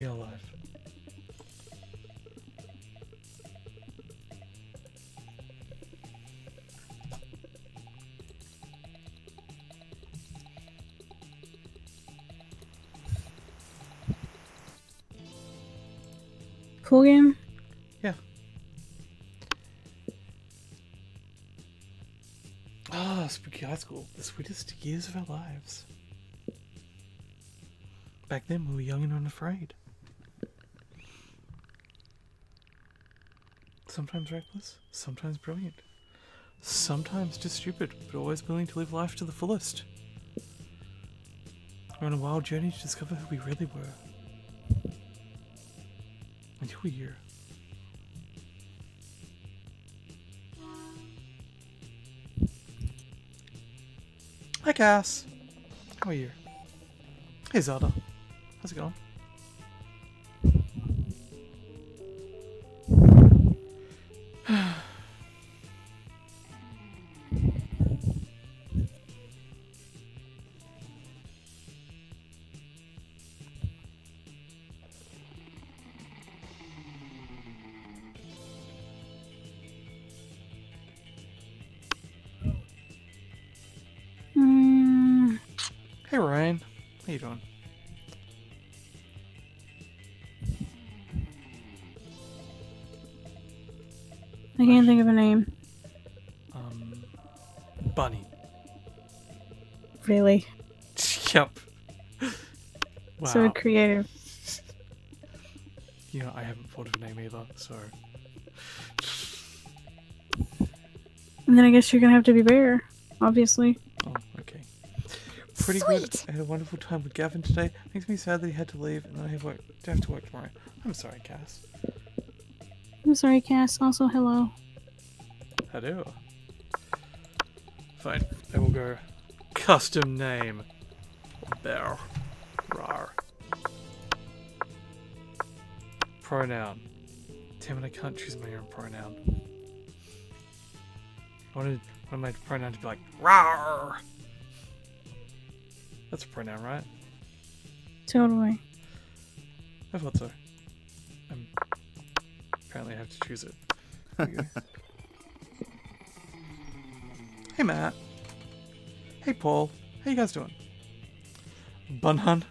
You're alive. Cool game? Yeah. Ah, spooky high school. The sweetest years of our lives. Back then we were young and unafraid. Sometimes reckless, sometimes brilliant. Sometimes just stupid, but always willing to live life to the fullest. We're on a wild journey to discover who we really were. And who are you? Hi Cass! How are you? Hey Zelda. How's it going? Hey Ryan. How you doing? I can't think of a name. Bunny. Really. Yep. Wow. So creative. You know, I haven't thought of a name either, so... And then I guess you're gonna have to be Bear, obviously. Oh, okay. Pretty good. I had a wonderful time with Gavin today. Makes me sad that he had to leave and then I have to work tomorrow. I'm sorry, Cass. I'm sorry, Cass. Also, hello. Hello. Fine. I will go custom name. Bear. Rar. Pronoun. Damn it, I can't choose my own pronoun. I wanted my pronoun to be like rar. That's a pronoun, right? Totally. I thought so. Apparently I have to choose it. There we go. Hey Matt. Hey Paul. How you guys doing? Bunhun.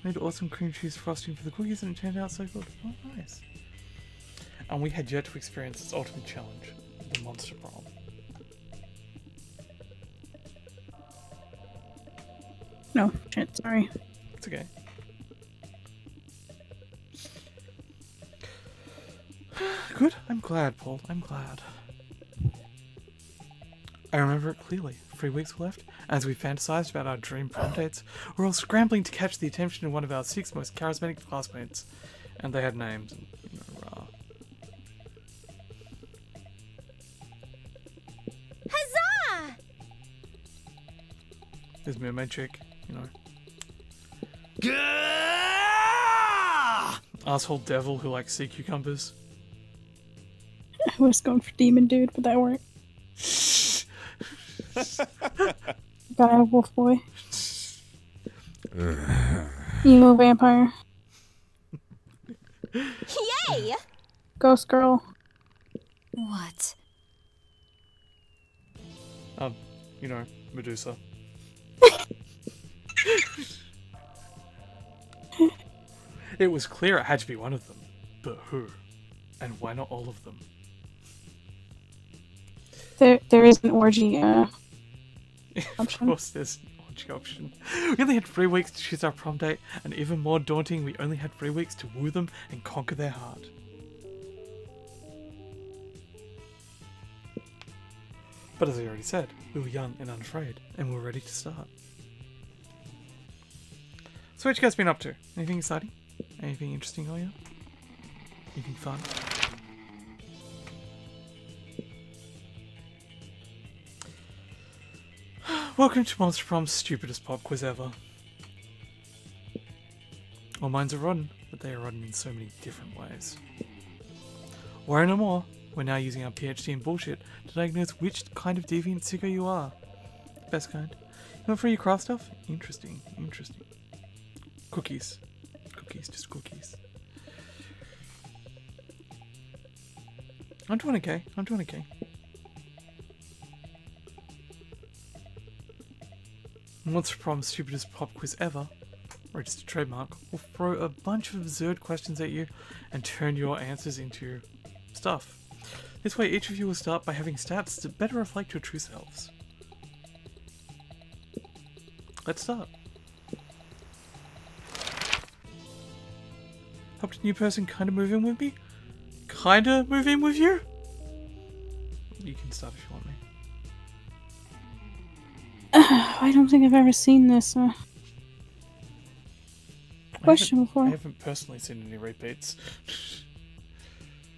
Made awesome cream cheese frosting for the cookies and it turned out so good. Oh, nice. And we had yet to experience its ultimate challenge, the Monster Prom. No, shit, sorry. It's okay. Good. I'm glad, Paul. I'm glad. I remember it clearly. 3 weeks were left. As we fantasized about our dream prom dates, we were all scrambling to catch the attention of one of our 6 most charismatic classmates. And they had names. And, you know, Huzzah! There's Mermaid Chick, you know. Asshole devil who likes sea cucumbers. I was going for Demon Dude, but that worked. Gotta have Wolf Boy. Emo Vampire. Yay! Ghost Girl. What? You know, Medusa. It was clear it had to be one of them. But who? And why not all of them? There is an orgy Of option. course there's an orgy option. We only had 3 weeks to choose our prom date, and even more daunting, we only had 3 weeks to woo them and conquer their heart. But as I already said, we were young and unafraid, and we were ready to start. So what you guys been up to? Anything exciting? Anything interesting going on? Anything fun? Welcome to Monster Prom's stupidest pop quiz ever. All minds are rotten, but they are rotten in so many different ways. Worry no more, we're now using our PhD in bullshit to diagnose which kind of deviant sicko you are. Best kind. You want free craft stuff? Interesting, interesting. Cookies. Cookies, just cookies. I'm doing okay. I'm doing okay. Monster Prom stupidest pop quiz ever. Registered trademark. Will throw a bunch of absurd questions at you and turn your answers into stuff. This way each of you will start by having stats to better reflect your true selves. Let's start. Helped a new person kinda move in with me? Kinda move in with you? You can start if you want me. I don't think I've ever seen this question before. I haven't personally seen any repeats.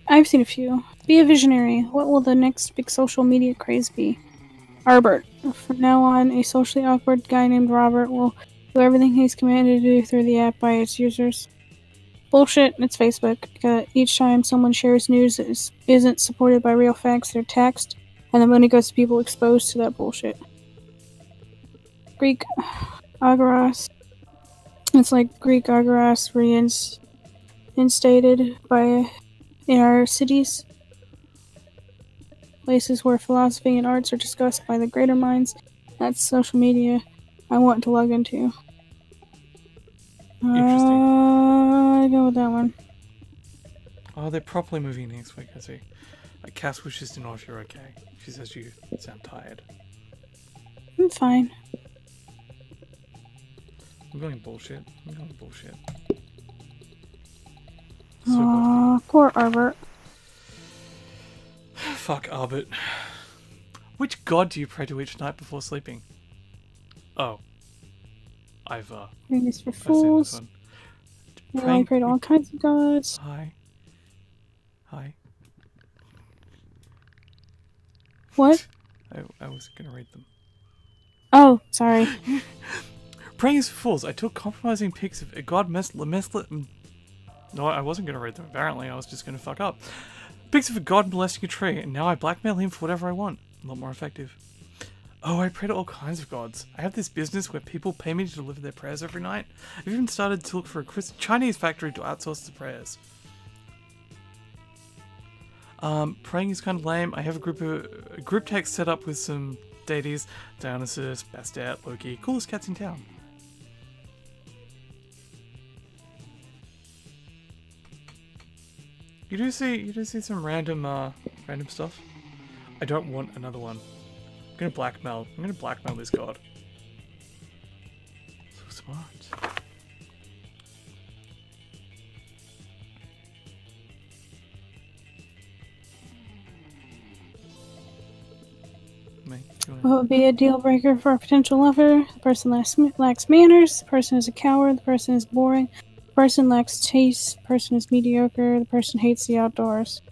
I've seen a few. Be a visionary. What will the next big social media craze be? Arbert. From now on, a socially awkward guy named Robert will do everything he's commanded to do through the app by its users. Bullshit, it's Facebook. Each time someone shares news that isn't supported by real facts, they're taxed, and the money goes to people exposed to that bullshit. Greek Agoras. It's like Greek Agoras reinstated in our cities. Places where philosophy and arts are discussed by the greater minds. That's social media I want to log into. I go with that one. Oh, they're properly moving next week, I see. Cass wishes to know if you're okay. She says you sound tired. I'm fine. I'm going bullshit. Aww, poor Arbert. Fuck Albert. Which god do you pray to each night before sleeping? Oh. I've Praying for seen this fools. I pray to all kinds of gods. Hi. What? I was gonna read them. Oh, sorry. Praying is for fools. I took compromising pics of a god No, I wasn't gonna read them, apparently. I was just gonna fuck up. Pics of a god molesting a tree, and now I blackmail him for whatever I want. A lot more effective. Oh, I pray to all kinds of gods. I have this business where people pay me to deliver their prayers every night. I've even started to look for a Chinese factory to outsource the prayers. Praying is kind of lame. I have a group text set up with some deities. Dionysus, Bastet, Loki, coolest cats in town. You do see some random stuff. I don't want another one. I'm gonna blackmail this god. So smart. What would be a deal breaker for a potential lover? The person lacks manners, the person is a coward, the person is boring, the person lacks taste, the person is mediocre, the person hates the outdoors.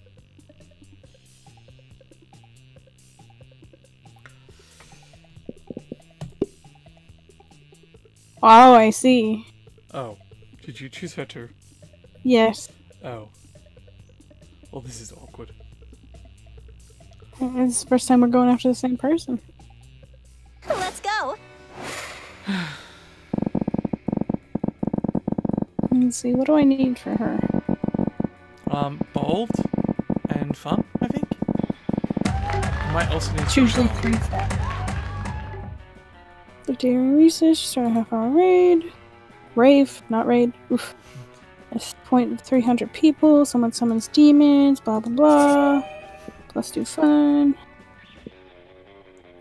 Oh, I see. Oh. Did you choose her too? Yes. Oh. Well, this is awkward. It's the first time we're going after the same person. Let's go. Let's see, what do I need for her? Bold and fun, I think. Might also need It's usually 3 stats. So during recess, you start a half-hour raid. Rave, not raid. Oof. At point of 300 people, someone summons demons, blah blah blah. Plus do fun.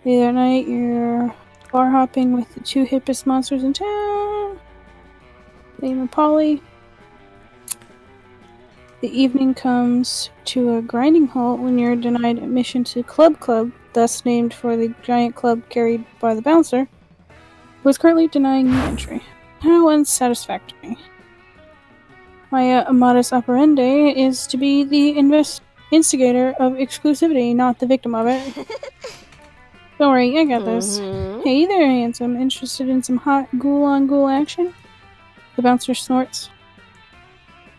The other night, you're bar hopping with the 2 hippest monsters in town. Liam and Polly. The evening comes to a grinding halt when you're denied admission to Club, thus named for the giant club carried by the bouncer, who is currently denying you entry. How unsatisfactory. My modus operandi is to be the instigator of exclusivity, not the victim of it. Don't worry, I got this. Hey there, handsome. Interested in some hot ghoul-on-ghoul action? The bouncer snorts.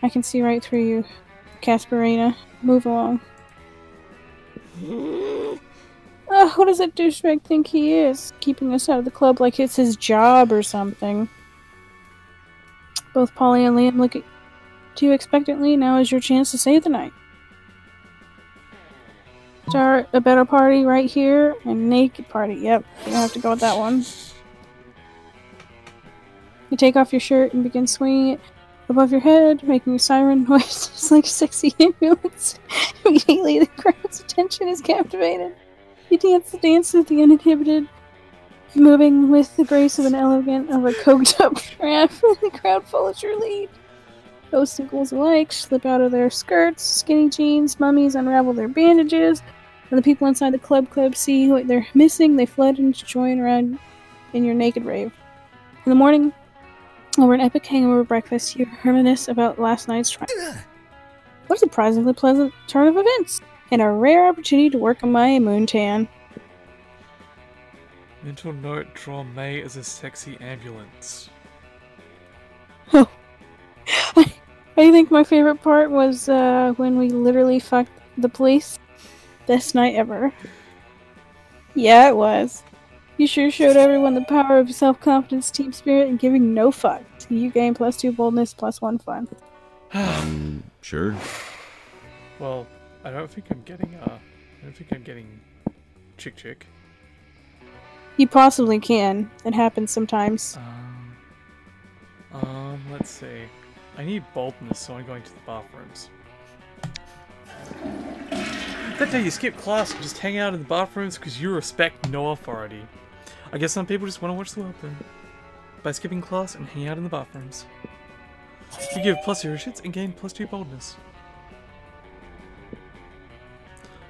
I can see right through you, Casperina. Move along. What does that douchebag think he is? Keeping us out of the club like it's his job or something. Both Polly and Liam look at you expectantly. Now is your chance to save the night. Start a better party right here, and naked party. Yep, you have to go with that one. You take off your shirt and begin swinging it above your head, making a siren noise just like a sexy ambulance. Immediately, the crowd's attention is captivated. You dance the dance with the uninhibited, moving with the grace of a coked-up giraffe, and the crowd follows your lead. Ghosts and ghouls alike slip out of their skirts, skinny jeans, mummies unravel their bandages. When the people inside the club see what they're missing, they flood in to join around in your naked rave. In the morning, over an epic hangover breakfast, you reminisce about last night's trial. What a surprisingly pleasant turn of events, and a rare opportunity to work on my moon tan. Mental note, draw May as a sexy ambulance. Oh. I think my favorite part was when we literally fucked the police. Best night ever. Yeah, it was. You sure showed everyone the power of self-confidence, team spirit, and giving no fucks. You gain +2 boldness, +1 fun. Sure. Well, I don't think I'm getting chick. You possibly can. It happens sometimes. Let's see. I need boldness, so I'm going to the bathrooms. That day you skip class and just hang out in the bathrooms because you respect no authority. I guess some people just want to watch the world burn. By skipping class and hanging out in the bathrooms. You give +0 shits and gain +2 boldness.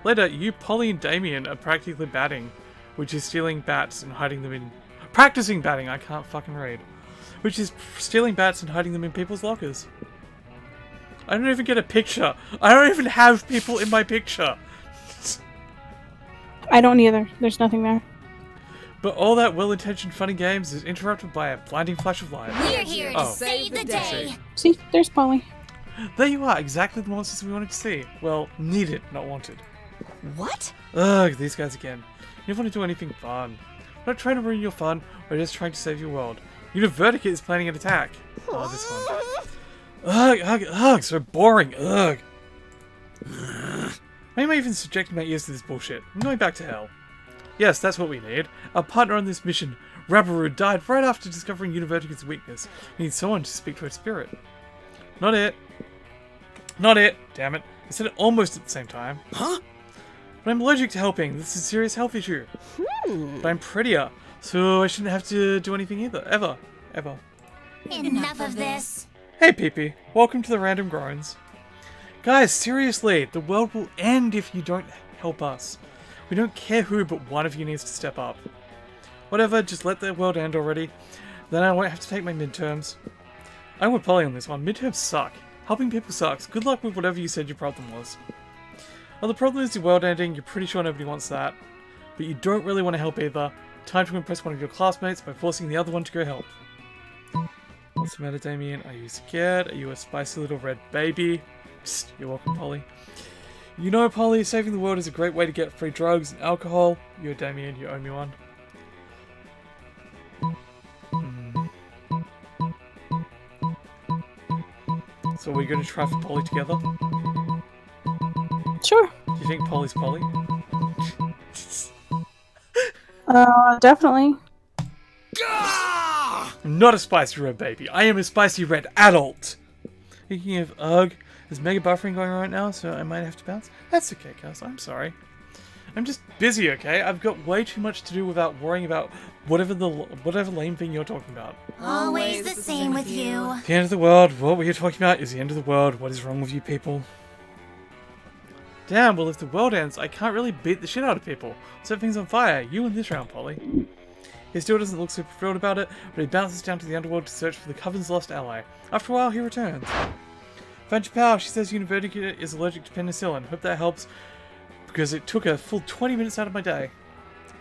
Later, you, Polly, and Damien are practically batting, which is stealing bats and hiding them in... Practicing batting, I can't fucking read. Which is stealing bats and hiding them in people's lockers. I don't even get a picture. I don't even have people in my picture. I don't either. There's nothing there. But all that well-intentioned funny games is interrupted by a blinding flash of light. We're here to save the day. See, there's Polly. There you are, exactly the monsters we wanted to see. Well, needed, not wanted. What? Ugh, these guys again. You don't want to do anything fun. We're not trying to ruin your fun, we're just trying to save your world. Univertica is planning an attack. Oh, this one. Ugh, so boring, ugh. Why am I even subjecting my ears to this bullshit? I'm going back to hell. Yes, that's what we need. Our partner on this mission, Rabaru, died right after discovering Univertica's weakness. We need someone to speak to its spirit. Not it. Not it. Damn it. I said it almost at the same time. Huh? But I'm allergic to helping. This is a serious health issue. But I'm prettier, so I shouldn't have to do anything either. Ever. Enough of this. Hey, Pee-Pee. Welcome to the Random Groans. Guys, seriously, the world will end if you don't help us. We don't care who, but one of you needs to step up. Whatever, just let the world end already. Then I won't have to take my midterms. I'm with Polly on this one. Midterms suck. Helping people sucks. Good luck with whatever you said your problem was. Well, the problem is the world ending. You're pretty sure nobody wants that. But you don't really want to help either. Time to impress one of your classmates by forcing the other one to go help. What's the matter, Damien? Are you scared? Are you a spicy little red baby? Psst, you're welcome, Polly. You know, Polly, saving the world is a great way to get free drugs and alcohol. You're Damien, you owe me one. So we're going to try for Polly together? Sure. Do you think Polly's Polly? Definitely. I'm not a spicy red baby. I am a spicy red adult. Speaking of ugh, there's mega buffering going on right now, so I might have to bounce. That's okay, Cass. I'm sorry. I'm just busy, okay? I've got way too much to do without worrying about whatever lame thing you're talking about. Always the same with you. The end of the world. What we're talking about is the end of the world. What is wrong with you people? Damn, well if the world ends, I can't really beat the shit out of people. Set things on fire. You win this round, Polly. He still doesn't look super thrilled about it, but he bounces down to the underworld to search for the Coven's lost ally. After a while, he returns. Found your pal. She says Univertica is allergic to penicillin. Hope that helps, because it took a full 20 minutes out of my day.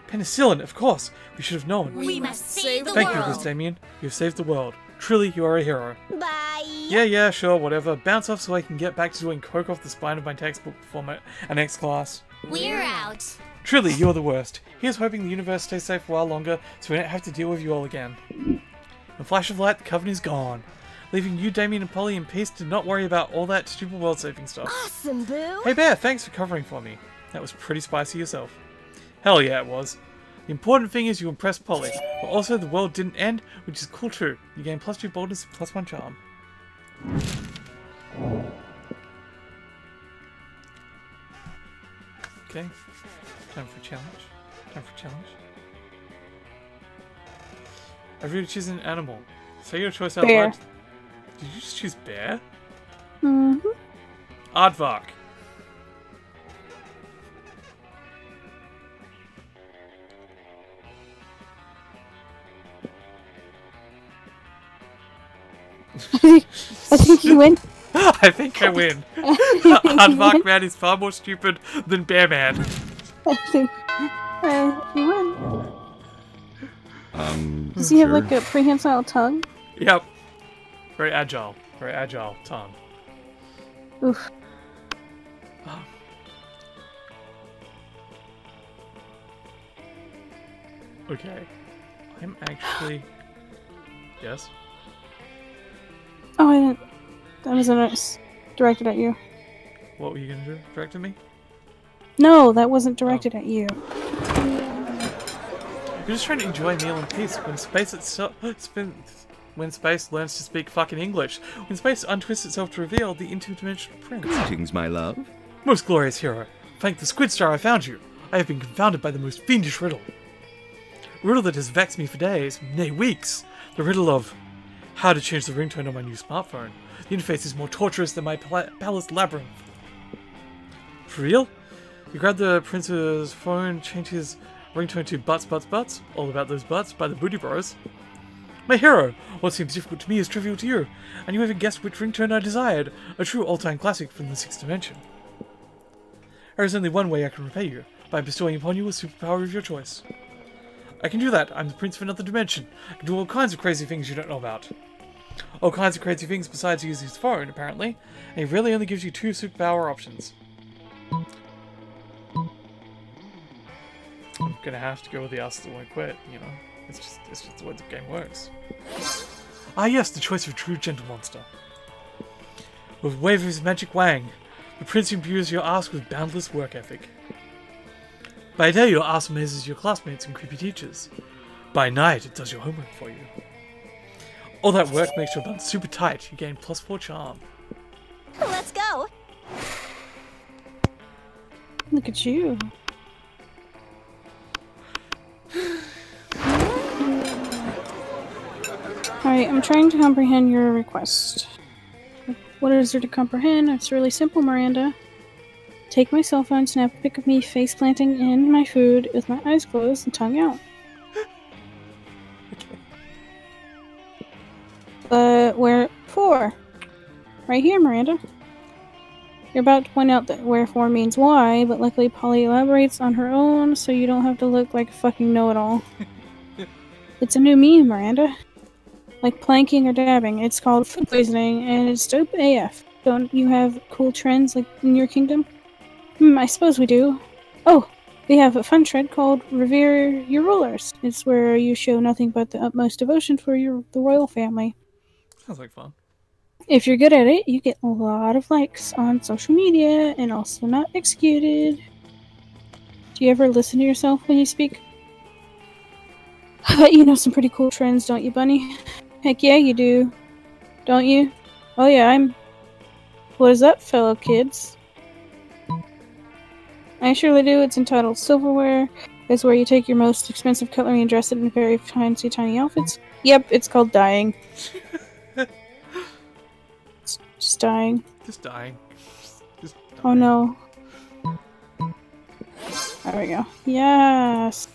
Penicillin, of course. We should have known. We must save the Thank you, world. Miss Damien. You have saved the world. Truly, you are a hero. Bye. Yeah, sure, whatever. Bounce off so I can get back to doing coke off the spine of my textbook before my next class. We're out. Truly, you're the worst. Here's hoping the universe stays safe for a while longer so we don't have to deal with you all again. In a flash of light, the Coven is gone. leaving you, Damien, and Polly in peace to not worry about all that stupid world-saving stuff. Awesome, Boo! Hey Bear, thanks for covering for me. That was pretty spicy yourself. Hell yeah, it was. The important thing is you impressed Polly, but also the world didn't end, which is cool too. You gain +2 boldness and +1 charm. Okay, time for a challenge. Time for a challenge. I've really chosen an animal. Say your choice out Bear. loud. Did you just choose bear? Mm-hmm. Aardvark. I think you win. I think I win. Aardvark man is far more stupid than Bear Man. I think you win. Does he Sure. have like a prehensile tongue? Yep. Very agile tongue. Oof. Okay. I'm actually... Yes? Oh, I didn't. That was directed at you. What were you gonna do? Direct at me? No, that wasn't directed at you. You're just trying to enjoy a meal in peace when space itself... When space learns to speak fucking English. When space untwists itself to reveal the interdimensional prince. Greetings, my love. Most glorious hero, thank the squid star I found you. I have been confounded by the most fiendish riddle. A riddle that has vexed me for days, nay weeks. The riddle of how to change the ringtone on my new smartphone. The interface is more torturous than my palace labyrinth. For real? You grab the prince's phone, change his ringtone to butts, butts, butts. All about those butts by the Booty Bros. My hero, what seems difficult to me is trivial to you, and you even guessed which ringtone I desired, a true all-time classic from the 6th dimension. There is only one way I can repay you, by bestowing upon you a superpower of your choice. I can do that, I'm the prince of another dimension. I can do all kinds of crazy things you don't know about. All kinds of crazy things besides using his phone, apparently, and he really only gives you 2 superpower options. I'm gonna have to go with the ass that won't quit, you know. It's just the way the game works. Ah yes, the choice of a true gentle monster. With a wave of his magic wang, the prince imbues your ass with boundless work ethic. By day, your ass amazes your classmates and creepy teachers. By night, it does your homework for you. All that work makes your bun super tight. You gain +4 charm. Let's go! Look at you. Alright, I'm trying to comprehend your request. What is there to comprehend? It's really simple, Miranda. Take my cell phone, snap a pic of me face planting in my food with my eyes closed and tongue out. But where for? Right here, Miranda. You're about to point out that wherefore means why, but luckily Polly elaborates on her own, so you don't have to look like a fucking know-it-all. It's a new meme, Miranda. Like planking or dabbing. It's called food poisoning, and it's dope AF. Don't you have cool trends like in your kingdom? I suppose we do. Oh, we have a fun trend called Revere Your Rulers. It's where you show nothing but the utmost devotion for the royal family. Sounds like fun. If you're good at it, you get a lot of likes on social media and also not executed. Do you ever listen to yourself when you speak? I bet you know some pretty cool trends, don't you, Bunny? Heck yeah, you do. Don't you? Oh yeah, What is up, fellow kids? I surely do. It's entitled Silverware. It's where you take your most expensive cutlery and dress it in very fancy tiny outfits. Yep, it's called dyeing. It's just dyeing. Just dying. Just Oh no. There we go. Yes!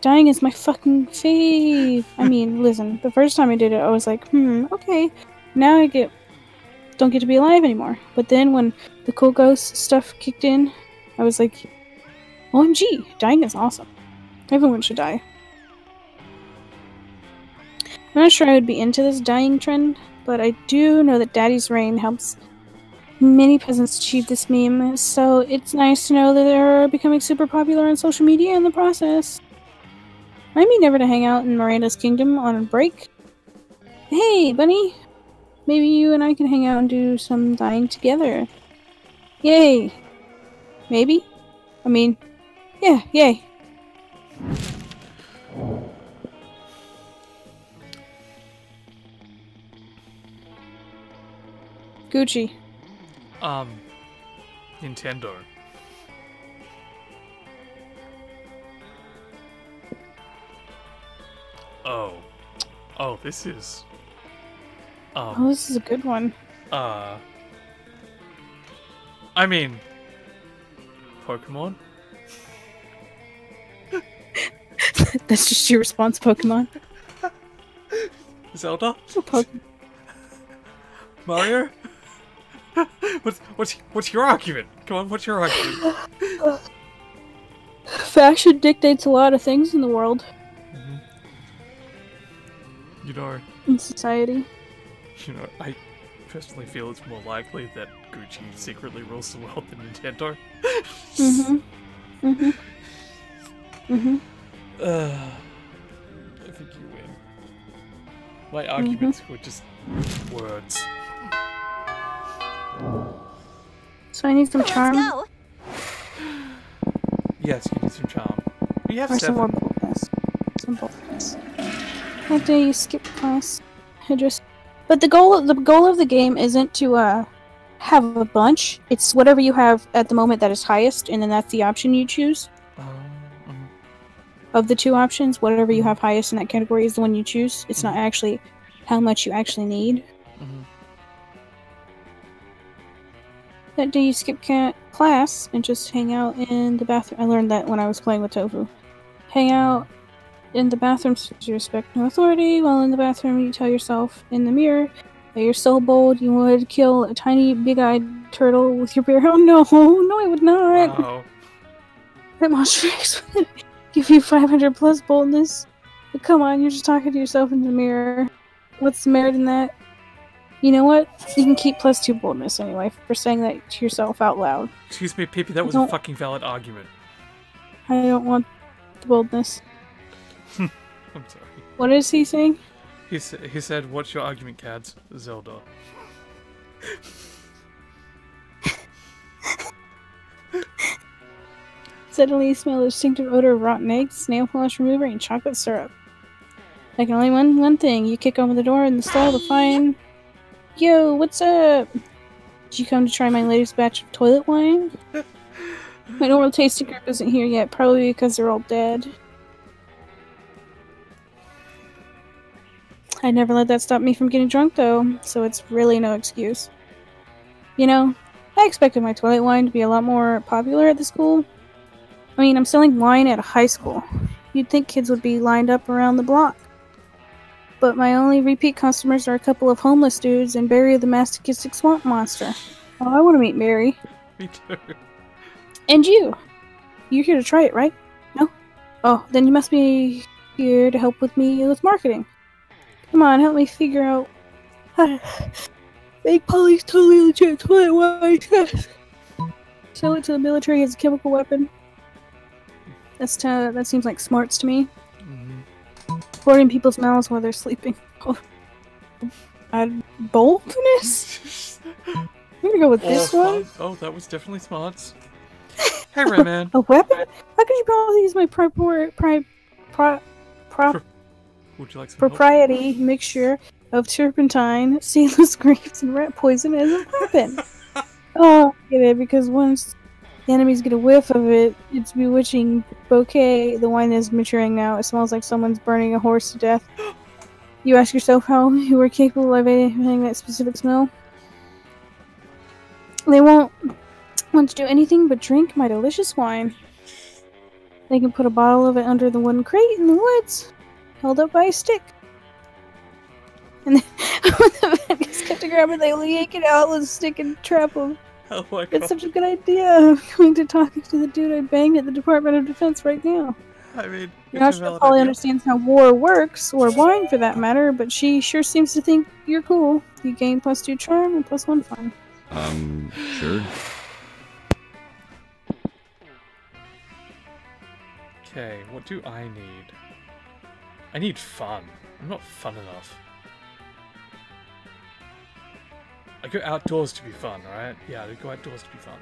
Dyeing is my fucking fave! I mean, listen, the first time I did it, I was like, okay. Now I don't get to be alive anymore. But then when the cool ghost stuff kicked in, I was like, OMG, dyeing is awesome. Everyone should dye. I'm not sure I would be into this dyeing trend, but I do know that Daddy's Reign helps many peasants achieve this meme, so it's nice to know that they're becoming super popular on social media in the process. Remind me never to hang out in Miranda's kingdom on a break. Hey, Bunny! maybe you and I can hang out and do some dyeing together. Yay! Maybe? I mean, yeah, yay. Gucci. Nintendo. Oh, this is... Oh, this is a good one. I mean... Pokemon? That's just your response, Pokemon. Zelda? Pokemon. Mario? What's your argument? Come on, what's your argument? Fashion dictates a lot of things in the world. You know, In society. I personally feel it's more likely that Gucci secretly rules the world than Nintendo. I think you win. My arguments were just words. So I need some Let's charm. go. Yes, you need some charm. You have Or some more 7. boldness. Some boldness. What day you skip class? But the goal of the game isn't to have a bunch. It's whatever you have at the moment that is highest, and then that's the option you choose. Of the two options, whatever you have highest in that category is the one you choose. It's not actually how much you actually need. That day you skip class and just hang out in the bathroom. I learned that when I was playing with Tofu. Hang out in the bathroom so you respect no authority. While in the bathroom, you tell yourself in the mirror that you're so bold you would kill a tiny, big-eyed turtle with your bare hand. No, I would not. Wow. That monster X would give you 500 plus boldness. But come on, you're just talking to yourself in the mirror. What's the merit in that? You know what? You can keep +2 boldness anyway for saying that to yourself out loud. Excuse me, Pippi, that was a fucking valid argument. I don't want the boldness. I'm sorry. What is he saying? He said, what's your argument, Cads? Zelda. Suddenly you smell the distinctive odor of rotten eggs, nail polish remover, and chocolate syrup. I can only one thing. You kick open the door in the stall to find... Yo, what's up? Did you come to try my latest batch of toilet wine? My normal tasting group isn't here yet, probably because they're all dead. I never let that stop me from getting drunk, though, so it's really no excuse. You know, I expected my toilet wine to be a lot more popular at the school. I mean, I'm selling wine at a high school. You'd think kids would be lined up around the block. But my only repeat customers are a couple of homeless dudes and Barry the masochistic swamp monster. Oh, I want to meet Barry. Me too. And you. You're here to try it, right? No? Oh, then you must be here to help with me with marketing. Come on, help me figure out how to make Polly's totally legit toilet wine. Sell it to the military as a chemical weapon. That seems like smarts to me. Boarding people's mouths while they're sleeping. Oh. Boldness? I'm gonna go with this one. Oh, that was definitely smarts. Hey, Rayman. A weapon? How could you probably use my Would you like some help? propriety mixture of turpentine, seedless grapes, and rat poison as a weapon? Oh, I get it, because once the enemies get a whiff of it, it's a bewitching bouquet. The wine is maturing now. It smells like someone's burning a horse to death. You ask yourself how you were capable of emitting that specific smell. They won't want to do anything but drink my delicious wine. They can put a bottle of it under the wooden crate in the woods, held up by a stick. And then when the bandits get to grab it, they yank it out with a stick and trap them. Oh my god. It's such a good idea. I'm going to talk to the dude I banged at the Department of Defense right now. I mean, Not it's a sure valid Polly idea. understands how war works, or wine for that matter, but she sure seems to think you're cool. You gain +2 charm and +1 fun. Sure. Okay, what do I need? I need fun. I'm not fun enough. I go outdoors to be fun, right? Yeah, I go outdoors to be fun.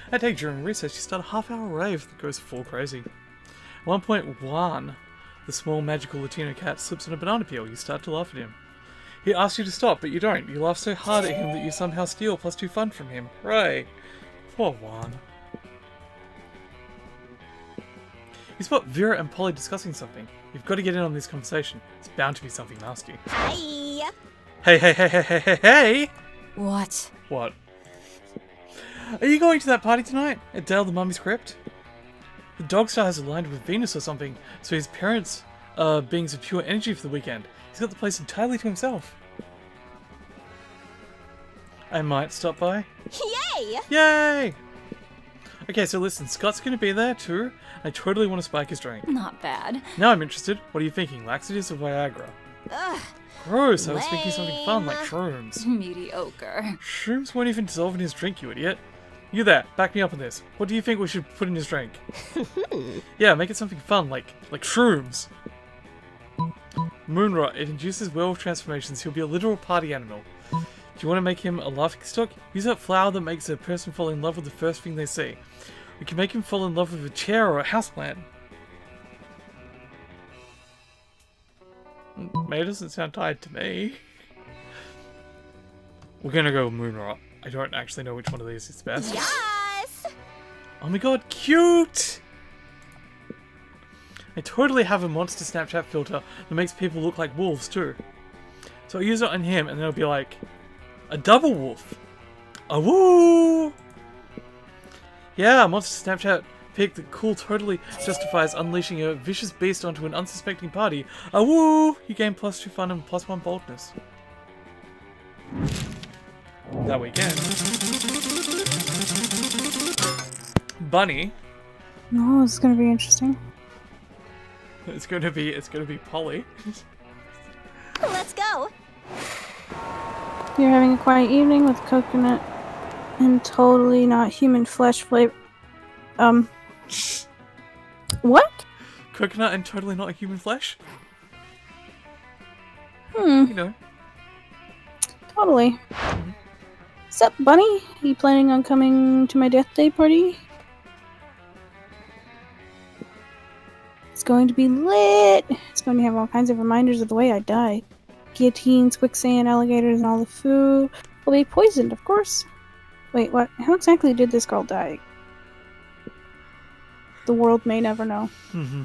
That day during recess, you start a half-hour rave that goes full crazy. At one point, Juan, the small magical Latino cat, slips on a banana peel. You start to laugh at him. He asks you to stop, but you don't. You laugh so hard at him that you somehow steal +2 fun from him. Hooray! Poor Juan. You spot Vera and Polly discussing something. You've got to get in on this conversation. It's bound to be something nasty. Hi. Hey! What? What? Are you going to that party tonight? At Dale the Mummy's crypt? The dog star has aligned with Venus or something, so his parents are beings of pure energy for the weekend. He's got the place entirely to himself. I might stop by. Yay! Yay! Okay, so listen, Scott's gonna be there too. I totally want to spike his drink. Not bad. Now I'm interested. What are you thinking? Laxatives or Viagra? Ugh. Gross, I was thinking something fun like shrooms. Mediocre. Shrooms won't even dissolve in his drink, you idiot. You there, back me up on this. What do you think we should put in his drink? Yeah, make it something fun, like shrooms. Moonrot, it induces werewolf transformations. He'll be a literal party animal. Do you want to make him a laughing stock? Use that flower that makes a person fall in love with the first thing they see. We can make him fall in love with a chair or a houseplant. May doesn't sound tired to me. We're gonna go with Moonrot. I don't actually know which one of these is best. Yes! Oh my god, cute! I totally have a monster Snapchat filter that makes people look like wolves too. So I use it on him and then it'll be like a double wolf. A woo! Yeah, monster Snapchat pic that cool totally justifies unleashing a vicious beast onto an unsuspecting party. A woo! You gain +2 fun and +1 boldness. That weekend. Bunny. Oh, it's gonna be interesting. It's gonna be Polly. Let's go. You're having a quiet evening with coconut and totally not human flesh flavor. What? Coconut and totally not human flesh? Hmm. You know. Totally. Sup, Bunny? Are you planning on coming to my death day party? It's going to be lit! It's going to have all kinds of reminders of the way I died. Guillotines, quicksand, alligators, and all the food will be poisoned, of course. Wait, what? How exactly did this girl die? The world may never know. Mm-hmm.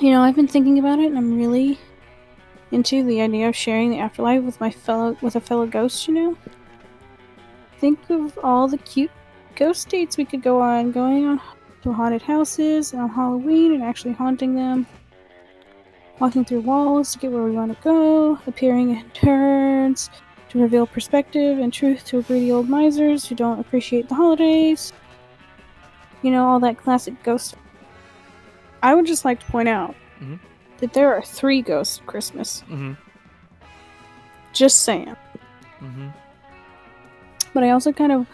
You know, I've been thinking about it, and I'm really into the idea of sharing the afterlife with a fellow ghost, you know? Think of all the cute ghost dates we could go on, going on to haunted houses on Halloween and actually haunting them, walking through walls to get where we want to go, appearing in turns to reveal perspective and truth to greedy old misers who don't appreciate the holidays. You know, all that classic ghost. I would just like to point out that there are 3 ghosts of Christmas. Just saying. But I also kind of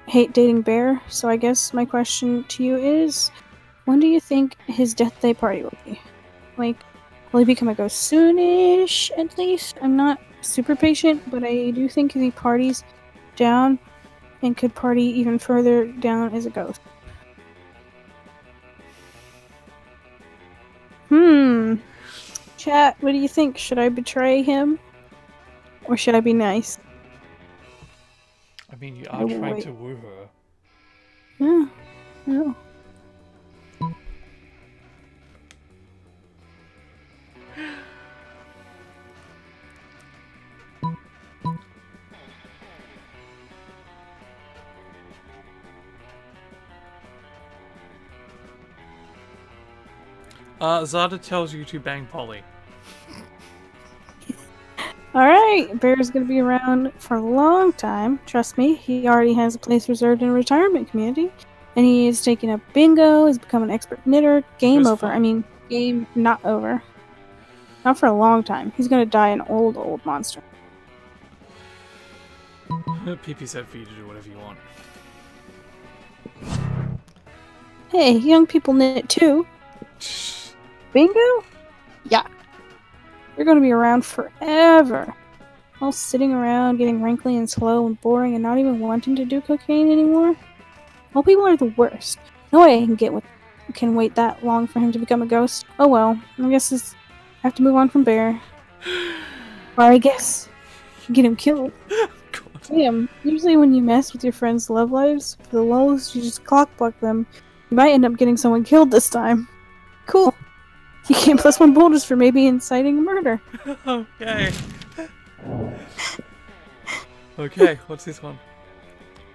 hate dating Bear, so I guess my question to you is, when do you think his death day party will be? Like, will he become a ghost soonish, at least? I'm not super patient, but I do think he parties down and could party even further down as a ghost. Chat, what do you think? Should I betray him? Or should I be nice? I mean, you are trying to woo her. Yeah. Yeah. Zada tells you to bang Polly. Alright, Bear's gonna be around for a long time. Trust me, he already has a place reserved in a retirement community. And he is taking up bingo, he's become an expert knitter. Game over. fun. I mean, game not over. Not for a long time. He's gonna die an old monster. PP said for you to do whatever you want. Hey, young people knit too. Bingo? Yeah. You're gonna be around forever. All sitting around, getting wrinkly and slow and boring and not even wanting to do cocaine anymore. All people are the worst. No way I can wait that long for him to become a ghost. Oh well, I guess I have to move on from Bear. Or I guess get him killed. God. Damn, usually when you mess with your friends' love lives, for the lulz, you just clockblock them. You might end up getting someone killed this time. Cool. You gain +1 bonus for maybe inciting a murder. Okay. Okay, what's this one?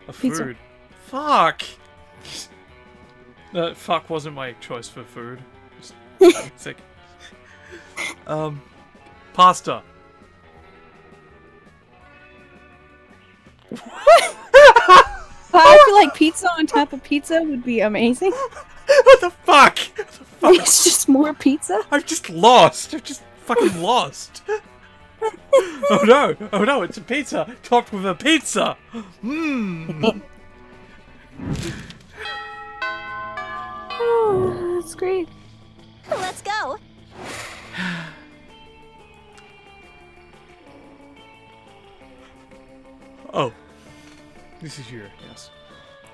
A Pizza. food. Fuck! Fuck wasn't my choice for food. Just sick. Pasta. I feel like pizza on top of pizza would be amazing. What the fuck? What the fuck? It's just more pizza. I'm just lost. I'm just fucking lost. Oh no! Oh no! It's a pizza topped with a pizza. Mmm. Oh, that's great. Let's go. Oh, this is your yes.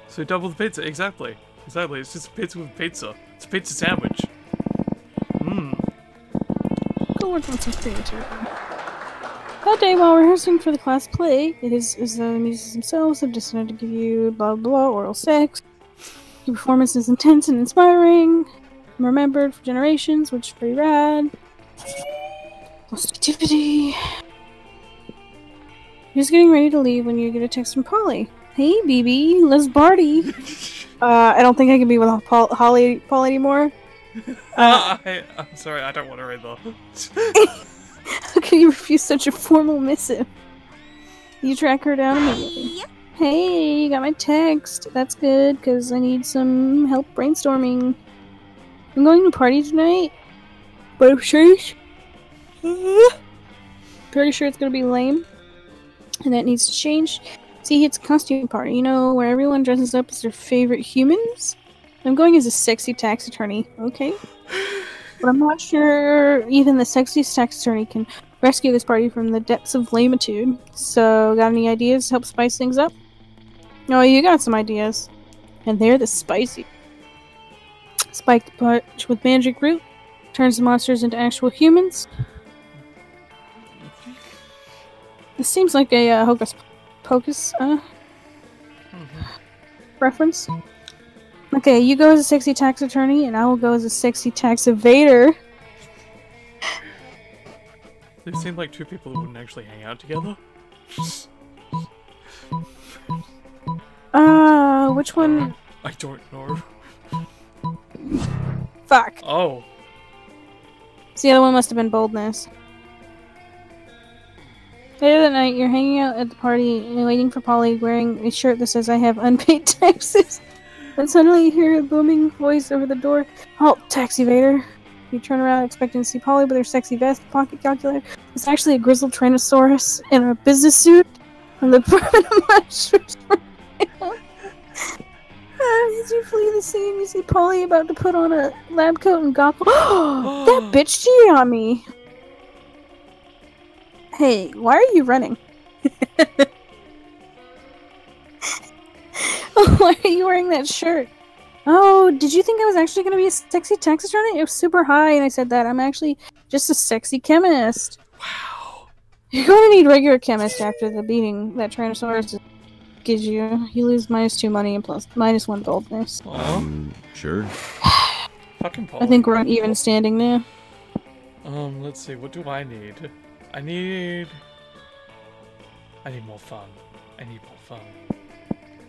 So double the pizza. Exactly. Exactly. It's just a pizza with pizza. It's a pizza sandwich. Mmm. Go work on some creativity. That day, while rehearsing for the class play, it is as though the musicians themselves have decided to give you blah blah blah oral sex. Your performance is intense and inspiring, remembered for generations, which is pretty rad. Lost activity. You're just getting ready to leave when you get a text from Polly. Hey, BB, let's party. I don't think I can be with Paul anymore. I'm sorry. I don't want to read that. How can you refuse such a formal missive? You track her down immediately. Hey, you got my text. That's good, because I need some help brainstorming. I'm going to party tonight, but I'm sure pretty sure it's going to be lame, and that needs to change. See, it's a costume party, you know, where everyone dresses up as their favorite humans. I'm going as a sexy tax attorney, okay? But I'm not sure even the sexiest tax attorney can rescue this party from the depths of lamitude. So, got any ideas to help spice things up? Oh, you got some ideas. And they're the spicy. Spike the punch with magic root. Turns the monsters into actual humans. This seems like a hocus pocus reference. Okay, you go as a sexy tax attorney, and I will go as a sexy tax evader. They seem like two people that wouldn't actually hang out together. Which one? I don't know. Fuck. Oh. So the other one must have been boldness. Later that night, you're hanging out at the party and waiting for Polly, wearing a shirt that says, "I have unpaid taxes." Then suddenly you hear a booming voice over the door. "Halt, tax evader." You turn around expecting to see Polly with her sexy vest, pocket calculator. It's actually a grizzled Tyrannosaurus in a business suit from the Department of Monsters. As you flee the scene, you see Polly about to put on a lab coat and goggles. That bitch cheated on me! Hey, why are you running? Why are you wearing that shirt? Oh, did you think I was actually going to be a sexy tax attorney? It was super high, and I said that. I'm actually just a sexy chemist. Wow. You're going to need regular chemist after the beating that Tyrannosaurus gives you. You lose -2 money and -1 boldness. Sure. Fucking Paul. I think we're on even standing now. Let's see. What do I need? I need more fun. I need more fun.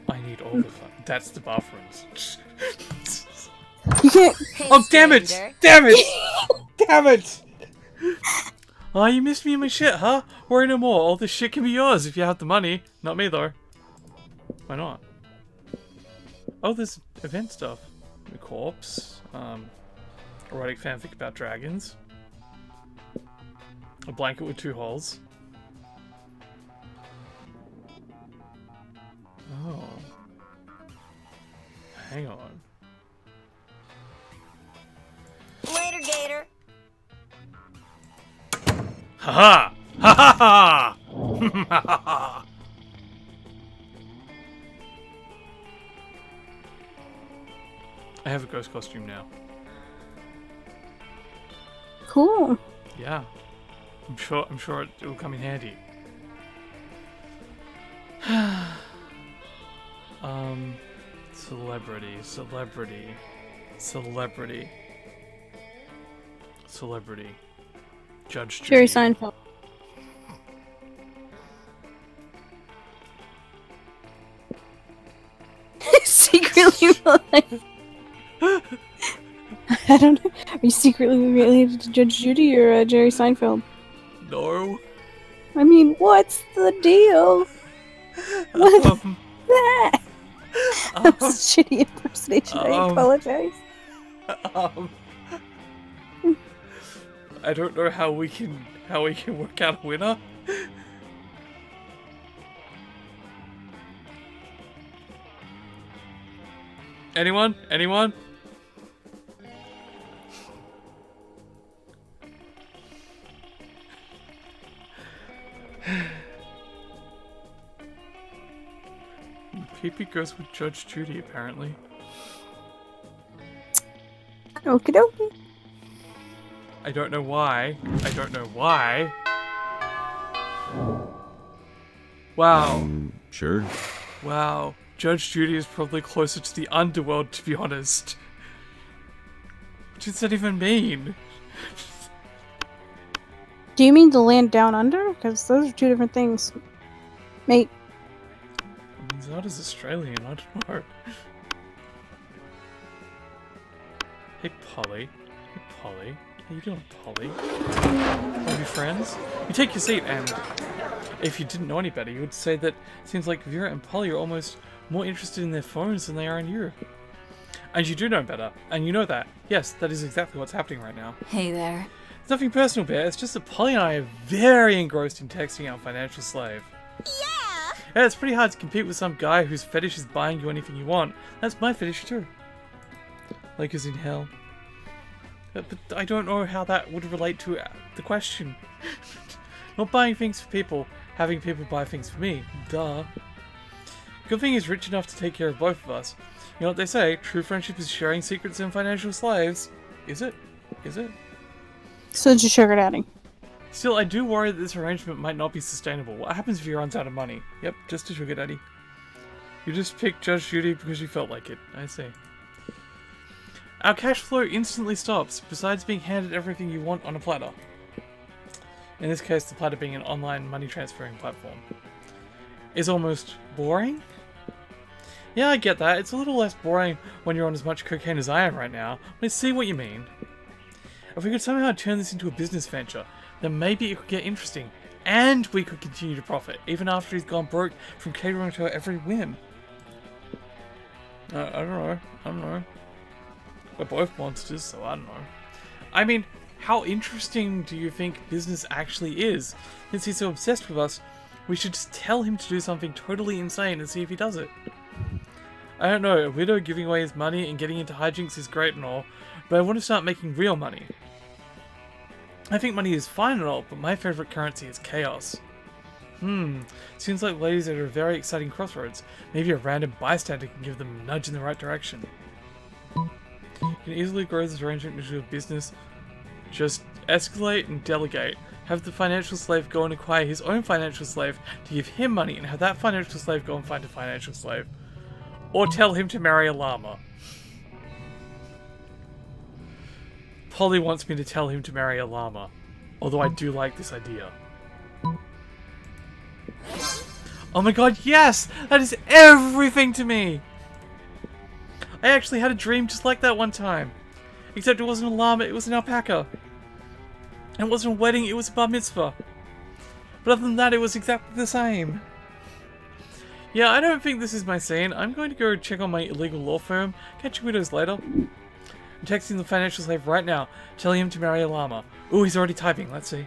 I need all the fun. That's the bathrooms. You can't. Oh, damn it! Damn it! Damn it! Oh, you missed me in my shit, huh? Worry no more. All this shit can be yours if you have the money. Not me, though. Why not? Oh, there's event stuff. The corpse. Erotic fanfic about dragons. A blanket with 2 holes. Oh. Hang on. Later, Gator. Ha ha! Ha ha ha! Ha ha ha! I have a ghost costume now. Cool. Yeah. I'm sure it will come in handy. Celebrity. Judge Jerry Judy. Seinfeld. Secretly related. I don't know. Are you secretly related to Judge Judy or Jerry Seinfeld? No. I mean, what's the deal? What's that? That was a shitty impersonation. I apologize. I don't know how we can work out a winner. Anyone? Pee-pee goes with Judge Judy, apparently. Okie dokie. I don't know why. Wow. Sure. Wow. Judge Judy is probably closer to the underworld, to be honest. What does that even mean? Do you mean the land down under? Because those are two different things. Mate. He's not as Australian, I don't know. Hey, Polly. How you doing, Polly? Are we friends? You take your seat, and if you didn't know any better, you would say that it seems like Vera and Polly are almost more interested in their phones than they are in you. And you do know better, and you know that. Yes, that is exactly what's happening right now. Hey there. It's nothing personal, Bear. It's just that Polly and I are very engrossed in texting our financial slave. Yeah, it's pretty hard to compete with some guy whose fetish is buying you anything you want. That's my fetish too. Like as in hell. But I don't know how that would relate to the question. Not buying things for people, having people buy things for me. Duh. Good thing he's rich enough to take care of both of us. You know what they say, true friendship is sharing secrets and financial slaves. Is it? So it's your sugar daddy. Still, I do worry that this arrangement might not be sustainable. What happens if he runs out of money? Yep, just a sugar daddy. You just picked Judge Judy because you felt like it. I see. Our cash flow instantly stops, besides being handed everything you want on a platter. In this case, the platter being an online money transferring platform. Is almost boring? Yeah, I get that. It's a little less boring when you're on as much cocaine as I am right now, but I see what you mean. If we could somehow turn this into a business venture, then maybe it could get interesting, and we could continue to profit, even after he's gone broke from catering to our every whim. I don't know. We're both monsters, so I don't know. I mean, how interesting do you think business actually is? Since he's so obsessed with us, we should just tell him to do something totally insane and see if he does it. I don't know, a widow giving away his money and getting into hijinks is great and all, but I want to start making real money. I think money is fine and all, but my favourite currency is chaos. Seems like ladies are at a very exciting crossroads. Maybe a random bystander can give them a nudge in the right direction. You can easily grow this arrangement into a business. Just escalate and delegate. Have the financial slave go and acquire his own financial slave to give him money, and have that financial slave go and find a financial slave. Or tell him to marry a llama. Polly wants me to tell him to marry a llama, although I do like this idea. Oh my god, yes! That is everything to me! I actually had a dream just like that one time. Except it wasn't a llama, it was an alpaca. And it wasn't a wedding, it was a bar mitzvah. But other than that, it was exactly the same. Yeah, I don't think this is my scene. I'm going to go check on my illegal law firm. Catch you widows later. I'm texting the financial slave right now, telling him to marry a llama. Ooh, he's already typing, let's see.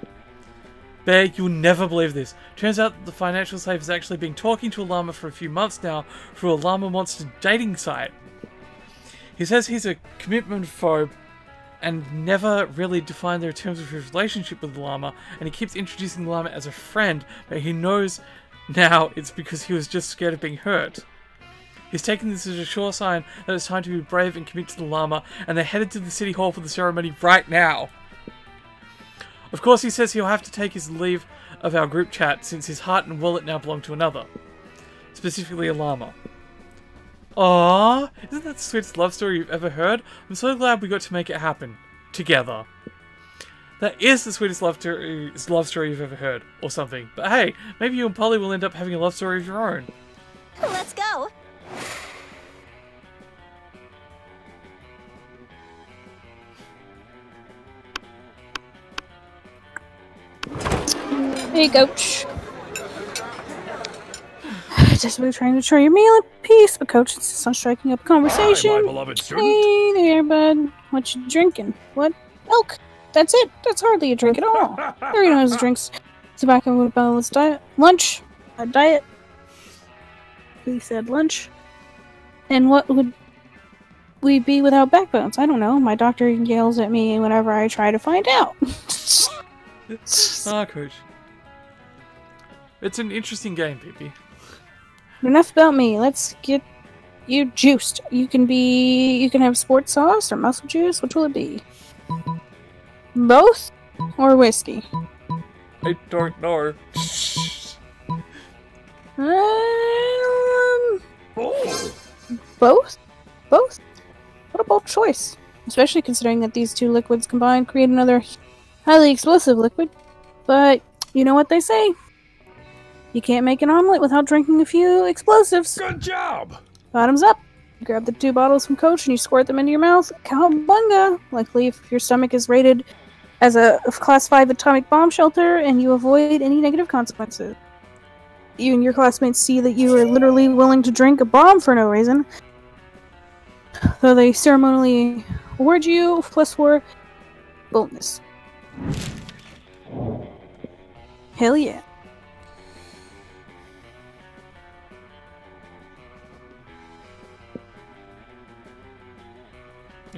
Bear, you'll never believe this. Turns out that the financial slave has actually been talking to a llama for a few months now through a llama monster dating site. He says he's a commitment phobe, and never really defined their terms of his relationship with the llama, and he keeps introducing the llama as a friend, but he knows now it's because he was just scared of being hurt. He's taken this as a sure sign that it's time to be brave and commit to the llama, and they're headed to the city hall for the ceremony right now. Of course, he says he'll have to take his leave of our group chat since his heart and wallet now belong to another. Specifically a llama. Aww, isn't that the sweetest love story you've ever heard? I'm so glad we got to make it happen. Together. That is the sweetest love story you've ever heard, or something. But hey, maybe you and Polly will end up having a love story of your own. Let's go. Hey, Coach. Just been trying to try your meal in peace, but Coach insists on striking up a conversation. Hi, my beloved student. Hey there, bud. What you drinking? What? Milk. That's it. That's hardly a drink at all. Everyone knows drinks tobacco with a balanced diet. Lunch. A diet. He said lunch. And what would we be without backbones? I don't know. My doctor yells at me whenever I try to find out. Coach. It's an interesting game, Pee-Pee. Enough about me. Let's get you juiced. You can have sports sauce or muscle juice. Which will it be? Both? Or whiskey? I don't know. Both? Both? What a bold choice. Especially considering that these two liquids combined create another highly explosive liquid. But you know what they say. You can't make an omelet without drinking a few explosives. Good job! Bottoms up. You grab the 2 bottles from Coach and you squirt them into your mouth. Cowabunga! Luckily, if your stomach is rated as a Class 5 atomic bomb shelter and you avoid any negative consequences. You and your classmates see that you are literally willing to drink a bomb for no reason. Though they ceremonially award you +4 boldness. Hell yeah.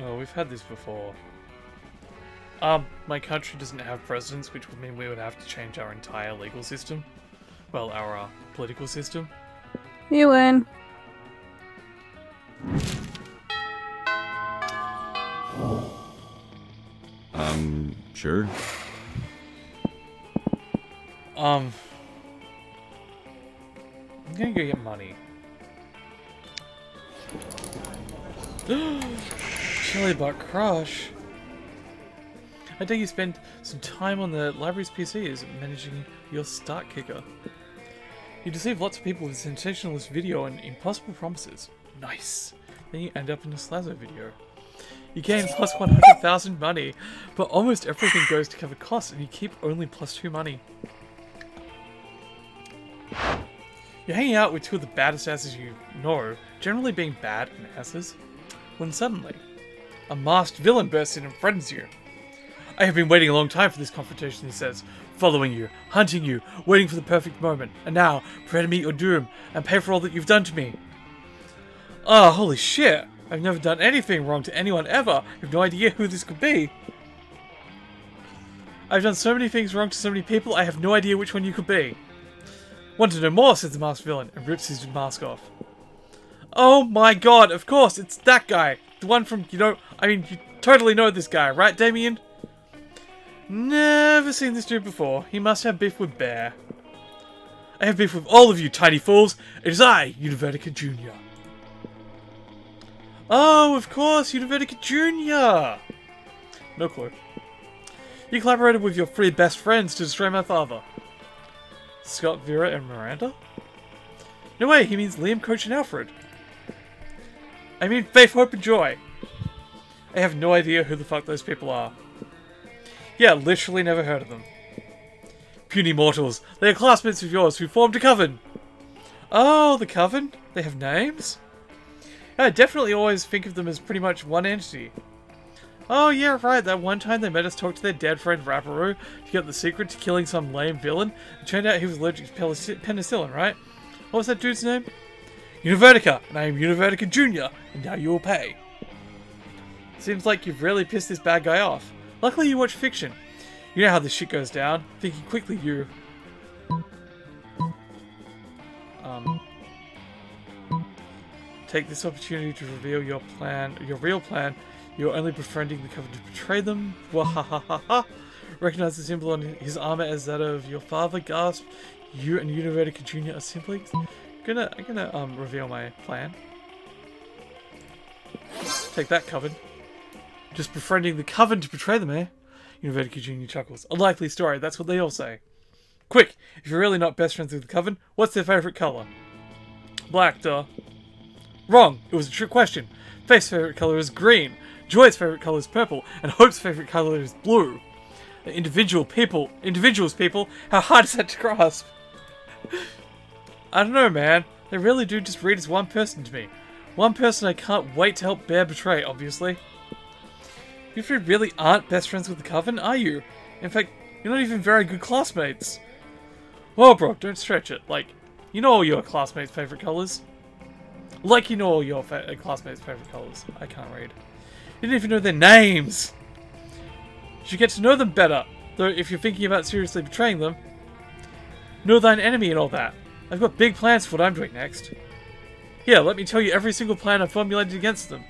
Oh, we've had this before. My country doesn't have presidents, which would mean we would have to change our entire legal system. Well, our political system. You win. Sure. I'm gonna go get money. Chili Butt Crush. I dare you spend some time on the library's PCs managing your start kicker. You deceive lots of people with sensationalist video and impossible promises. Nice. Then you end up in a Slazo video. You gain plus 100,000 money, but almost everything goes to cover costs and you keep only +2 money. You're hanging out with 2 of the baddest asses you know, generally being bad and asses, when suddenly, a masked villain bursts in and threatens you. I have been waiting a long time for this confrontation, he says, following you, hunting you, waiting for the perfect moment, and now, prepare to meet your doom, and pay for all that you've done to me. Oh, holy shit! I've never done anything wrong to anyone ever. I have no idea who this could be. I've done so many things wrong to so many people, I have no idea which one you could be. Want to know more, says the masked villain, and rips his mask off. Oh my god, of course, it's that guy. The one from, you totally know this guy, right, Damien? Never seen this dude before. He must have beef with Bear. I have beef with all of you, tiny fools. It is I, Univertica Jr. Oh, of course, Univertica Jr. No clue. You collaborated with your 3 best friends to destroy my father. Scott, Vera, and Miranda? No way, he means Liam, Coach, and Alfred. I mean Faith, Hope, and Joy. I have no idea who the fuck those people are. Yeah, literally never heard of them. Puny mortals. They are classmates of yours who formed a coven. Oh, the coven? They have names? I definitely always think of them as pretty much one entity. Oh yeah, right, that one time they made us talk to their dead friend Rapparoo to get the secret to killing some lame villain. It turned out he was allergic to penicillin, right? What was that dude's name? Univertica, and I am Univertica Jr., and now you will pay. Seems like you've really pissed this bad guy off. Luckily you watch fiction. You know how this shit goes down. Thinking quickly, you... Take this opportunity to reveal your plan, your real plan. You're only befriending the Coven to betray them. Wahahaha. Recognize the symbol on his armor as that of your father. Gasp. You and Univertica Jr. are simply... I'm gonna reveal my plan. Take that, Coven. Just befriending the Coven to betray them, eh? Univertica Jr. chuckles. A likely story, that's what they all say. Quick, if you're really not best friends with the Coven, what's their favourite colour? Black, duh. Wrong, it was a trick question. Faith's favourite colour is green, Joy's favourite colour is purple, and Hope's favourite colour is blue. Individuals, people, how hard is that to grasp? I don't know, man. They really do just read as one person to me. One person I can't wait to help Bear betray, obviously. You three really aren't best friends with the Coven, are you? In fact, you're not even very good classmates. Well, bro, don't stretch it. Like, you know all your classmates' favourite colours. Like you know all your classmates' favourite colours. I can't read. You didn't even know their names! You should get to know them better. Though if you're thinking about seriously betraying them, know thine enemy and all that. I've got big plans for what I'm doing next. Here, let me tell you every single plan I've formulated against them.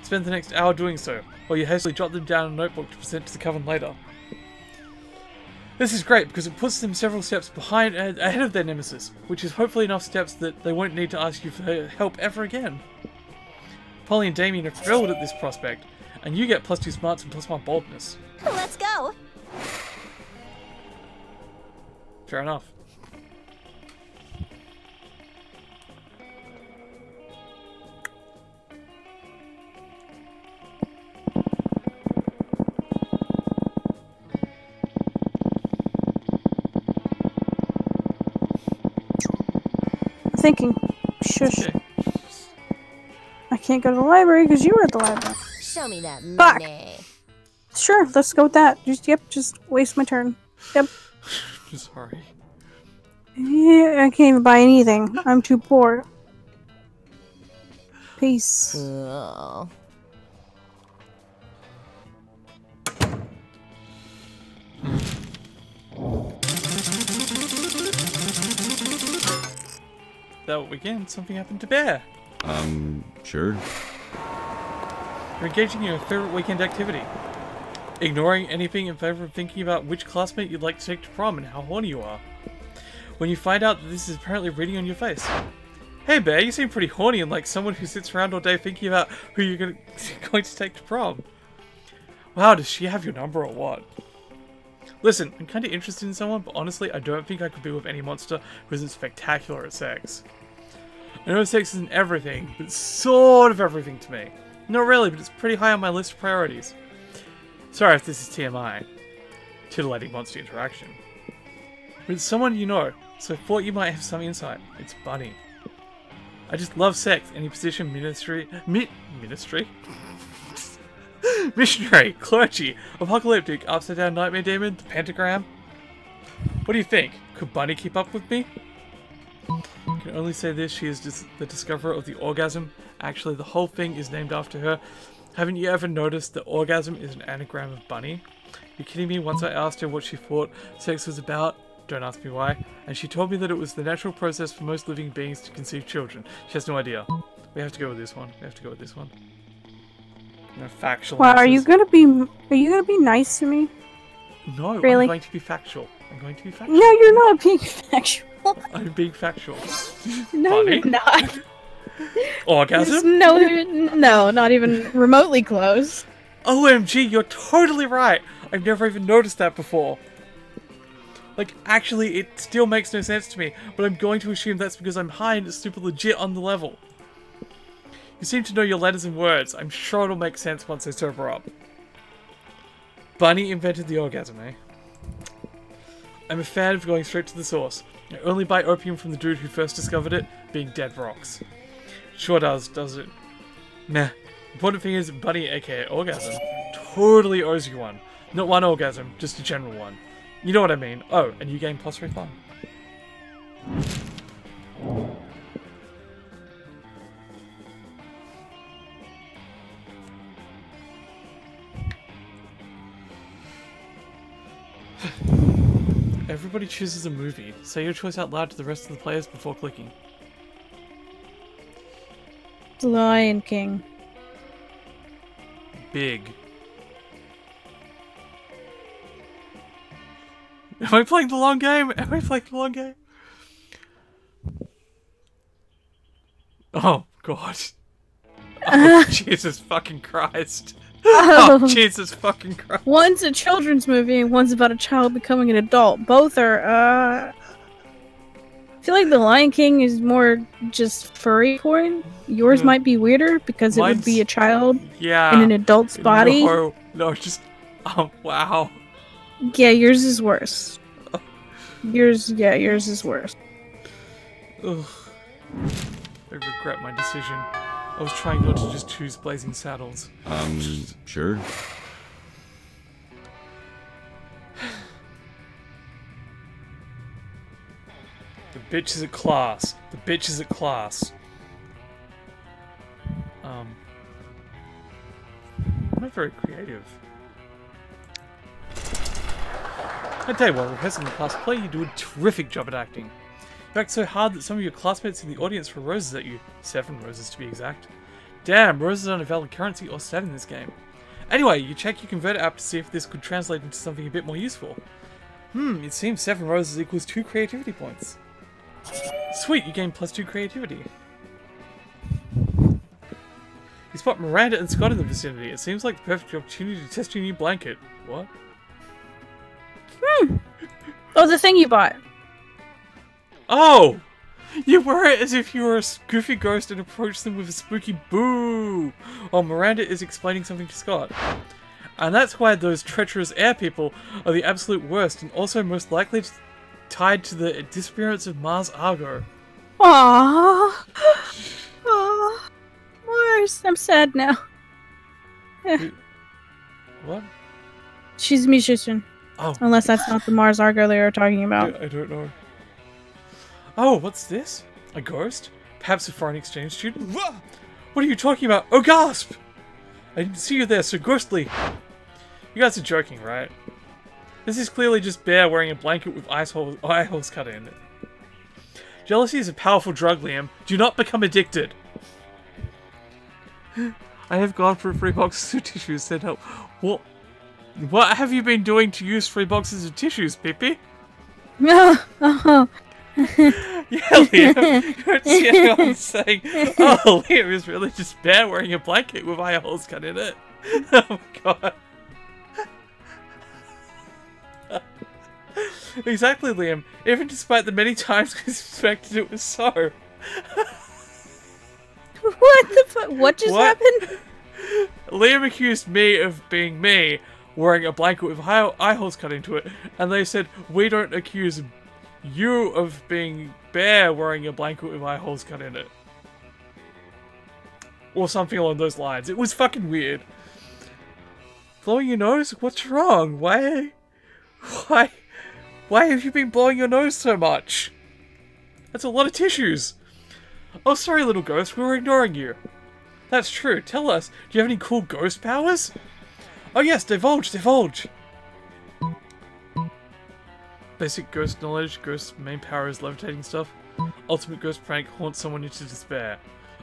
Spend the next hour doing so, while you hastily jot them down in a notebook to present to the Coven later. This is great because it puts them several steps ahead of their nemesis, which is hopefully enough steps that they won't need to ask you for help ever again. Polly and Damien are thrilled at this prospect, and you get +2 smarts and +1 boldness. Let's go! Fair enough. Thinking. Shush. Okay. I can't go to the library because you were at the library. Show me that Fuck. money. Sure, let's go with that. Just waste my turn. Yep. Sorry. Yeah, I can't even buy anything. I'm too poor. Peace. Oh. That weekend, something happened to Bear. Sure. You're engaging in your favourite weekend activity. Ignoring anything in favour of thinking about which classmate you'd like to take to prom and how horny you are. When you find out that this is apparently reading on your face. Hey Bear, you seem pretty horny and like someone who sits around all day thinking about who you're going to take to prom. Wow, does she have your number or what? Listen, I'm kind of interested in someone, but honestly, I don't think I could be with any monster who isn't spectacular at sex. I know sex isn't everything, but it's sort of everything to me. Not really, but it's pretty high on my list of priorities. Sorry if this is TMI. Titillating monster interaction. But it's someone you know, so I thought you might have some insight. It's Bunny. I just love sex, any position, ministry... Missionary, clergy, apocalyptic, upside down nightmare demon, the pentagram. What do you think? Could Bunny keep up with me? I can only say this, she is just the discoverer of the orgasm. Actually, the whole thing is named after her. Haven't you ever noticed that orgasm is an anagram of Bunny? You kidding me? Once I asked her what she thought sex was about, don't ask me why, and she told me that it was the natural process for most living beings to conceive children. She has no idea. We have to go with this one. No factual Wow, answers. are you gonna be nice to me? No, Really? I'm going to be factual. No, you're not being factual. I'm being factual. No, Bunny? you're not. Orgasm? No, not even remotely close. OMG, you're totally right. I've never even noticed that before. Like, actually, it still makes no sense to me, but I'm going to assume that's because I'm high and it's super legit on the level. You seem to know your letters and words. I'm sure it'll make sense once I sober up. Bunny invented the orgasm, eh? I'm a fan of going straight to the source. I only buy opium from the dude who first discovered it, being Dead Rocks. Sure does it? Nah. Important thing is, Bunny, aka Orgasm, totally owes you one. Not one orgasm, just a general one. You know what I mean. Oh, and you gain +3 fun. Everybody chooses a movie. Say your choice out loud to the rest of the players before clicking. The Lion King. Big. Am I playing the long game? Am I playing the long game? Oh, God. Oh, Jesus fucking Christ. Oh, Jesus fucking Christ. One's a children's movie and one's about a child becoming an adult. Both are, I feel like The Lion King is more just furry porn. Yours might be weirder because it would be a child in an adult's body. No, just... Oh, wow. Yeah, yours is worse. Yours is worse. Ugh. I regret my decision. I was trying not to just choose Blazing Saddles. Sure. The bitch is at class. The bitch is at class. I'm not very creative. I tell you what, rehearsing the class play, you do a terrific job at acting. You act so hard that some of your classmates in the audience throw roses at you. 7 roses to be exact. Damn, roses aren't a valid currency or stat in this game. Anyway, you check your converter app to see if this could translate into something a bit more useful. It seems 7 roses equals 2 creativity points. Sweet, you gain +2 creativity. You spot Miranda and Scott in the vicinity. It seems like the perfect opportunity to test your new blanket. What? Oh, the thing you bought. Oh! You wear it as if you were a goofy ghost and approach them with a spooky boo! While Miranda is explaining something to Scott. And that's why those treacherous air people are the absolute worst and also most likely tied to the disappearance of Mars Argo. Aww. Aww. Mars, I'm sad now. What? She's a musician. Oh. Unless that's not the Mars Argo they were talking about. I don't know. Oh, what's this? A ghost? Perhaps a foreign exchange student? What are you talking about? Oh, gasp! I didn't see you there, so ghostly. You guys are joking, right? This is clearly just Bear wearing a blanket with eye holes cut in it. Jealousy is a powerful drug, Liam. Do not become addicted. I have gone for 3 boxes of tissues, said help. What have you been doing to use 3 boxes of tissues, Pippi? Oh. Yeah, Liam. You don't see anyone saying, oh, Liam is really just Bear wearing a blanket with eye holes cut in it. Oh my god. Exactly, Liam. Even despite the many times I suspected it was so. What the fuck? What just happened? Liam accused me of being me, wearing a blanket with eye holes cut into it, and they said, we don't accuse you of being Bear wearing a blanket with eye holes cut in it. Or something along those lines. It was fucking weird. Blowing your nose? What's wrong? Why have you been blowing your nose so much? That's a lot of tissues. Oh, sorry, little ghost. We were ignoring you. That's true. Tell us, do you have any cool ghost powers? Oh yes, divulge. Basic ghost knowledge. Ghost's main power is levitating stuff. Ultimate ghost prank, haunt someone into despair.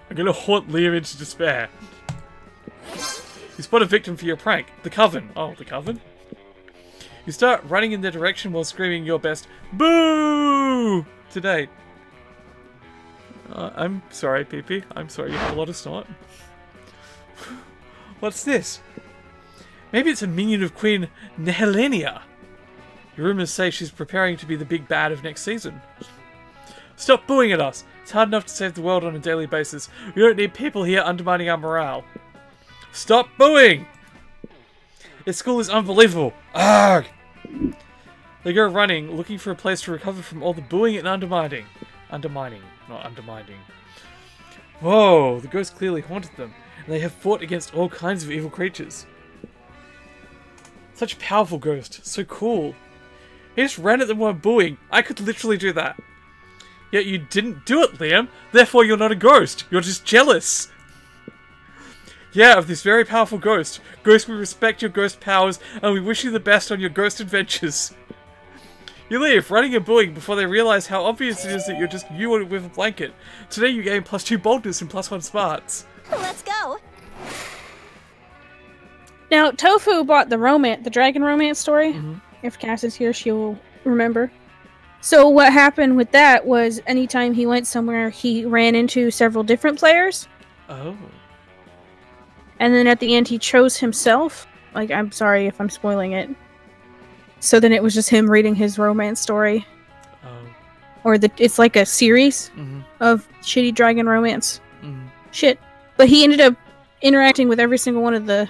I'm gonna haunt Liam into despair. You spot a victim for your prank. The Coven. Oh, the Coven? You start running in their direction while screaming your best boo to date. I'm sorry, Pee-Pee. I'm sorry you have a lot of snot. What's this? Maybe it's a minion of Queen Nehelenia. Rumors say she's preparing to be the big bad of next season. Stop booing at us. It's hard enough to save the world on a daily basis. We don't need people here undermining our morale. Stop booing! This school is unbelievable. Arrgh! They go running, looking for a place to recover from all the booing and undermining. Undermining, not undermining. Whoa, the ghost clearly haunted them, and they have fought against all kinds of evil creatures. Such a powerful ghost, so cool. He just ran at them while booing. I could literally do that. Yet you didn't do it, Liam. Therefore you're not a ghost. You're just jealous. Yeah, of this very powerful ghost. Ghost, we respect your ghost powers, and we wish you the best on your ghost adventures. You leave, running and booing before they realize how obvious it is that you're just you with a blanket. Today you gain +2 boldness and +1 smarts. Let's go. Now, Tofu bought the dragon romance story. If Cass is here, she will remember. So what happened with that was anytime he went somewhere, he ran into several different players. Oh. And then at the end, he chose himself. Like, I'm sorry if I'm spoiling it. So then it was just him reading his romance story. Oh. Or it's like a series of shitty dragon romance shit. But he ended up interacting with every single one of the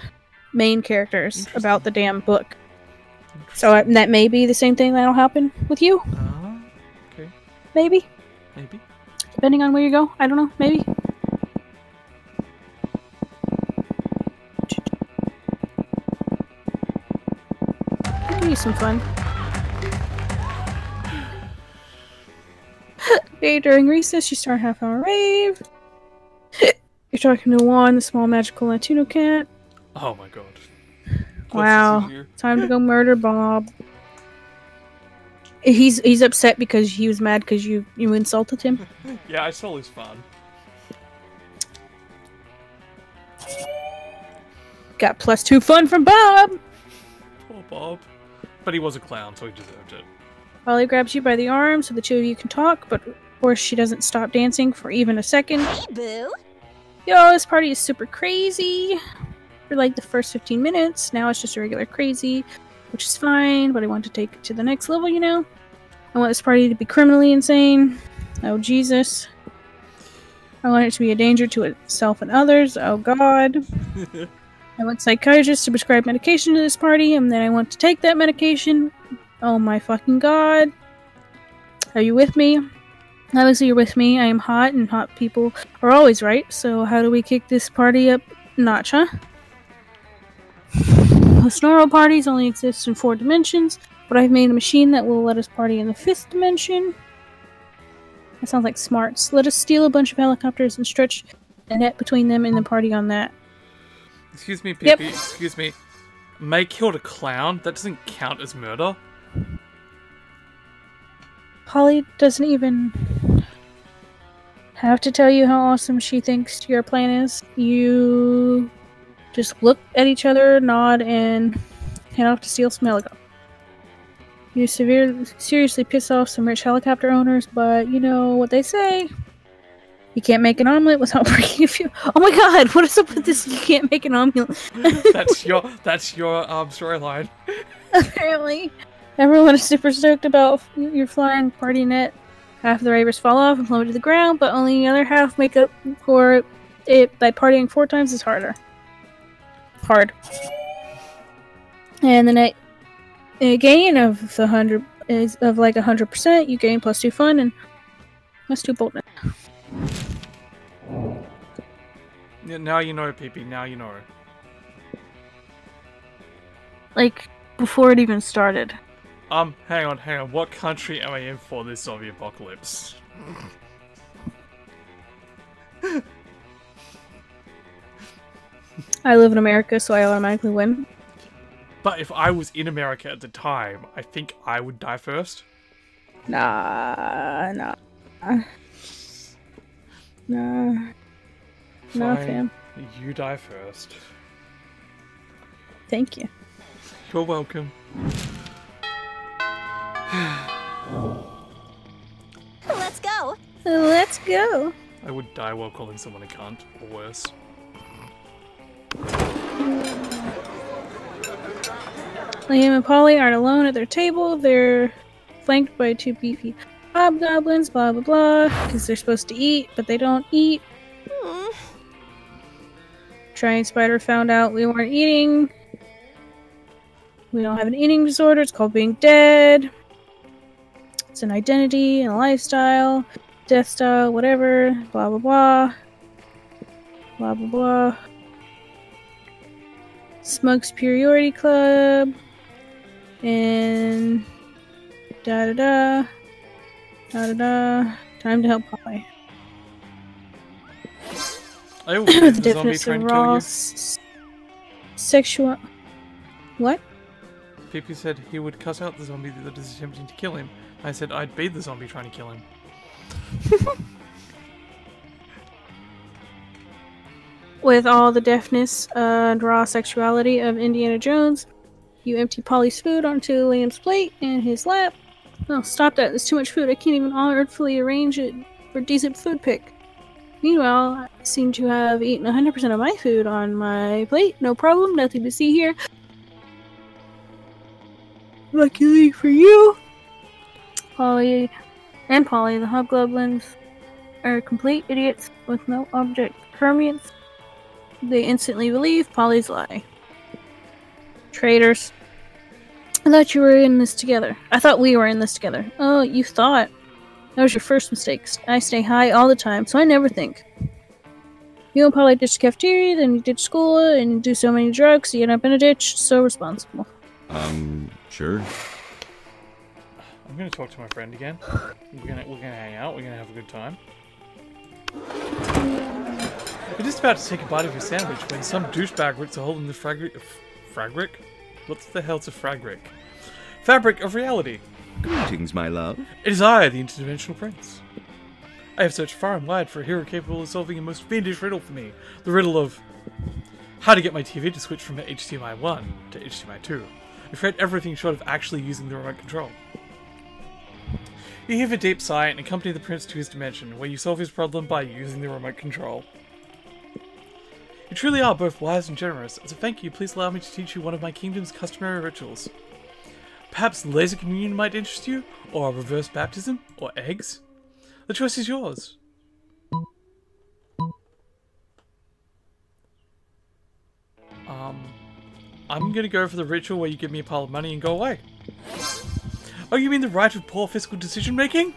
main characters about the damn book. So that may be the same thing that'll happen with you. Okay. Maybe. Maybe. Depending on where you go. I don't know. Maybe. Give you some fun. Okay, during recess, you start a half-hour rave. You're talking to Juan, the small magical Latino cat. Oh my god. Wow. Time to go murder Bob. He's upset because he was mad because you insulted him. Yeah, I stole his fun. Got +2 fun from Bob! Poor Bob. But he was a clown, so he deserved it. Holly grabs you by the arm so the two of you can talk, but of course she doesn't stop dancing for even a second. Hey, boo. Yo, this party is super crazy. For like the first 15 minutes. Now it's just a regular crazy, which is fine, but I want to take it to the next level, you know? I want this party to be criminally insane. Oh, Jesus. I want it to be a danger to itself and others. Oh, God. I want psychiatrists to prescribe medication to this party, and then I want to take that medication. Oh, my fucking God. Are you with me? Obviously, you're with me. I am hot, and hot people are always right. So how do we kick this party up notch, huh? The Snorro parties only exist in 4 dimensions, but I've made a machine that will let us party in the 5th dimension. That sounds like smarts. Let us steal a bunch of helicopters and stretch a net between them and the party on that. Excuse me, Pippi. Excuse me. May killed a clown? That doesn't count as murder. Polly doesn't even have to tell you how awesome she thinks your plan is. You just look at each other, nod, and head off to steal some helicopters. You seriously piss off some rich helicopter owners, but you know what they say. You can't make an omelet without breaking a few. Oh my god, what is up with this? You can't make an omelet. That's your storyline. Apparently. Everyone is super stoked about your flying party net. Half of the ravers fall off and plummet to the ground, but only the other half make up for it by partying 4 times as harder. Hard. And the net gain of the 100 is of like 100%. You gain +2 fun and +2 boldness. Yeah, now you know, Pippi. Now you know. Like before it even started. Hang on. What country am I in for this zombie apocalypse? I live in America, so I automatically win. But if I was in America at the time, I think I would die first. Nah. Nah, fam. You die first. Thank you. You're welcome. Let's go. Let's go. I would die while calling someone a cunt, or worse. Liam and Polly aren't alone at their table. They're flanked by 2 beefy hobgoblins, blah blah blah, because they're supposed to eat, but they don't eat. Giant Spider found out we weren't eating. We don't have an eating disorder. It's called being dead. It's an identity and a lifestyle, death style, whatever, blah blah blah. Blah blah blah. Smug Superiority Club. And da da da. Da da da. Time to help Polly. I will The the zombie definition trying of to kill raw you. sexual. What? Pippi said he would cuss out the zombie that is attempting to kill him. I said I'd be the zombie trying to kill him. With all the deafness and raw sexuality of Indiana Jones, you empty Polly's food onto Liam's plate and his lap. Oh, stop that. There's too much food. I can't even artfully arrange it for a decent food pick. Meanwhile, I seem to have eaten 100% of my food on my plate. No problem. Nothing to see here. Luckily for you, Polly, the hobgoblins are complete idiots with no object permanence. They instantly believe Polly's lie. Traitors. I thought we were in this together. Oh, you thought. That was your first mistake. I stay high all the time, so I never think. You and Polly ditch the cafeteria, then you ditch school, and you do so many drugs, you end up in a ditch. So responsible. Sure. I'm gonna talk to my friend again. We're gonna hang out. We're gonna have a good time. We're just about to take a bite of your sandwich when some douchebag rips a hole in the fabric? What the hell's a fabric? Fabric of reality. Greetings, my love. It is I, the interdimensional prince. I have searched far and wide for a hero capable of solving a most fiendish riddle for me. The riddle of how to get my TV to switch from HDMI 1 to HDMI 2. I've tried everything short of actually using the remote control. You heave a deep sigh and accompany the prince to his dimension, where you solve his problem by using the remote control. You truly are both wise and generous. As a thank you, please allow me to teach you one of my kingdom's customary rituals. Perhaps laser communion might interest you, or a reverse baptism, or eggs? The choice is yours. I'm gonna go for the ritual where you give me a pile of money and go away. Oh, you mean the right of poor fiscal decision making?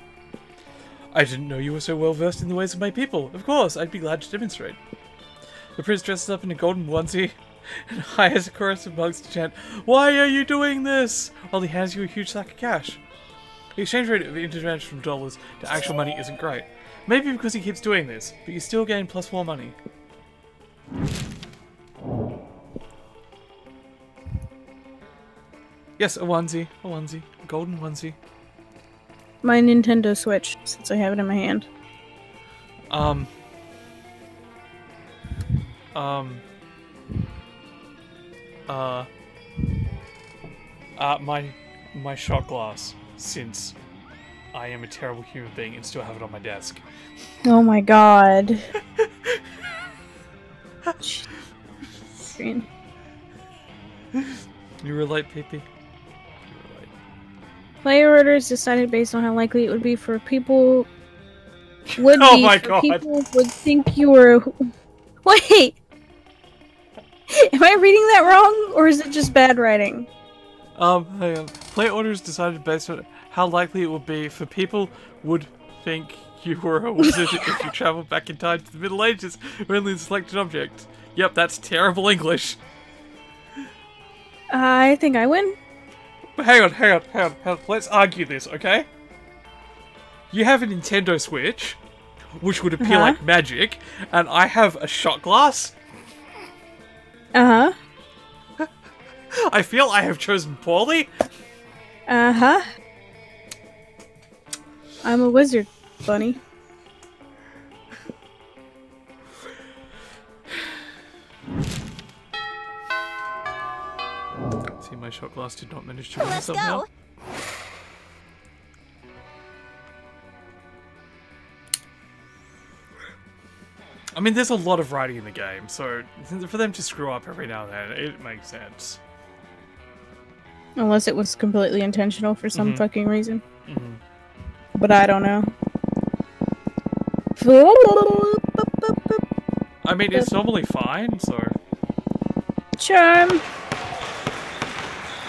I didn't know you were so well versed in the ways of my people. Of course, I'd be glad to demonstrate. The prince dresses up in a golden onesie and hires a chorus of monks to chant, "Why are you doing this?" while he hands you a huge sack of cash. The exchange rate of international dollars to actual money isn't great. Maybe because he keeps doing this, but you still gain plus 4 money. Yes, a onesie, a golden onesie. My Nintendo Switch, since I have it in my hand. My shot glass, since I am a terrible human being and still have it on my desk. Oh my god. Screen. You relate, Pippi? Player orders decided based on how likely it would be for people would Oh be my for God. people would think you were Wait! Am I reading that wrong? Or is it just bad writing? Hang on. Player orders decided based on how likely it would be for people would think you were a wizard if you traveled back in time to the Middle Ages with only a selected object. Yep, that's terrible English. I think I win. But hang on. Let's argue this, okay? You have a Nintendo Switch, which would appear like magic, and I have a shot glass. Uh-huh. I feel I have chosen poorly. Uh-huh. I'm a wizard, bunny. See, my shot glass did not manage to win Let's somehow. go. I mean, there's a lot of writing in the game, so for them to screw up every now and then, it makes sense. Unless it was completely intentional for some fucking reason. But I don't know. I mean, it's normally fine, so... Charm!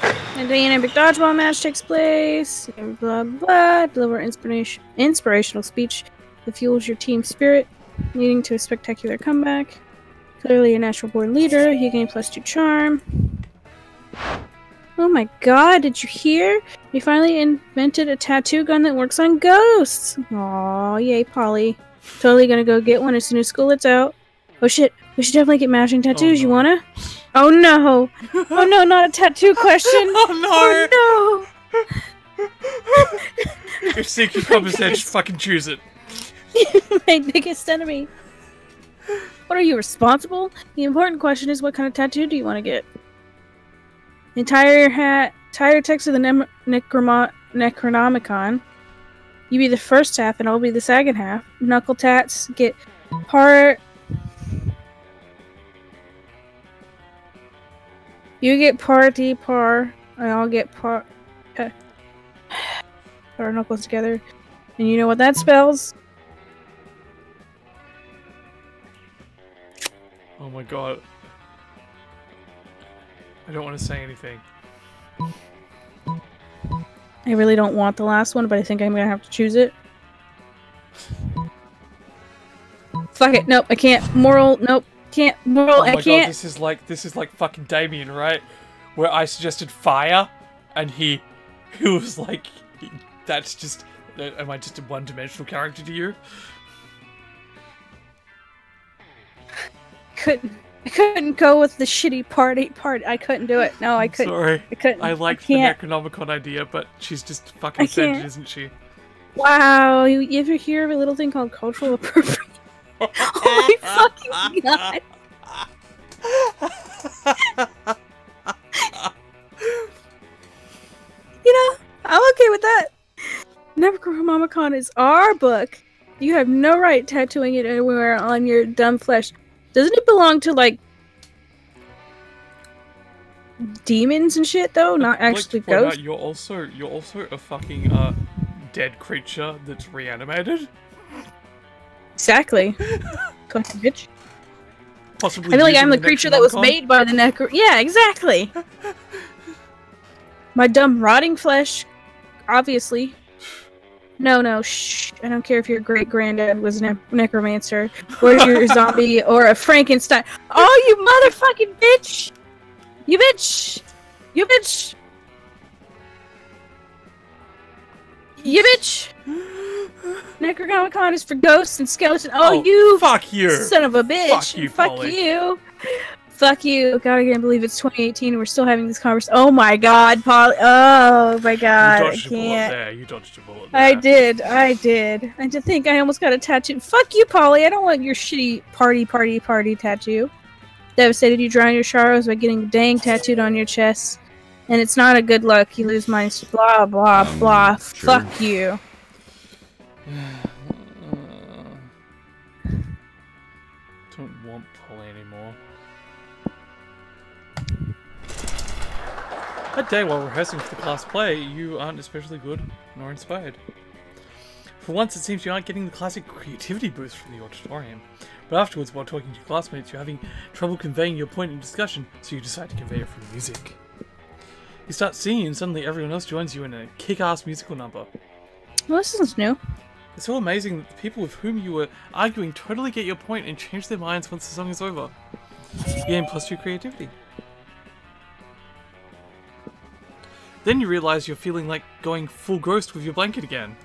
A dynamic dodgeball match takes place. And blah blah. Deliver inspirational speech that fuels your team spirit, leading to a spectacular comeback. Clearly a natural born leader. You gain +2 charm. Oh my god, did you hear? We finally invented a tattoo gun that works on ghosts! Aw, yay, Polly. Totally gonna go get one as soon as school lets out. Oh shit, We should definitely get matching tattoos. no. You wanna? Oh no! Oh no! Not a tattoo question. Oh no! Oh If sea cucumber said, just fucking choose it. no! My biggest enemy. What are you responsible? The important question is, what kind of tattoo do you want to get? The entire text of the Necronomicon. You be the first half, and I'll be the second half. Knuckle tats get part. You get party par, and I'll get par. Put our knuckles together, and you know what that spells? Oh my god. I don't want to say anything. I really don't want the last one, but I think I'm gonna have to choose it. Fuck it. Nope, I can't. Moral. Nope. Can't. Moral. Oh my I can't. god, this is like fucking Damien, right? Where I suggested fire, and he was like, that's just, am I just a one-dimensional character to you? I couldn't go with the shitty party part. I couldn't do it. No, I couldn't. Sorry. I couldn't. I liked the Necronomicon idea, but she's just fucking offended, isn't she? Wow, you ever hear of a little thing called cultural appropriation? Oh my fucking god! You know, I'm okay with that. Necronomicon is our book. You have no right tattooing it anywhere on your dumb flesh. Doesn't it belong to, like, demons and shit, though? Not actually ghosts? You're also a fucking dead creature that's reanimated. Exactly. Fucking bitch. Possibly. I feel like I'm the using creature that was Necronomicon? made by the necro. Yeah, exactly. My dumb rotting flesh, obviously. No, shh. I don't care if your great granddad was a necromancer, or if you're a zombie, or a Frankenstein. Oh, you motherfucking bitch! You bitch! You bitch! You bitch! Necronomicon is for ghosts and skeletons. Oh, you fuck you, son of a bitch! Fuck you, Fuck Polly. you! Fuck you! God, I can't believe it's 2018 and we're still having this conversation. Oh my God, Polly! Oh my God, You I dodged a bullet can't. there. You dodged a bullet there. I did. And to think I almost got a tattoo. Fuck you, Polly! I don't want your shitty party tattoo. Devastated, you drown your sorrows by getting dang tattooed on your chest. And it's not a good luck. You lose minus blah blah blah. Sure. Fuck you. Don't want Polly anymore. That day while rehearsing for the class play, you aren't especially good nor inspired. For once, it seems you aren't getting the classic creativity boost from the auditorium. But afterwards, while talking to your classmates, you're having trouble conveying your point in discussion, so you decide to convey it through music. You start singing and suddenly everyone else joins you in a kick-ass musical number. Well, this isn't new. It's so amazing that the people with whom you were arguing totally get your point and change their minds once the song is over. You gain +2 creativity. Then you realize you're feeling like going full ghost with your blanket again.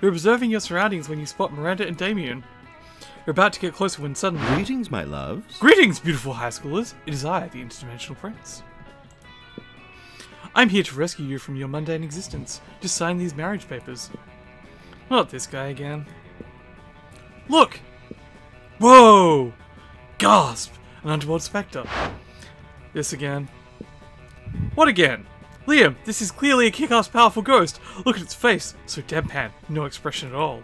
You're observing your surroundings when you spot Miranda and Damien. You're about to get closer when suddenly... Greetings, my loves. Greetings, beautiful high schoolers! It is I, the Interdimensional Prince. I'm here to rescue you from your mundane existence. Just sign these marriage papers. Not this guy again. Look! Whoa! Gasp! An underworld spectre. This again. What again? Liam, this is clearly a kick-ass powerful ghost. Look at its face. So deadpan. No expression at all.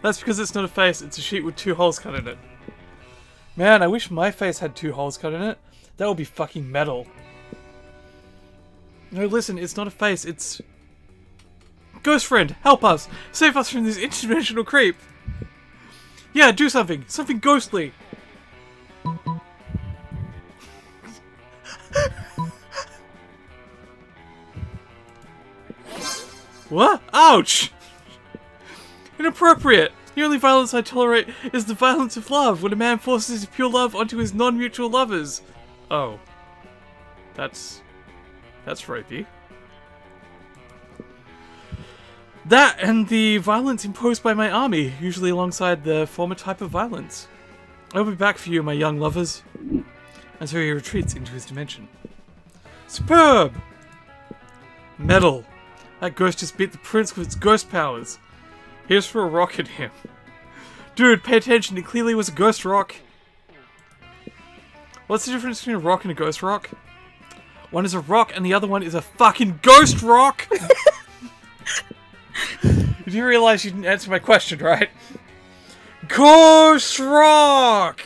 That's because it's not a face, it's a sheet with 2 holes cut in it. Man, I wish my face had 2 holes cut in it. That would be fucking metal. No, listen, it's not a face, it's... Ghost friend, help us! Save us from this interdimensional creep! Yeah, do something! Something ghostly! What? Ouch! Inappropriate! The only violence I tolerate is the violence of love, when a man forces his pure love onto his non-mutual lovers. Oh. That's rapey. That and the violence imposed by my army, usually alongside the former type of violence. I'll be back for you, my young lovers. And so he retreats into his dimension. Superb! Metal. That ghost just beat the prince with its ghost powers. Here's for a rock at him. Dude, pay attention, it clearly was a ghost rock. What's the difference between a rock and a ghost rock? One is a rock and the other one is a fucking ghost rock! You do realize you didn't answer my question, right? Ghost rock!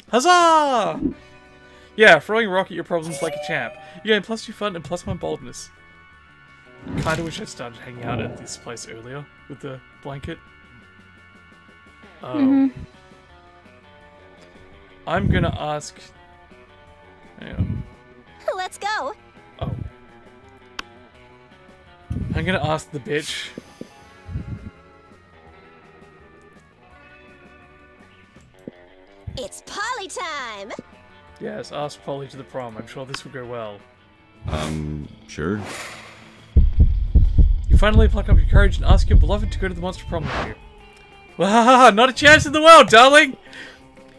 Huzzah! Yeah, throwing a rock at your problems like a champ. You gain +2 fun and +1 boldness. Kinda wish I'd started hanging out at this place earlier with the blanket. I'm gonna ask... Hang on. Let's go. Oh. I'm gonna ask the bitch. It's Polly time. Yes, ask Polly to the prom. I'm sure this will go well. Sure. You finally pluck up your courage and ask your beloved to go to the Monster Prom with you. Wahaha, not a chance in the world, darling!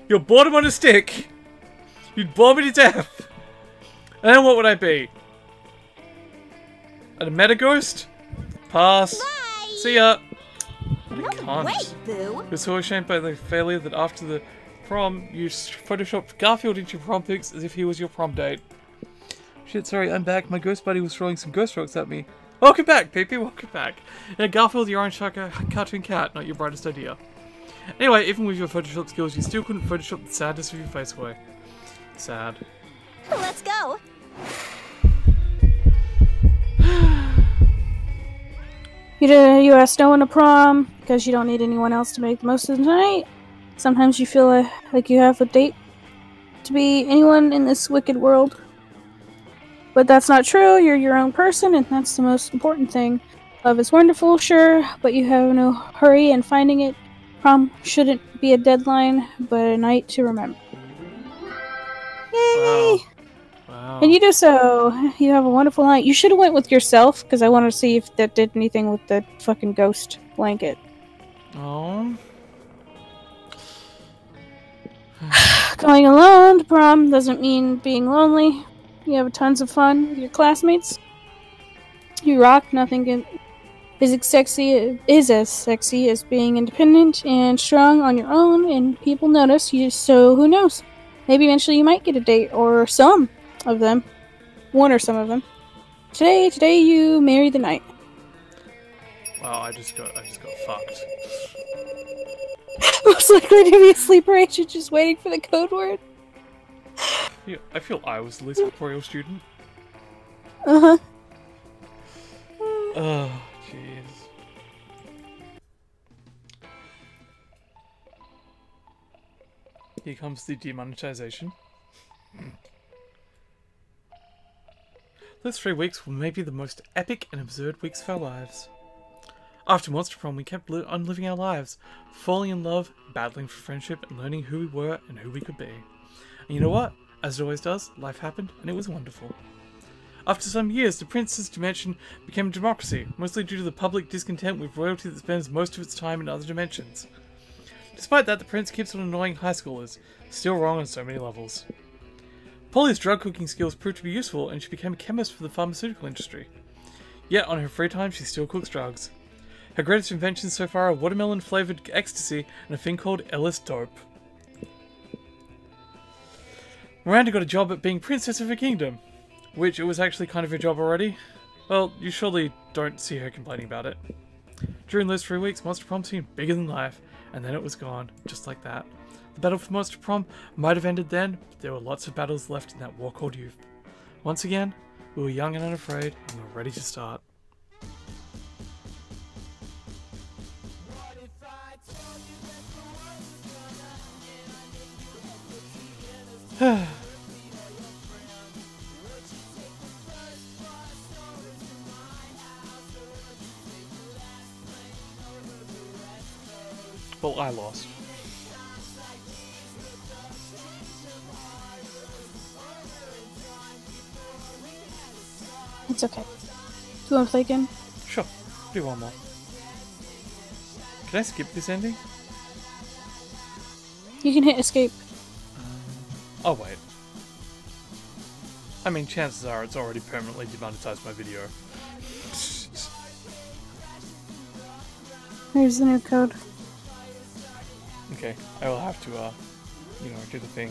You're boredom on a stick. You'd bore me to death. And then what would I be? A meta ghost? Pass. Bye. See ya. What a No, cunt. wait, Boo. You're so ashamed by the failure that after the prom, you photoshopped Garfield into your prom pics as if he was your prom date. Shit, sorry, I'm back. My ghost buddy was throwing some ghost rocks at me. Welcome back, Pee-Pee, welcome back. Yeah, Garfield, your orange cartoon cat, not your brightest idea. Anyway, even with your Photoshop skills, you still couldn't Photoshop the sadness of your face away. Sad. Let's go. You asked no one to prom because you don't need anyone else to make the most of the night. Sometimes you feel like you have a date to be anyone in this wicked world. But that's not true. You're your own person, and that's the most important thing. Love is wonderful, sure, but you have no hurry in finding it. Prom shouldn't be a deadline, but a night to remember. Yay! Wow. And you do so. You have a wonderful night. You should have went with yourself, because I want to see if that did anything with the fucking ghost blanket. Oh. Going alone to prom doesn't mean being lonely. You have tons of fun with your classmates. You rock. Nothing is as sexy as being independent and strong on your own, and people notice you. So who knows? Maybe eventually you might get a date, or some of them, one or some of them. Today you marry the night. Wow, I just got fucked. Most likely to be a sleeper agent, just waiting for the code word. I feel I was the least corporeal student. Uh-huh. Oh, jeez. Here comes the demonetization. Those 3 weeks were maybe the most epic and absurd weeks of our lives. After Monster Prom, we kept on living our lives, falling in love, battling for friendship, and learning who we were and who we could be. And you know what? As it always does, life happened, and it was wonderful. After some years, the Prince's dimension became a democracy, mostly due to the public discontent with royalty that spends most of its time in other dimensions. Despite that, the Prince keeps on annoying high schoolers, still wrong on so many levels. Polly's drug cooking skills proved to be useful, and she became a chemist for the pharmaceutical industry. Yet, on her free time, she still cooks drugs. Her greatest inventions so far are watermelon-flavoured ecstasy and a thing called Ellis Dope. Miranda got a job at being Princess of her Kingdom, which it was actually kind of her job already. Well, you surely don't see her complaining about it. During those 3 weeks, Monster Prom seemed bigger than life, and then it was gone, just like that. The battle for Monster Prom might have ended then, but there were lots of battles left in that war called youth. Once again, we were young and unafraid, and we were ready to start. Well, I lost. It's okay. Do you want to play again? Sure, do one more. Can I skip this ending? You can hit escape. Oh, wait. I mean, chances are it's already permanently demonetized my video. Here's the new code. Okay, I will have to, do the thing.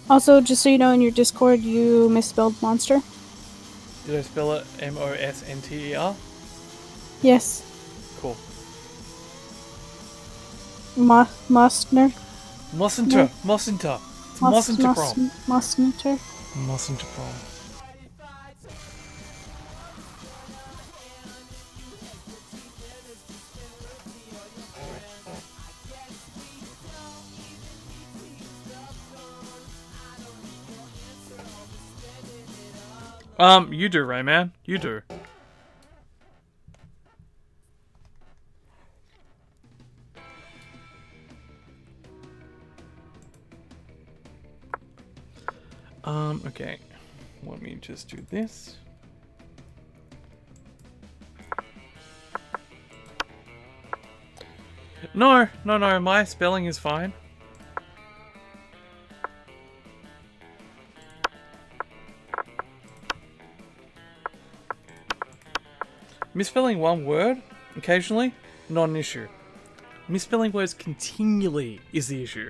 Also, just so you know, in your Discord, you misspelled monster. Did I spell it Monster? Yes. Cool. Mostner. Mustn't. No. Mustn't Prom. Mostner. Mustn't Prom. You do, Rayman. You do. Okay. Let me just do this. No, my spelling is fine. Misspelling one word, occasionally, not an issue. Misspelling words continually is the issue.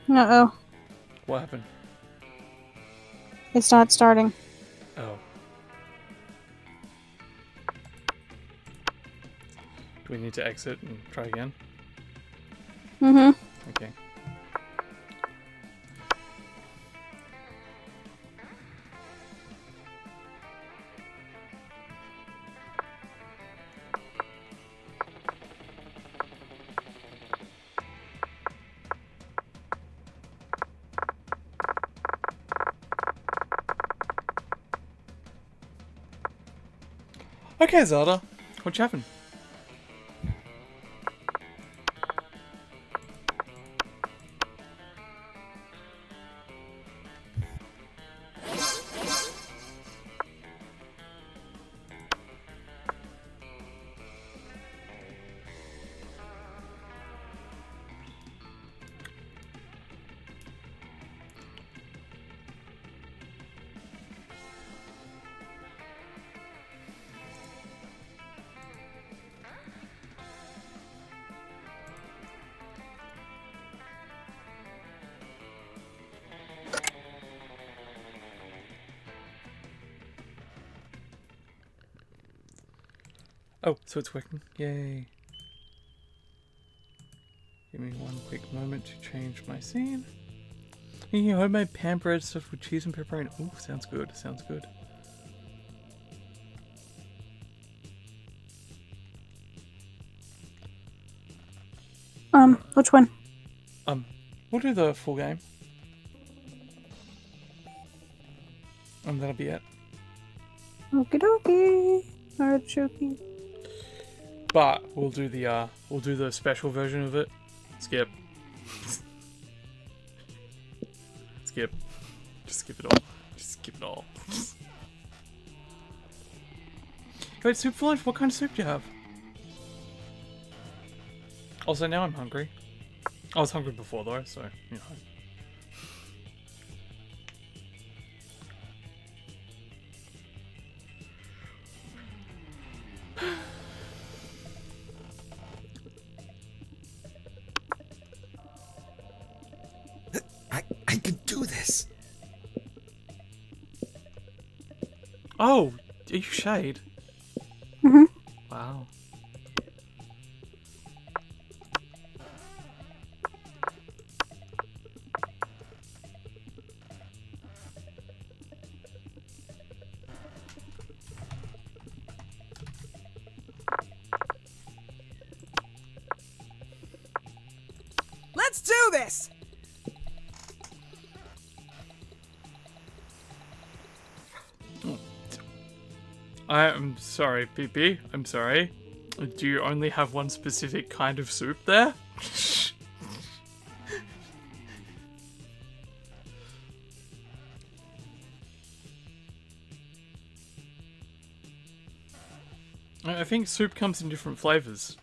Uh-oh. What happened? It's not starting. Oh. Do we need to exit and try again? Mm-hmm. Okay. Okay, Zelda. What happened? Oh, so it's working. Yay. Give me one quick moment to change my scene. Homemade pan bread stuffed with cheese and pepperoni. Ooh, sounds good. Sounds good. Which one? We'll do the full game. And that'll be it. Okie dokie. Artichoke. But we'll do the special version of it. Skip. Skip. Just skip it all. Just skip it all. Wait, soup for lunch? What kind of soup do you have? Also, now I'm hungry. I was hungry before though, so, you know. I can do this. Oh, are you Shade? Mm-hmm. Wow. Let's do this! I'm sorry, PP. I'm sorry. Do you only have one specific kind of soup there? I think soup comes in different flavors.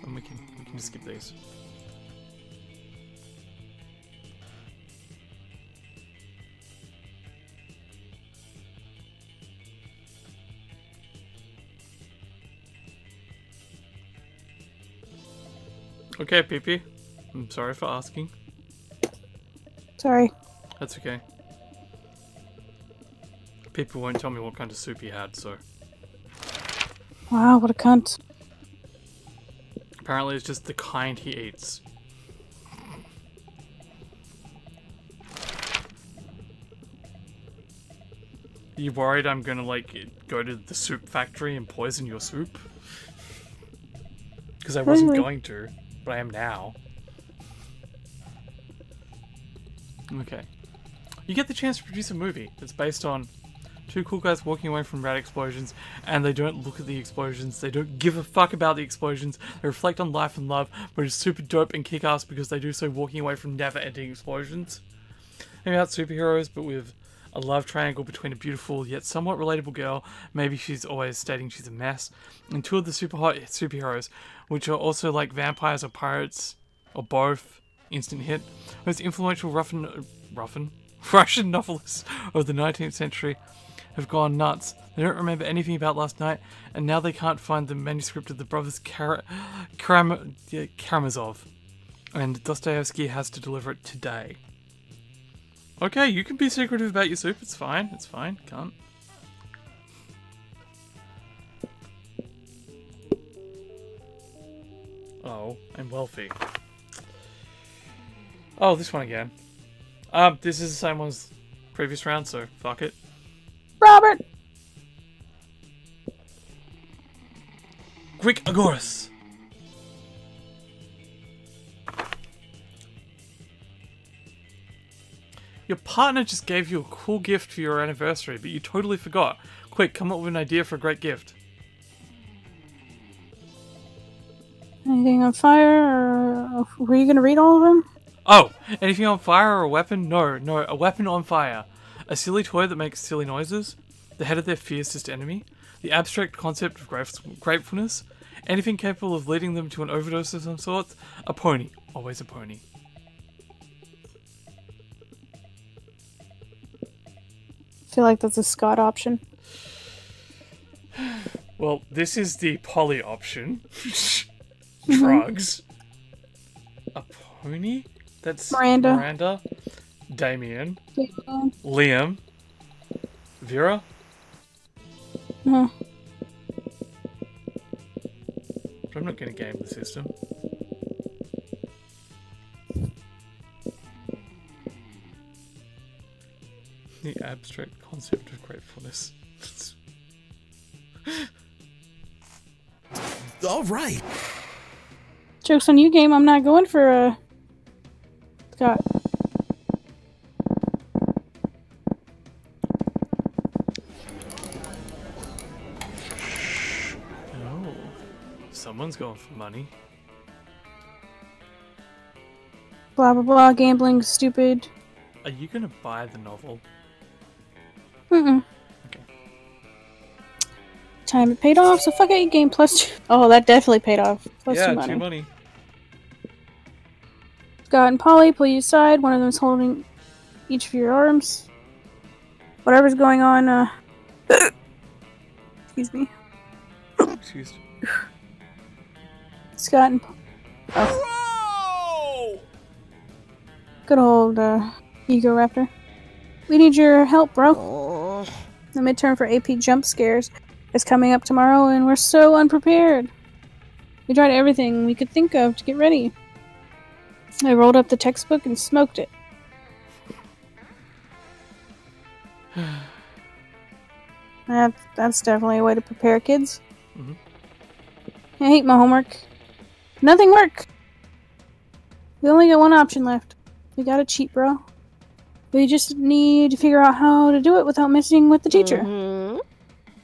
And we can just skip these. Okay, PP. I'm sorry for asking. Sorry. That's okay. People won't tell me what kind of soup he had, so... Wow, what a cunt. Apparently it's just the kind he eats. You worried I'm gonna, like, go to the soup factory and poison your soup? Because I wasn't going to, but I am now. Okay. You get the chance to produce a movie that's based on two cool guys walking away from rad explosions, and they don't look at the explosions, they don't give a fuck about the explosions, they reflect on life and love, but it's super dope and kick-ass because they do so walking away from never-ending explosions. Maybe not superheroes, but with a love triangle between a beautiful yet somewhat relatable girl, maybe she's always stating she's a mess, and two of the super hot superheroes, which are also like vampires or pirates, or both, instant hit. Most influential Russian novelists of the 19th century have gone nuts. They don't remember anything about last night, and now they can't find the manuscript of the brothers Karamazov, and Dostoevsky has to deliver it today. Okay, you can be secretive about your soup, it's fine, can't. Oh, I'm wealthy. Oh, this one again. This is the same one as previous round, so fuck it. Robert! Quick, Agoras! Your partner just gave you a cool gift for your anniversary, but you totally forgot. Quick, come up with an idea for a great gift. Anything on fire, or were you gonna read all of them? Oh, anything on fire or a weapon? No, a weapon on fire. A silly toy that makes silly noises. The head of their fiercest enemy. The abstract concept of gratefulness. Anything capable of leading them to an overdose of some sort. A pony. Always a pony. I feel like that's a Scott option. Well, this is the poly option. Drugs. A pony? That's Miranda. Damien. Liam. Vera. No. But I'm not going to game the system. The abstract concept of gratefulness. All right. Joke's on you, game. I'm not going for Scott. Oh, someone's going for money. Blah blah blah. Gambling, stupid. Are you going to buy the novel? Mm-mm. Okay. Time it paid off, so fuck it, you game plus 2. Oh, that definitely paid off. Plus Yeah, 2 money. 2 money. Scott and Polly pull you aside. One of them's holding each of your arms. Whatever's going on, excuse me. Excuse me. Scott and Whoa! good old, Ego Raptor. We need your help, bro. The midterm for AP Jump Scares is coming up tomorrow, and we're so unprepared. We tried everything we could think of to get ready. I rolled up the textbook and smoked it. That's definitely a way to prepare kids. Mhm. I hate my homework. Nothing worked. We only got one option left. We gotta cheat, bro. We just need to figure out how to do it without messing with the teacher. Mm-hmm.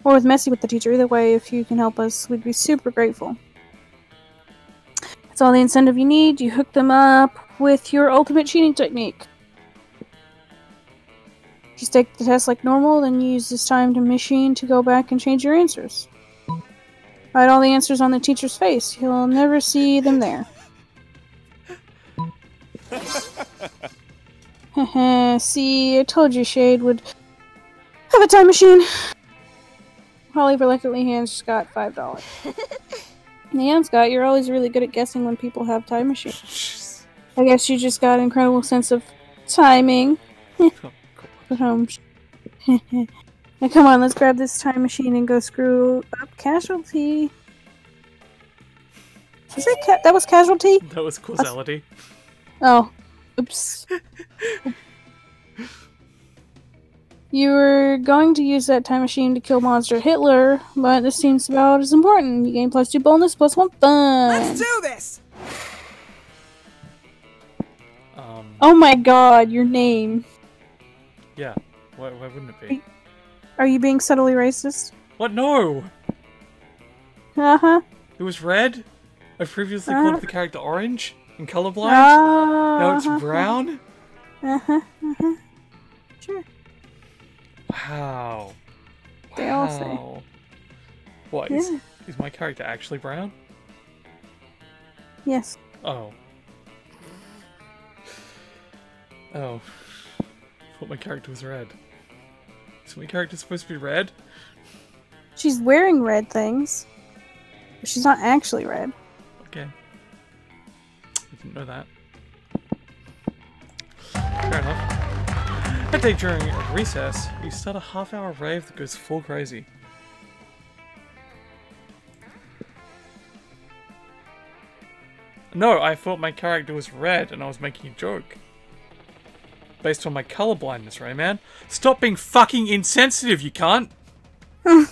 Or with messing with the teacher. Either way, if you can help us, we'd be super grateful. That's all the incentive you need. You hook them up with your ultimate cheating technique. Just take the test like normal, then use this timed machine to go back and change your answers. Write all the answers on the teacher's face. You'll never see them there. See, I told you Shade would have a time machine. Holly reluctantly hands Scott $5. Yeah, Scott, you're always really good at guessing when people have time machines. I guess you just got an incredible sense of timing. But now come on, let's grab this time machine and go screw up Casualty. Was that was Casualty? That was causality. Oh, oops. You were going to use that time machine to kill Monster Hitler, but this seems about as important. You gain +2 bonus, +1 fun. Let's do this! Oh my god, your name. Yeah, why wouldn't it be? Are you being subtly racist? What? No! Uh-huh. It was red? I previously called the character orange and colorblind. Now it's brown? Uh-huh. Sure. Wow. They all say. What, is my character actually brown? Yes. Oh. Oh. I thought my character was red. Is my character supposed to be red? She's wearing red things. But she's not actually red. Okay. I didn't know that. Fair enough. That day during recess, you start a half-hour rave that goes full crazy. No, I thought my character was red and I was making a joke. Based on my color blindness, Rayman. Stop being fucking insensitive, you cunt! You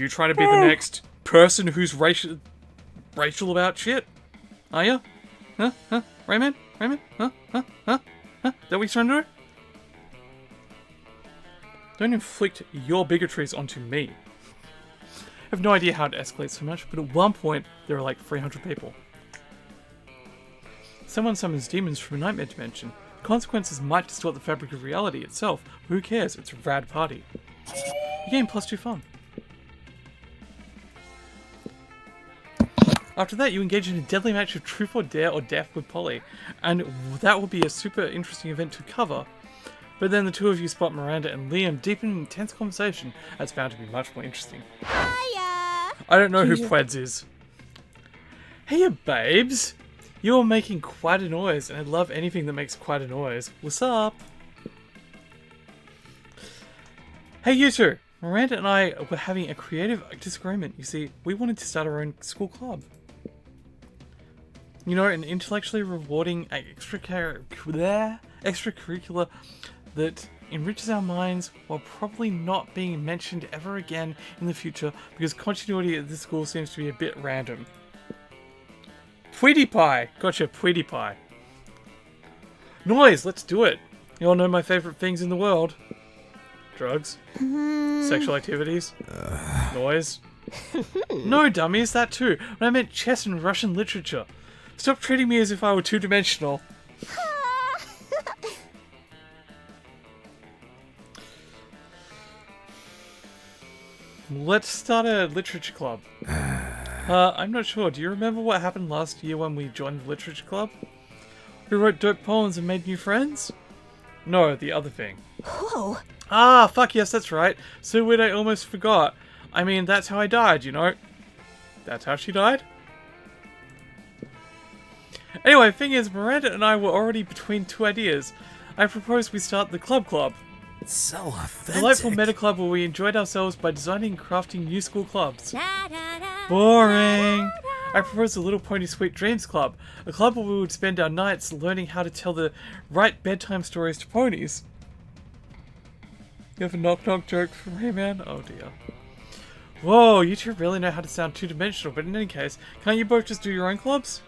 trying to be the next person who's racial about shit? Are you? Huh? Rayman? Huh? Is that what you're trying to do? Don't inflict your bigotries onto me. I have no idea how it escalates so much, but at one point, there are like 300 people. Someone summons demons from a nightmare dimension. The consequences might distort the fabric of reality itself. Who cares? It's a rad party. You gain +2 fun. After that, you engage in a deadly match of truth or dare or death with Polly, and that will be a super interesting event to cover. But then the two of you spot Miranda and Liam deep in an intense conversation. That's bound to be much more interesting. Hiya! I don't know who Pweds is. Hey, babes! You're making quite a noise, and I love anything that makes quite a noise. What's up? Hey, you two! Miranda and I were having a creative disagreement. You see, we wanted to start our own school club. You know, an intellectually rewarding extracurricular that enriches our minds while probably not being mentioned ever again in the future because continuity at this school seems to be a bit random. Pweety Pie! Gotcha, Pweety Pie. Noise, let's do it. You all know my favorite things in the world. Drugs. Sexual activities. Noise. No, dummies, that too. But I meant chess and Russian literature. Stop treating me as if I were two-dimensional. Let's start a literature club. I'm not sure. Do you remember what happened last year when we joined the literature club? We wrote dope poems and made new friends? No, the other thing. Whoa! Ah, fuck yes, that's right. So weird I almost forgot. I mean, that's how I died, you know? That's how she died? Anyway, thing is, Miranda and I were already between two ideas. I propose we start the Club. So authentic. Delightful meta club where we enjoyed ourselves by designing and crafting new school clubs. Da-da-da. Boring! I propose the Little Pony Sweet Dreams Club, a club where we would spend our nights learning how to tell the right bedtime stories to ponies. You have a knock-knock joke for me, man? Oh dear. Whoa, you two really know how to sound two-dimensional, but in any case, can't you both just do your own clubs?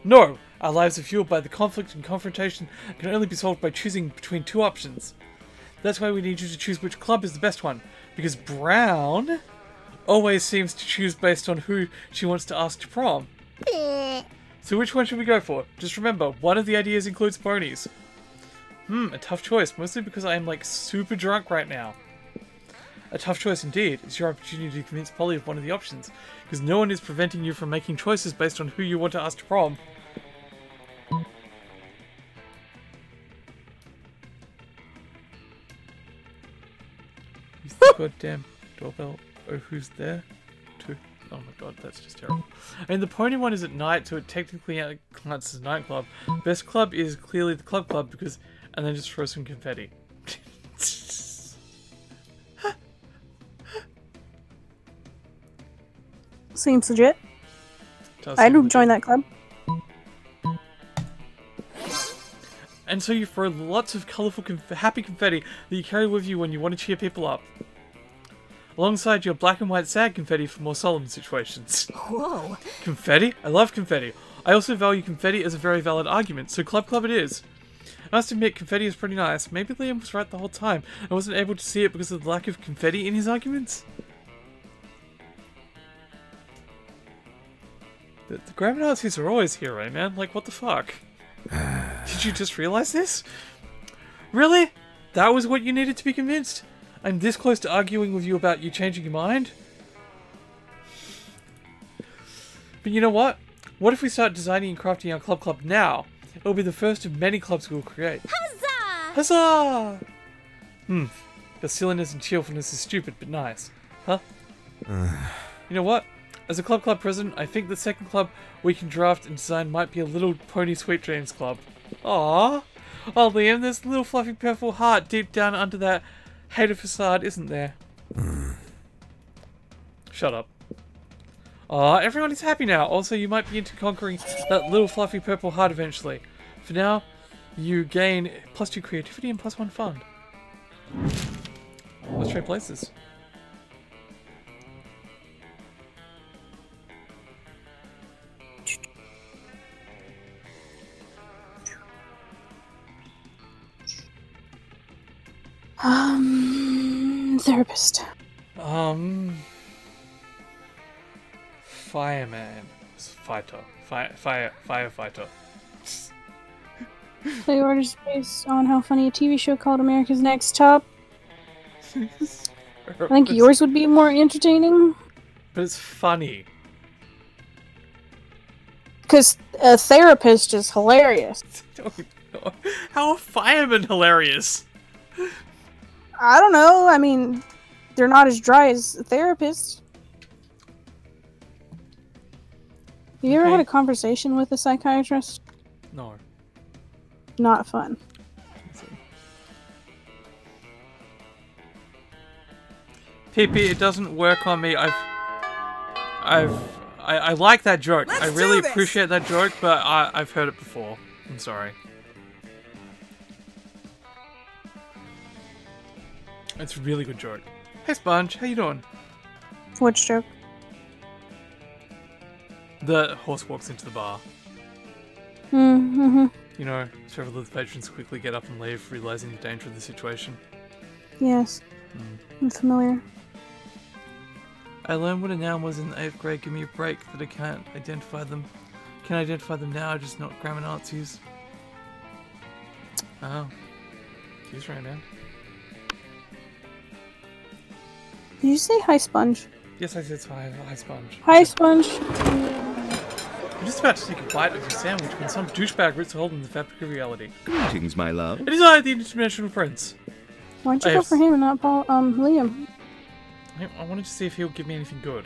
No! Our lives are fueled by the conflict, and confrontation can only be solved by choosing between two options. That's why we need you to choose which club is the best one, because Brown always seems to choose based on who she wants to ask to prom. So which one should we go for? Just remember, one of the ideas includes ponies. A tough choice, mostly because I am like super drunk right now. A tough choice indeed. It's your opportunity to convince Polly of one of the options, because no one is preventing you from making choices based on who you want to ask to prom. Use the goddamn doorbell. Oh, who's there? Two. Oh my god, that's just terrible. I mean, the pony one is at night, so it technically counts as a nightclub. Best club is clearly the club because, and then just throw some confetti. Seems legit. Does I'd seem join legit. that club. And so you throw lots of colourful, happy confetti that you carry with you when you want to cheer people up. Alongside your black and white sad confetti for more solemn situations. Whoa. Confetti? I love confetti. I also value confetti as a very valid argument, so club it is. I must admit, confetti is pretty nice. Maybe Liam was right the whole time. I wasn't able to see it because of the lack of confetti in his arguments. The grammar Nazis are always here, right, man? Like, what the fuck? Did you just realize this? Really? That was what you needed to be convinced? I'm this close to arguing with you about you changing your mind? But you know what? What if we start designing and crafting our club now? It'll be the first of many clubs we'll create. Huzzah! Huzzah! Your silliness and cheerfulness is stupid, but nice. Huh? You know what? As a club president, I think the second club we can draft and design might be a Little Pony Sweet Dreams club. Aww. Oh, Liam, there's a little fluffy purple heart deep down under that hated facade, isn't there? Shut up. Aw, everyone is happy now. Also, you might be into conquering that little fluffy purple heart eventually. For now, you gain +2 creativity and +1 fun. Let's trade places. Therapist. Fireman. Firefighter. Play orders based on how funny a TV show called America's Next Top. I think yours would be more entertaining. But it's funny. Because a therapist is hilarious. How are firemen hilarious? I don't know. I mean, they're not as dry as a therapist. Have you ever had a conversation with a psychiatrist? No. Not fun. PP, it doesn't work on me. I like that joke. I really appreciate that joke, but I've heard it before. I'm sorry. It's a really good joke. Hey Sponge, how you doing? Which joke? The horse walks into the bar. Mm-hmm. You know, several of the patrons quickly get up and leave, realizing the danger of the situation. Yes. I'm familiar. I learned what a noun was in the 8th grade. Give me a break that I can't identify them. Can identify them now, just not grammar Nazis. Oh. He's right, man. Did you say hi, Sponge? Yes, I said hi, Sponge. Hi, Sponge. I'm just about to take a bite of your sandwich when some douchebag rips a hole in the fabric of reality. Greetings, my love. It is I, the Interdimensional Prince. Why'd you go for him and not Liam? I wanted to see if he'll give me anything good.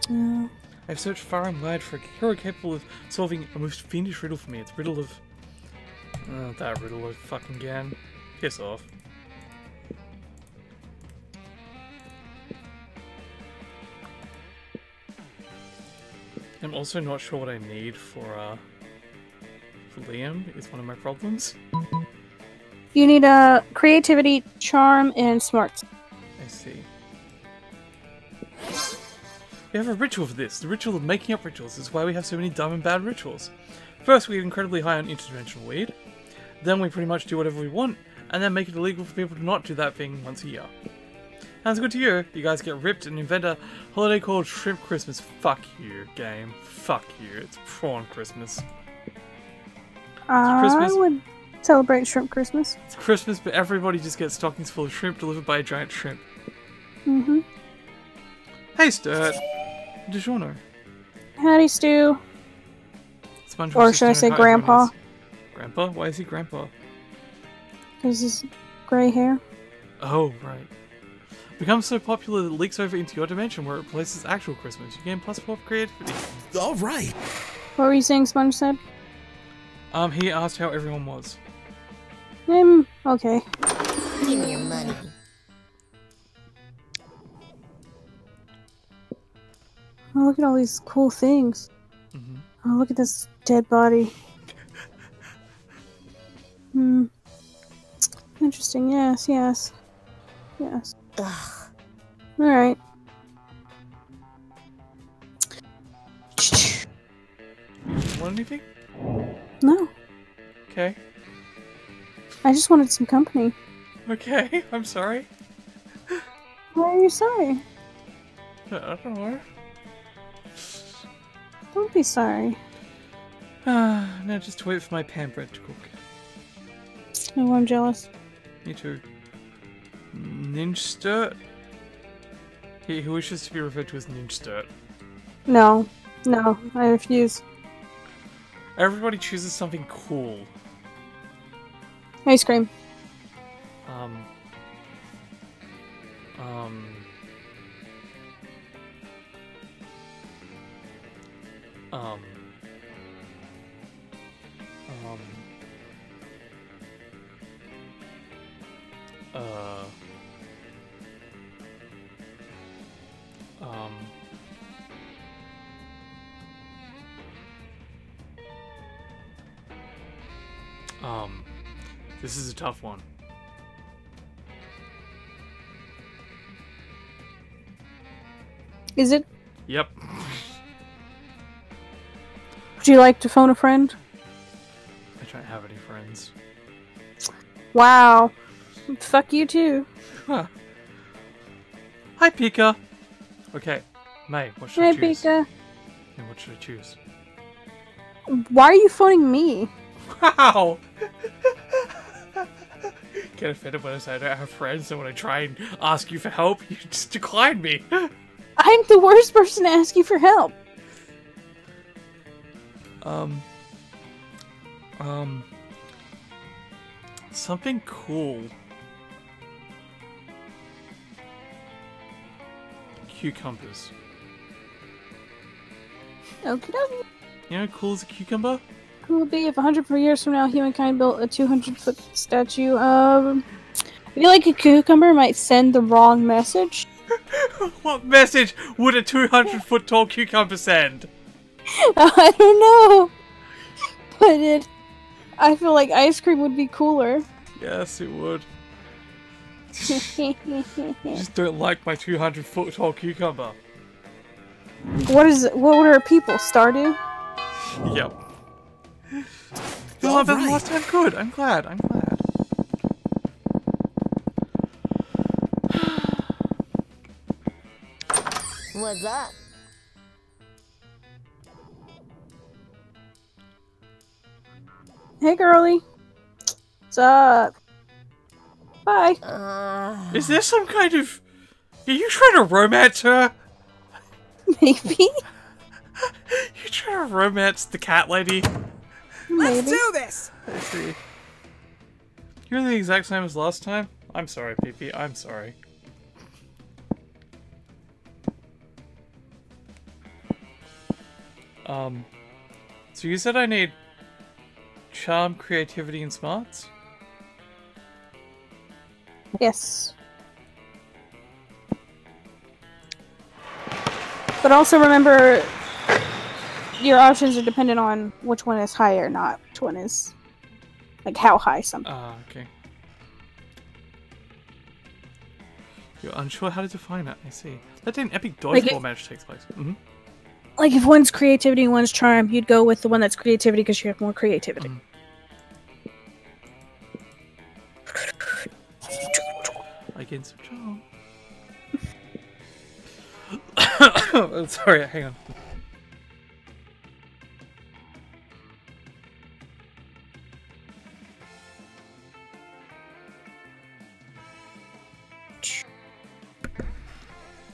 No. I've searched far and wide for a hero capable of solving a most fiendish riddle for me. It's riddle of... that riddle of fucking again. Piss off. I'm also not sure what I need for Liam, is one of my problems. You need creativity, charm, and smarts. I see. We have a ritual for this. The ritual of making up rituals is why we have so many dumb and bad rituals. First, we get incredibly high on interdimensional weed. Then we pretty much do whatever we want, and then make it illegal for people to not do that thing once a year. Sounds good to you. You guys get ripped and invent a holiday called Shrimp Christmas. Fuck you, game. Fuck you. It's prawn Christmas. I Christmas. would celebrate Shrimp Christmas. It's Christmas, but everybody just gets stockings full of shrimp delivered by a giant shrimp. Mm-hmm. Hey, Sturt. DiGiorno. Howdy, Stu. SpongeBob Or says should I to know say how Grandpa? everyone is. Grandpa? Why is he Grandpa? Because his gray hair. Oh, right. Becomes so popular that it leaks over into your dimension where it replaces actual Christmas. You gain +4 creativity. All right. What were you saying, Sponge said? He asked how everyone was. Okay. Give me your money. Oh, look at all these cool things. Mm-hmm. Oh, look at this dead body. Interesting. Yes, yes. Yes. Ugh. Alright. Want anything? No. Okay. I just wanted some company. Okay, I'm sorry. Why are you sorry? I don't know. Don't be sorry. Now just wait for my pan bread to cook. Oh, I'm jealous. Me too. Ninjsturt? He wishes to be referred to as Ninjsturt. No. No, I refuse. Everybody chooses something cool. Ice cream. Um, this is a tough one. Is it? Yep. Would you like to phone a friend? I don't have any friends. Wow. Fuck you too. Huh. Hi, Pika. Okay, May, what should Hey, I choose? Pika. And what should I choose? Why are you phoning me? Wow! Get offended when I say I don't have friends, so when I try and ask you for help, you just decline me. I'm the worst person to ask you for help. Something cool. Cucumbers. Okie dokie. You know how cool is a cucumber? Who would be if 100 years from now humankind built a 200-foot statue of... I feel like a cucumber might send the wrong message. What message would a 200-foot tall cucumber send? I don't know. But I feel like ice cream would be cooler. Yes, it would. I just don't like my 200-foot tall cucumber. What would our people? Stardew? Yep. Oh, that last time good. I'm glad. What's up? Hey, girly. What's up? Bye. Is there some kind of... Are you trying to romance her? Maybe. You trying to romance the cat lady? Let's Maybe. do this. I see. You're the exact same as last time? I'm sorry, PP. I'm sorry. So you said I need charm, creativity, and smarts? Yes. But also remember, your options are dependent on which one is higher, not which one is, like, how high something. Okay. You're unsure how to define it, I see. That day an epic dodgeball match takes place. Mm-hmm. Like if one's creativity and one's charm, you'd go with the one that's creativity because you have more creativity. I gained some charm. Sorry, hang on.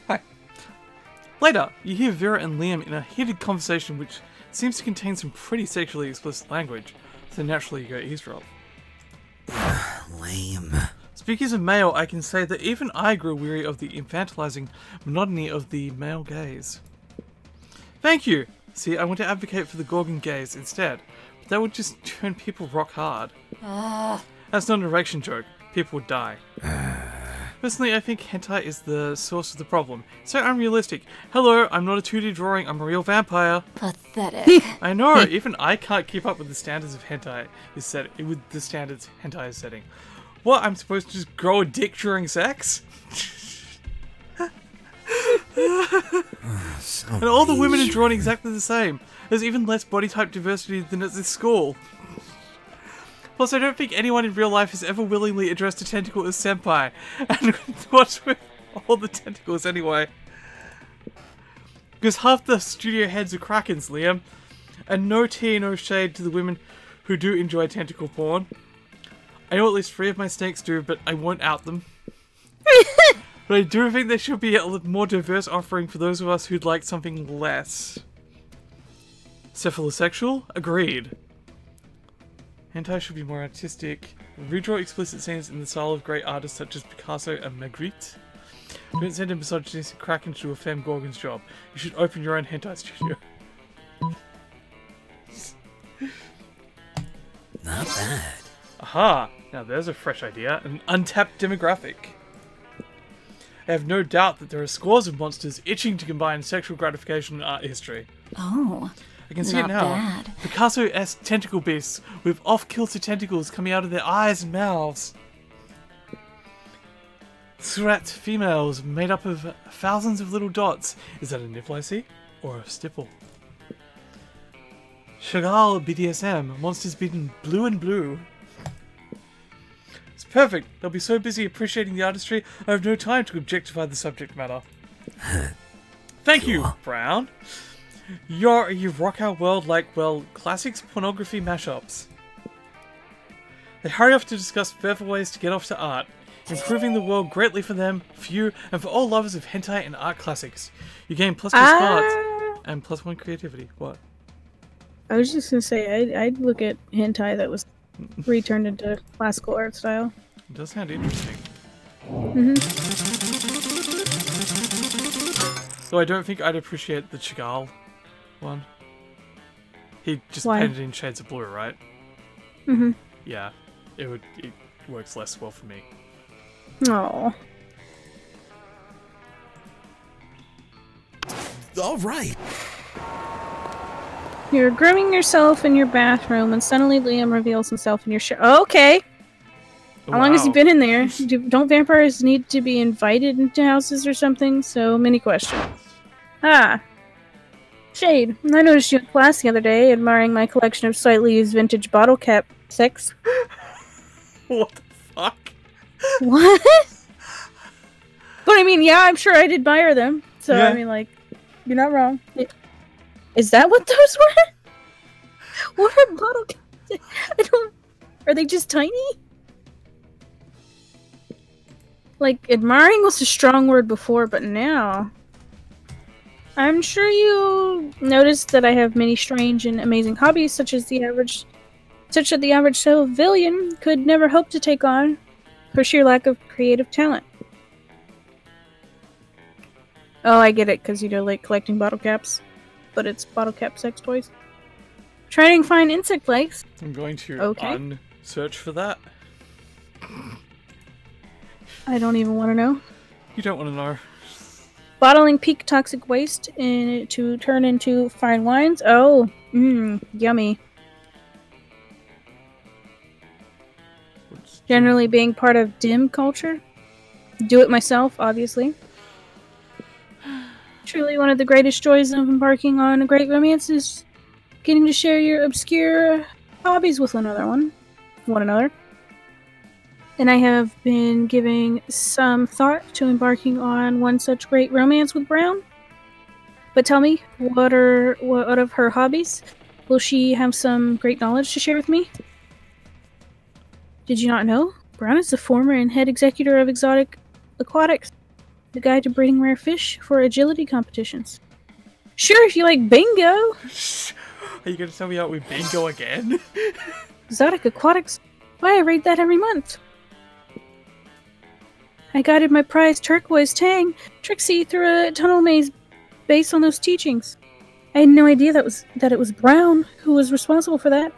Hi. Later, you hear Vera and Liam in a heated conversation which seems to contain some pretty sexually explicit language, so naturally you go eavesdrop. Lame. Speaking as a male, I can say that even I grew weary of the infantilizing monotony of the male gaze. Thank you! See, I want to advocate for the Gorgon gaze instead, but that would just turn people rock hard. That's not an erection joke. People would die. Personally, I think hentai is the source of the problem. It's so unrealistic. Hello, I'm not a 2D drawing, I'm a real vampire. Pathetic. I know, even I can't keep up with the standards of hentai is set with the standards hentai is setting. What, I'm supposed to just grow a dick during sex? And all the women are drawn exactly the same. There's even less body type diversity than at this school. Plus, I don't think anyone in real life has ever willingly addressed a tentacle as senpai. And what's with all the tentacles anyway? Because half the studio heads are krakens, Liam. And no tea, no shade to the women who do enjoy tentacle porn. I know at least 3 of my snakes do, but I won't out them. But I do think there should be a more diverse offering for those of us who'd like something less. Cephalosexual? Agreed. Hentai should be more artistic. Redraw explicit scenes in the style of great artists such as Picasso and Magritte. Don't send a misogynistic kraken to do a femme gorgon's job. You should open your own hentai studio. Not bad. Aha! Now there's a fresh idea. An untapped demographic. I have no doubt that there are scores of monsters itching to combine sexual gratification and art history. Oh, I can see it not now. bad. Picasso-esque tentacle beasts with off-kilter tentacles coming out of their eyes and mouths. Surat females made up of thousands of little dots. Is that a nipple I see? Or a stipple? Chagall BDSM. Monsters beaten blue and blue. It's perfect. They'll be so busy appreciating the artistry, I have no time to objectify the subject matter. Thank you, Brown. You rock our world like, well, classics pornography mashups. They hurry off to discuss further ways to get off to art, improving the world greatly for them, for you, and for all lovers of hentai and art classics. You gain +2 smarts and +1 creativity. What? I was just gonna say, I'd look at hentai that was returned into classical art style. It does sound interesting. Though I don't think I'd appreciate the Chagall one. He just Why? painted in shades of blue, right? Mm-hmm. Yeah, it works less well for me. Oh. All right. You're grooming yourself in your bathroom when suddenly Liam reveals himself in your shower. Okay. How long has he been in there? Don't vampires need to be invited into houses or something? So many questions. Ah. Shade, I noticed you in class the other day, admiring my collection of slightly used vintage bottle cap sex. What the fuck? What? But I mean, yeah, I'm sure I'd admire them. So, Yeah. I mean, like, you're not wrong. Is that what those were? What are bottle caps? I don't... Are they just tiny? Like, admiring was a strong word before, but now... I'm sure you noticed that I have many strange and amazing hobbies, such that the average civilian could never hope to take on for sheer lack of creative talent. Oh, I get it, because you like collecting bottle caps, but it's bottle cap sex toys. Trying to find insect legs. I'm going to Okay. search for that. I don't even want to know. You don't want to know. Bottling peak toxic waste to turn into fine wines. Oh, yummy. Generally being part of dim culture. Do it myself, obviously. Truly one of the greatest joys of embarking on a great romance is getting to share your obscure hobbies with one another. And I have been giving some thought to embarking on one such great romance with Brown. But tell me, what of her hobbies? Will she have some great knowledge to share with me? Did you not know? Brown is the former and head executor of Exotic Aquatics, the guide to breeding rare fish for agility competitions. Sure, if you like bingo! Are you going to tell me how we bingo again? Exotic Aquatics? Why, I rate that every month. I guided my prized turquoise tang, Trixie, through a tunnel maze based on those teachings. I had no idea that it was Brown who was responsible for that.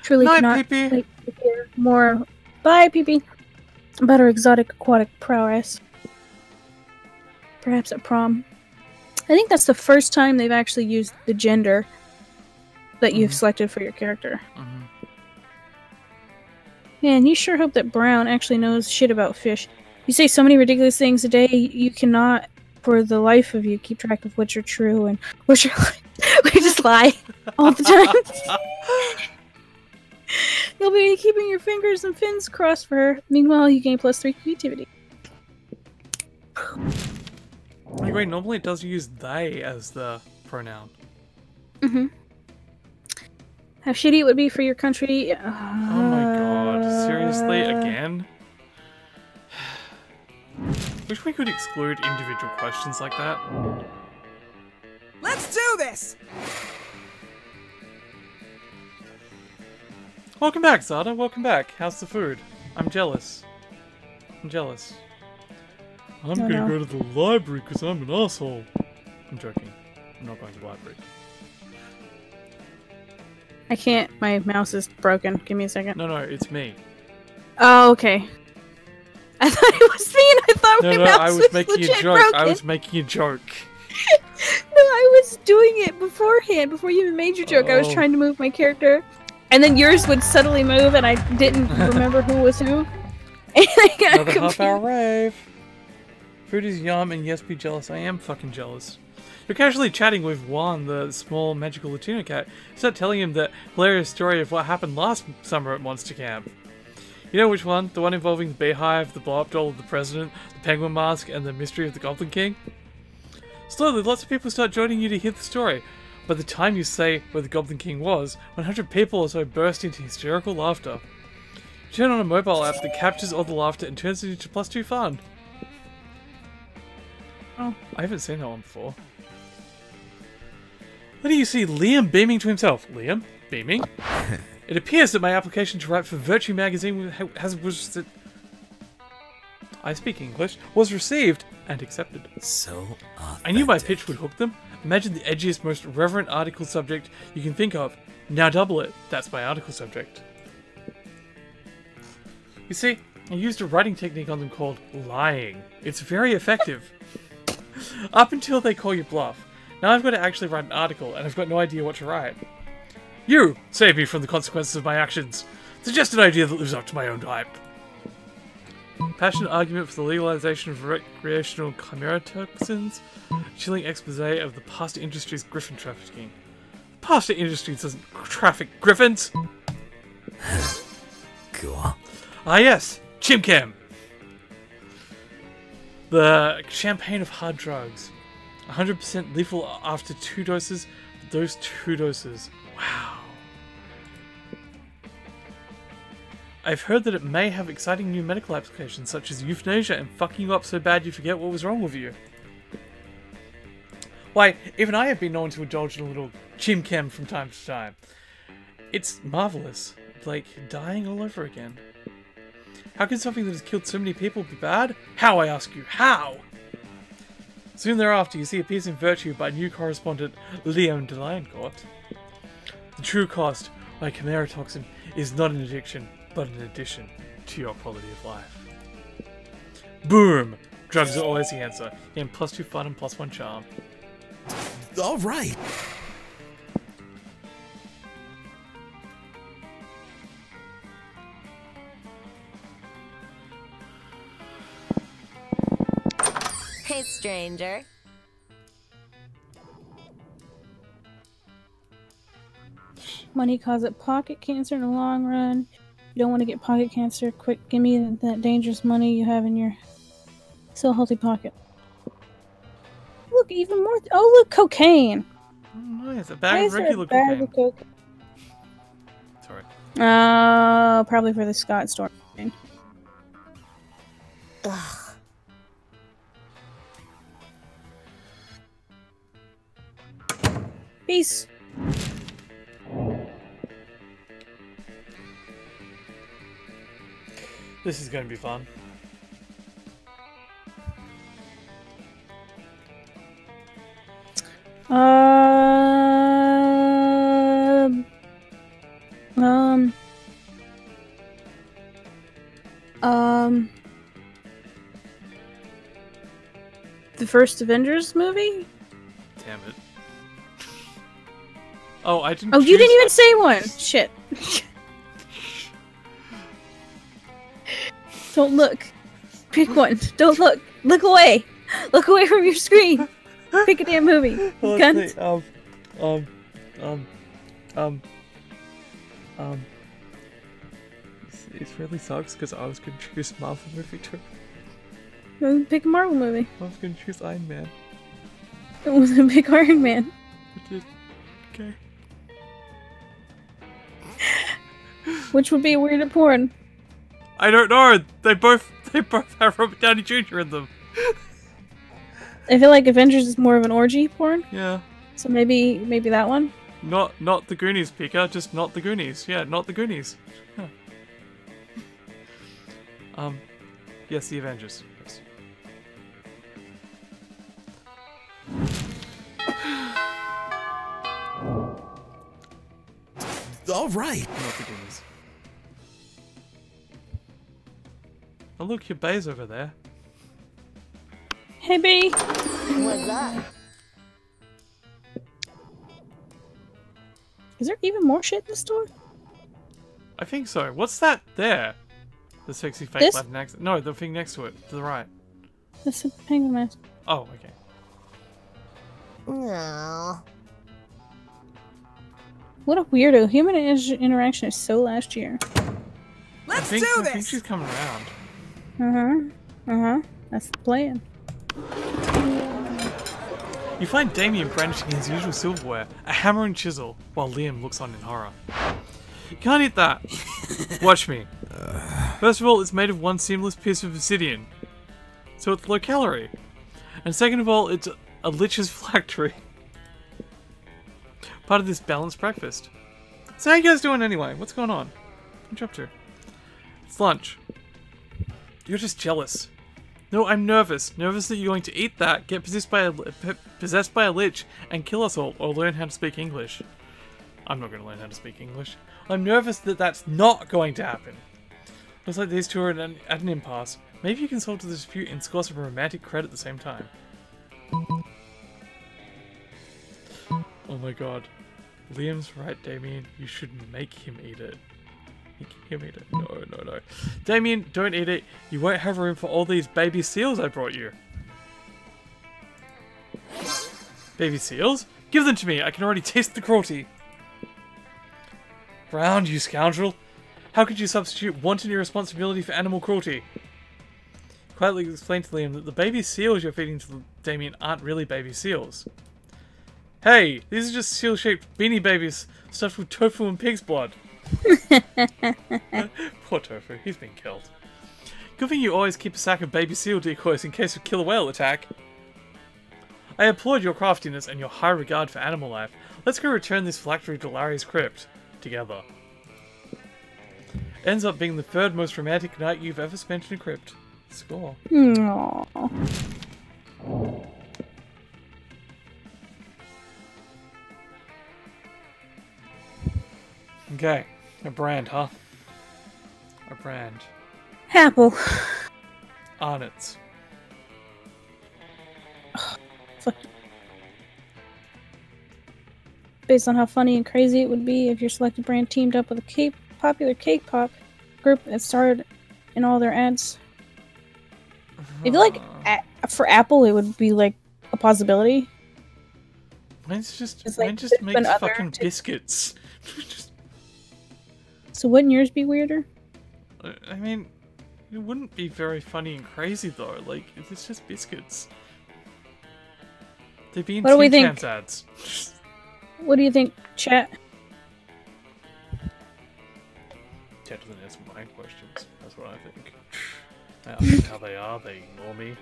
Truly Night, cannot Pee-Pee. wait to hear more. Bye, Pee-Pee. About her exotic aquatic prowess. Perhaps at prom. I think that's the first time they've actually used the gender that you've selected for your character. Man, you sure hope that Brown actually knows shit about fish. You say so many ridiculous things a day, you cannot, for the life of you, keep track of which are true and which are we just lie all the time. You'll be keeping your fingers and fins crossed for her. Meanwhile, you gain +3 creativity. Anyway, normally it does use they as the pronoun. How shitty it would be for your country. Oh my god, seriously, again? Wish we could exclude individual questions like that. Let's do this! Welcome back, Zada, welcome back. How's the food? I'm jealous. I'm jealous. I'm gonna go to the library because I'm an asshole. I'm joking. I'm not going to the library. I can't. My mouse is broken. Give me a second. No, it's me. Oh, okay. I thought it was me, and I thought my mouse I was was making a legit joke. broken. I was making a joke. No, I was doing it beforehand, before you even made your joke. I was Oh. trying to move my character, and then yours would subtly move, and I didn't remember who was who. And I got Another confused. half-hour rave. Food is yum, and yes, be jealous. I am fucking jealous. You're casually chatting with Juan, the small magical Latino cat. You start telling him the hilarious story of what happened last summer at Monster Camp. You know which one? The one involving the beehive, the blow-up doll of the president, the penguin mask, and the mystery of the Goblin King? Slowly, lots of people start joining you to hear the story. By the time you say where the Goblin King was, 100 people or so burst into hysterical laughter. You turn on a mobile app that captures all the laughter and turns it into +2 fun. Oh, I haven't seen that one before. Then you see Liam beaming to himself. Liam? Beaming? It appears that my application to write for Virtue magazine I speak English, was received and accepted. So I knew my pitch would hook them. Imagine the edgiest, most reverent article subject you can think of. Now double it. That's my article subject. You see, I used a writing technique on them called lying. It's very effective. Up until they call you bluff. Now I've got to actually write an article, and I've got no idea what to write. You! Save me from the consequences of my actions. Suggest an idea that lives up to my own hype. Passionate argument for the legalization of recreational chimera toxins. Chilling expose of the pasta industry's griffin trafficking. Pasta industry doesn't traffic griffins! cool. Ah yes, Chimcam! The champagne of hard drugs. 100% lethal after 2 doses, but those 2 doses, wow. I've heard that it may have exciting new medical applications such as euthanasia and fucking you up so bad you forget what was wrong with you. Why, even I have been known to indulge in a little chimchem from time to time. It's marvelous, like dying all over again. How can something that has killed so many people be bad? How, I ask you, how? Soon thereafter, you see a piece in Virtue by new correspondent Liam de Lioncourt. The true cost by chimera toxin is not an addiction, but an addition to your quality of life. Boom! Drugs are always the answer. Gain +2 fun and +1 charm. All right. Hey, stranger. Money causes pocket cancer in the long run. You don't want to get pocket cancer. Quick, give me that dangerous money you have in your still healthy pocket. Look, even more. Oh, look, cocaine. Oh, nice. A Why bag is of there regular a bag cocaine. of cocaine? Sorry. Probably for the Scott store. Ugh. Peace. This is going to be fun. Um. The first Avengers movie? Damn it. Oh, I didn't. Oh, you didn't even say one. Shit. Don't look. Pick one. Don't look. Look away. Look away from your screen. Pick a damn movie. Guns. It really sucks because I was going to choose Marvel movie too. Pick a Marvel movie. I was going to choose Iron Man. It was a big Iron Man. I did. Okay. Which would be a weirder porn. I don't know. They both have Robert Downey Jr. in them. I feel like Avengers is more of an orgy porn. Yeah. So maybe that one. Not the Goonies, Pika. Just not the Goonies. Yeah, not the Goonies. Huh. Yes, the Avengers. Yes. All right. Not the Goonies. Oh look, your bay's over there. Hey, B. What's up? Is there even more shit in the store? I think so. What's that there? The sexy fake This? Latin accent. No, the thing next to it, to the right. That's a penguin mask. Oh, okay. No. What a weirdo. Human interaction is so last year. I think she's coming around. That's the plan. You find Damien brandishing his usual silverware, a hammer and chisel, while Liam looks on in horror. You can't eat that. Watch me. First of all, it's made of one seamless piece of obsidian, so it's low calorie. And second of all, it's a lich's phylactery. Part of this balanced breakfast. So how you guys doing anyway? What's going on? What you up to? It's lunch. You're just jealous. No, I'm nervous. Nervous that you're going to eat that, get possessed by a lich, and kill us all, or learn how to speak English. I'm not going to learn how to speak English. I'm nervous that that's not going to happen. Looks like these two are at an impasse. Maybe you can solve the dispute and score some romantic credit at the same time. Oh my god. Liam's right, Damien. You should make him eat it. Make him eat it. No. Damien, don't eat it. You won't have room for all these baby seals I brought you. Baby seals? Give them to me. I can already taste the cruelty. Round, you scoundrel. How could you substitute wanton irresponsibility for animal cruelty? Quietly explain to Liam that the baby seals you're feeding to Damien aren't really baby seals. Hey, these are just seal-shaped beanie babies stuffed with tofu and pig's blood. Poor Tofu, he's been killed. Good thing you always keep a sack of baby seal decoys in case of killer whale attack. I applaud your craftiness and your high regard for animal life. Let's go return this phylactery to Larry's crypt. Together. Ends up being the third most romantic night you've ever spent in a crypt. Score. Aww. Okay. A brand, huh? A brand. Apple. Arnott's. Fuck. Based on how funny and crazy it would be if your selected brand teamed up with a popular K-pop group that starred in all their ads. I feel like for Apple it would be like a possibility. Mine's just It's like mine just there's been makes other fucking t- biscuits. Just So wouldn't yours be weirder? I mean, it wouldn't be very funny and crazy though. Like, it's just biscuits. They'd be in What do we Tim think? Tams ads. What do you think, chat? Chat doesn't answer my questions. That's what I think. I ask them how they are, they ignore me.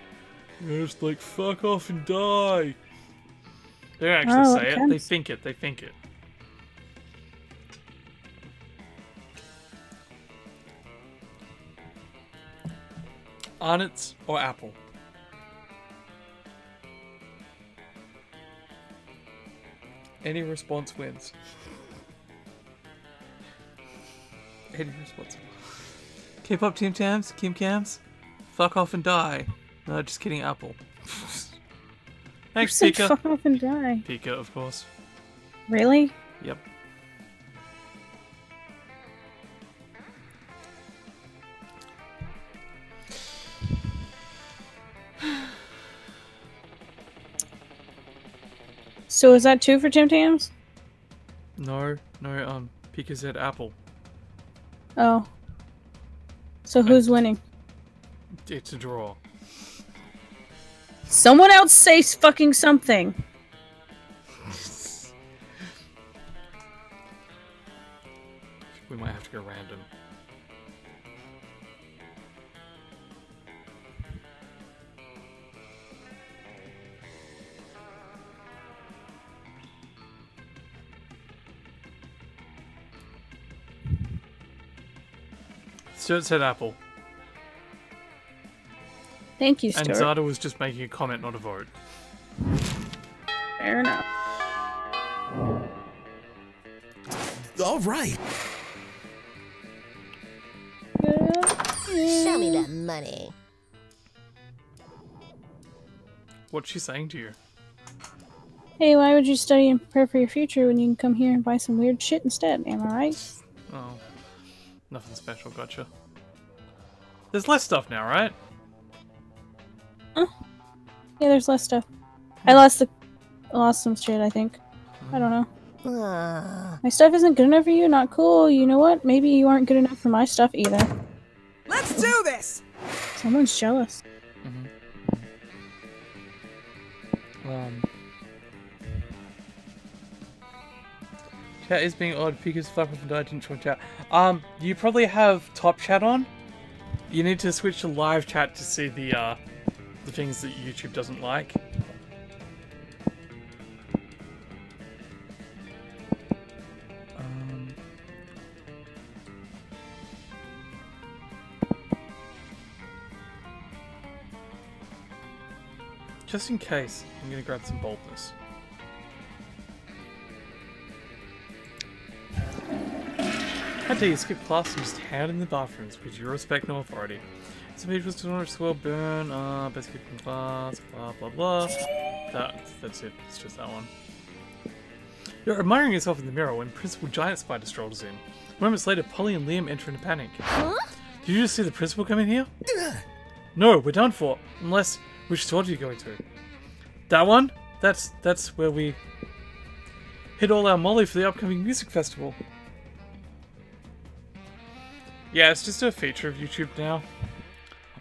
They're just like, fuck off and die. They don't actually Oh, say it, they think it, they think it. Arnott's or Apple? Any response wins. Any response. Keep up, Tim Tams, Kim Cams. Fuck off and die. No, just kidding, Apple. Thanks, You said Pika. fuck off and die. Pika, of course. Really? Yep. So is that 2 for Tim Tams? No, Pika said Apple. Oh. So who's winning? It's a draw. Someone else say fucking something. We might have to go random. Stuart said Apple. Thank you, And Stuart. Zada was just making a comment, not a vote. Fair enough. All right. Show me that money. What's she saying to you? Hey, why would you study and prepare for your future when you can come here and buy some weird shit instead? Am I right? Oh. Nothing special, gotcha. There's less stuff now, right? Yeah, there's less stuff. I lost some shit, I think. I don't know. Ah. My stuff isn't good enough for you? Not cool. You know what? Maybe you aren't good enough for my stuff either. Let's do this! Someone's jealous. Chat is being odd because fuck off and die didn't join chat. You probably have top chat on. You need to switch to live chat to see the things that YouTube doesn't like. Just in case, I'm gonna grab some boldness. How dare you skip class and just hang out in the bathrooms because you respect no authority. Some people still not swell burn, best kid from class, blah blah blah. That's it, it's just that one. You're admiring yourself in the mirror when Principal Giant Spider strolls in. Moments later, Polly and Liam enter in a panic. Huh? Did you just see the principal come in here? No, we're done for. Unless, which store are you going to? That one? That's where we hit all our molly for the upcoming music festival. Yeah, it's just a feature of YouTube now.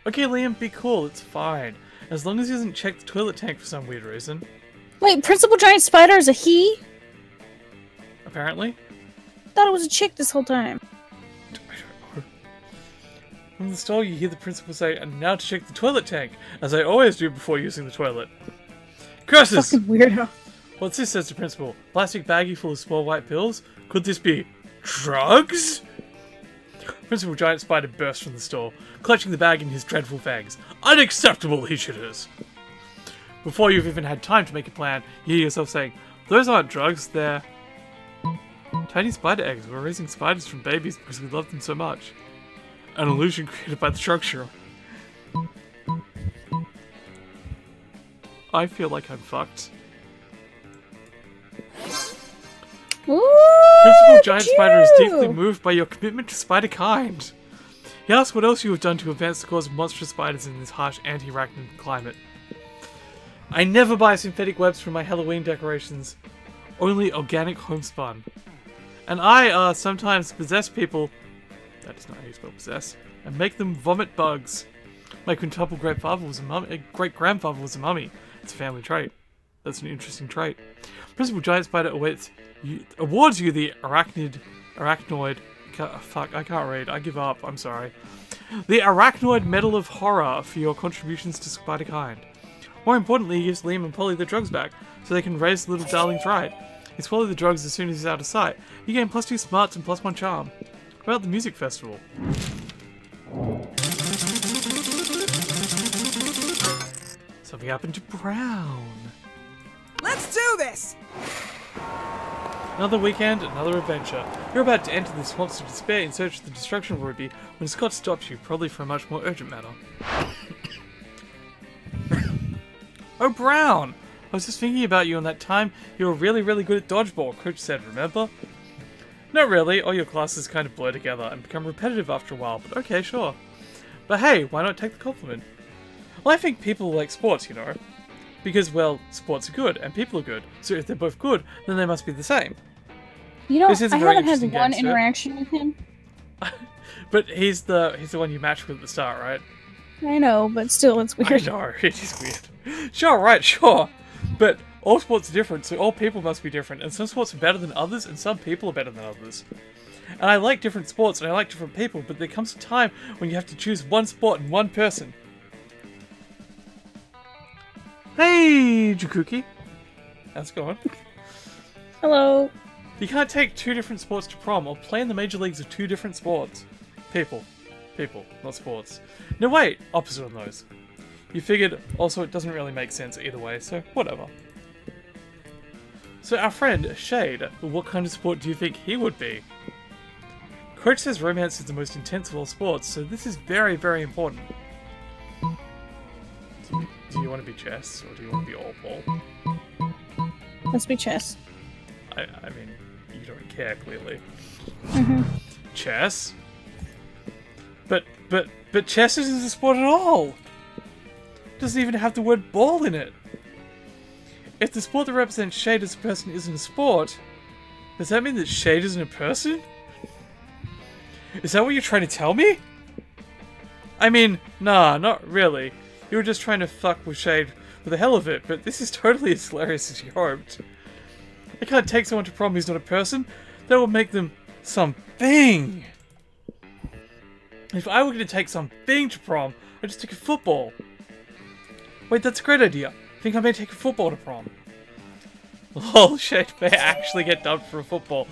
Okay, Liam, be cool, it's fine. As long as he doesn't check the toilet tank for some weird reason. Wait, Principal Giant Spider is a he? Apparently. Thought it was a chick this whole time. From the stall, you hear the principal say, "And now to check the toilet tank, as I always do before using the toilet." Curses! Fucking weirdo. What's this, says the principal? Plastic baggie full of small white pills? Could this be drugs? Principal Giant Spider bursts from the store, clutching the bag in his dreadful fangs. Unacceptable, he shitters! Before you've even had time to make a plan, you hear yourself saying, "Those aren't drugs, they're tiny spider eggs. We're raising spiders from babies because we love them so much." An illusion created by the structure. I feel like I'm fucked. Ooh, Principal Giant Spider is you. deeply moved by your commitment to spider kind. He asks what else you have done to advance the cause of monstrous spiders in this harsh anti-arachnid climate. I never buy synthetic webs for my Halloween decorations. Only organic homespun. And I sometimes possess people That is not how you spell possess. And make them vomit bugs. My quintuple great-grandfather was a mummy. It's a family trait. That's an interesting trait. Principal Giant Spider awards you the arachnoid. Fuck, I can't read. I give up. I'm sorry. The Arachnoid Medal of Horror for your contributions to Spider-Kind. More importantly, he gives Liam and Polly the drugs back, so they can raise the little darlings right. He swallows the drugs as soon as he's out of sight. You gain +2 smarts and +1 charm. What about the music festival? Something happened to Brown. Let's do this! Another weekend, another adventure. You're about to enter the swamps of despair in search of the destruction of Ruby when Scott stops you, probably for a much more urgent matter. Oh, Brown! I was just thinking about you on that time you were really, really good at dodgeball, Coach said, remember? Not really, all your classes kind of blur together and become repetitive after a while, but okay, sure. But hey, why not take the compliment? Well, I think people like sports, you know. Because, well, sports are good, and people are good. So if they're both good, then they must be the same. You know, This is a I very haven't had interesting one game, sir. interaction with him. But he's the one you match with at the start, right? I know, but still, it's I weird. know, it is weird. Sure, right, sure. But all sports are different, so all people must be different. And some sports are better than others, and some people are better than others. And I like different sports, and I like different people, but there comes a time when you have to choose one sport and one person. Hey, Jakuki. How's it going? Hello. You can't take 2 different sports to prom or play in the major leagues of 2 different sports. People, not sports. No, wait, opposite on those. You figured, also it doesn't really make sense either way, so whatever. So our friend, Shade, what kind of sport do you think he would be? Coach says romance is the most intense of all sports, so this is very, very important. Do you want to be chess, or do you want to be all ball? Let's be chess. I mean, you don't care, clearly. Mm-hmm. Chess? But chess isn't a sport at all! It doesn't even have the word ball in it! If the sport that represents Shade as a person isn't a sport, does that mean that Shade isn't a person? Is that what you're trying to tell me? I mean, nah, not really. You were just trying to fuck with Shade for the hell of it, but this is totally as hilarious as you hoped. I can't take someone to prom who's not a person. That will make them something. If I were going to take something to prom, I'd just take a football. Wait, that's a great idea. I think I may take a football to prom. Lol, Shade may actually get dumped for a football.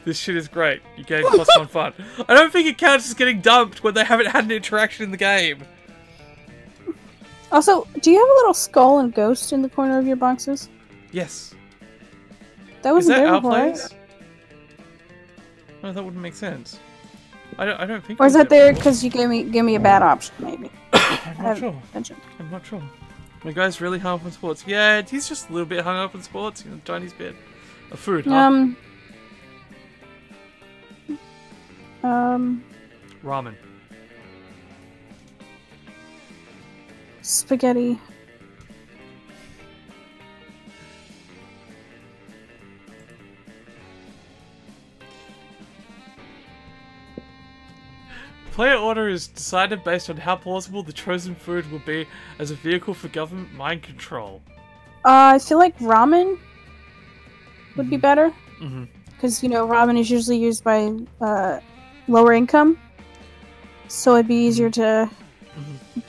This shit is great. You're getting +1 fun. I don't think it counts as getting dumped when they haven't had an interaction in the game. Also, do you have a little skull and ghost in the corner of your boxes? Yes. That Is wasn't that there our before, right? place? No, that wouldn't make sense. I don't think. Or is it was that there before. because you gave me a bad option, maybe? I'm not sure. Mentioned. I'm not sure. My guy's really hung up on sports. Yeah, he's just a little bit hung up on sports. You know, tiniest bit. Of food, huh? Ramen. Spaghetti. Player order is decided based on how plausible the chosen food will be as a vehicle for government mind control. I feel like ramen would be better. Mm-hmm. Because, you know, ramen is usually used by lower income. So it'd be easier to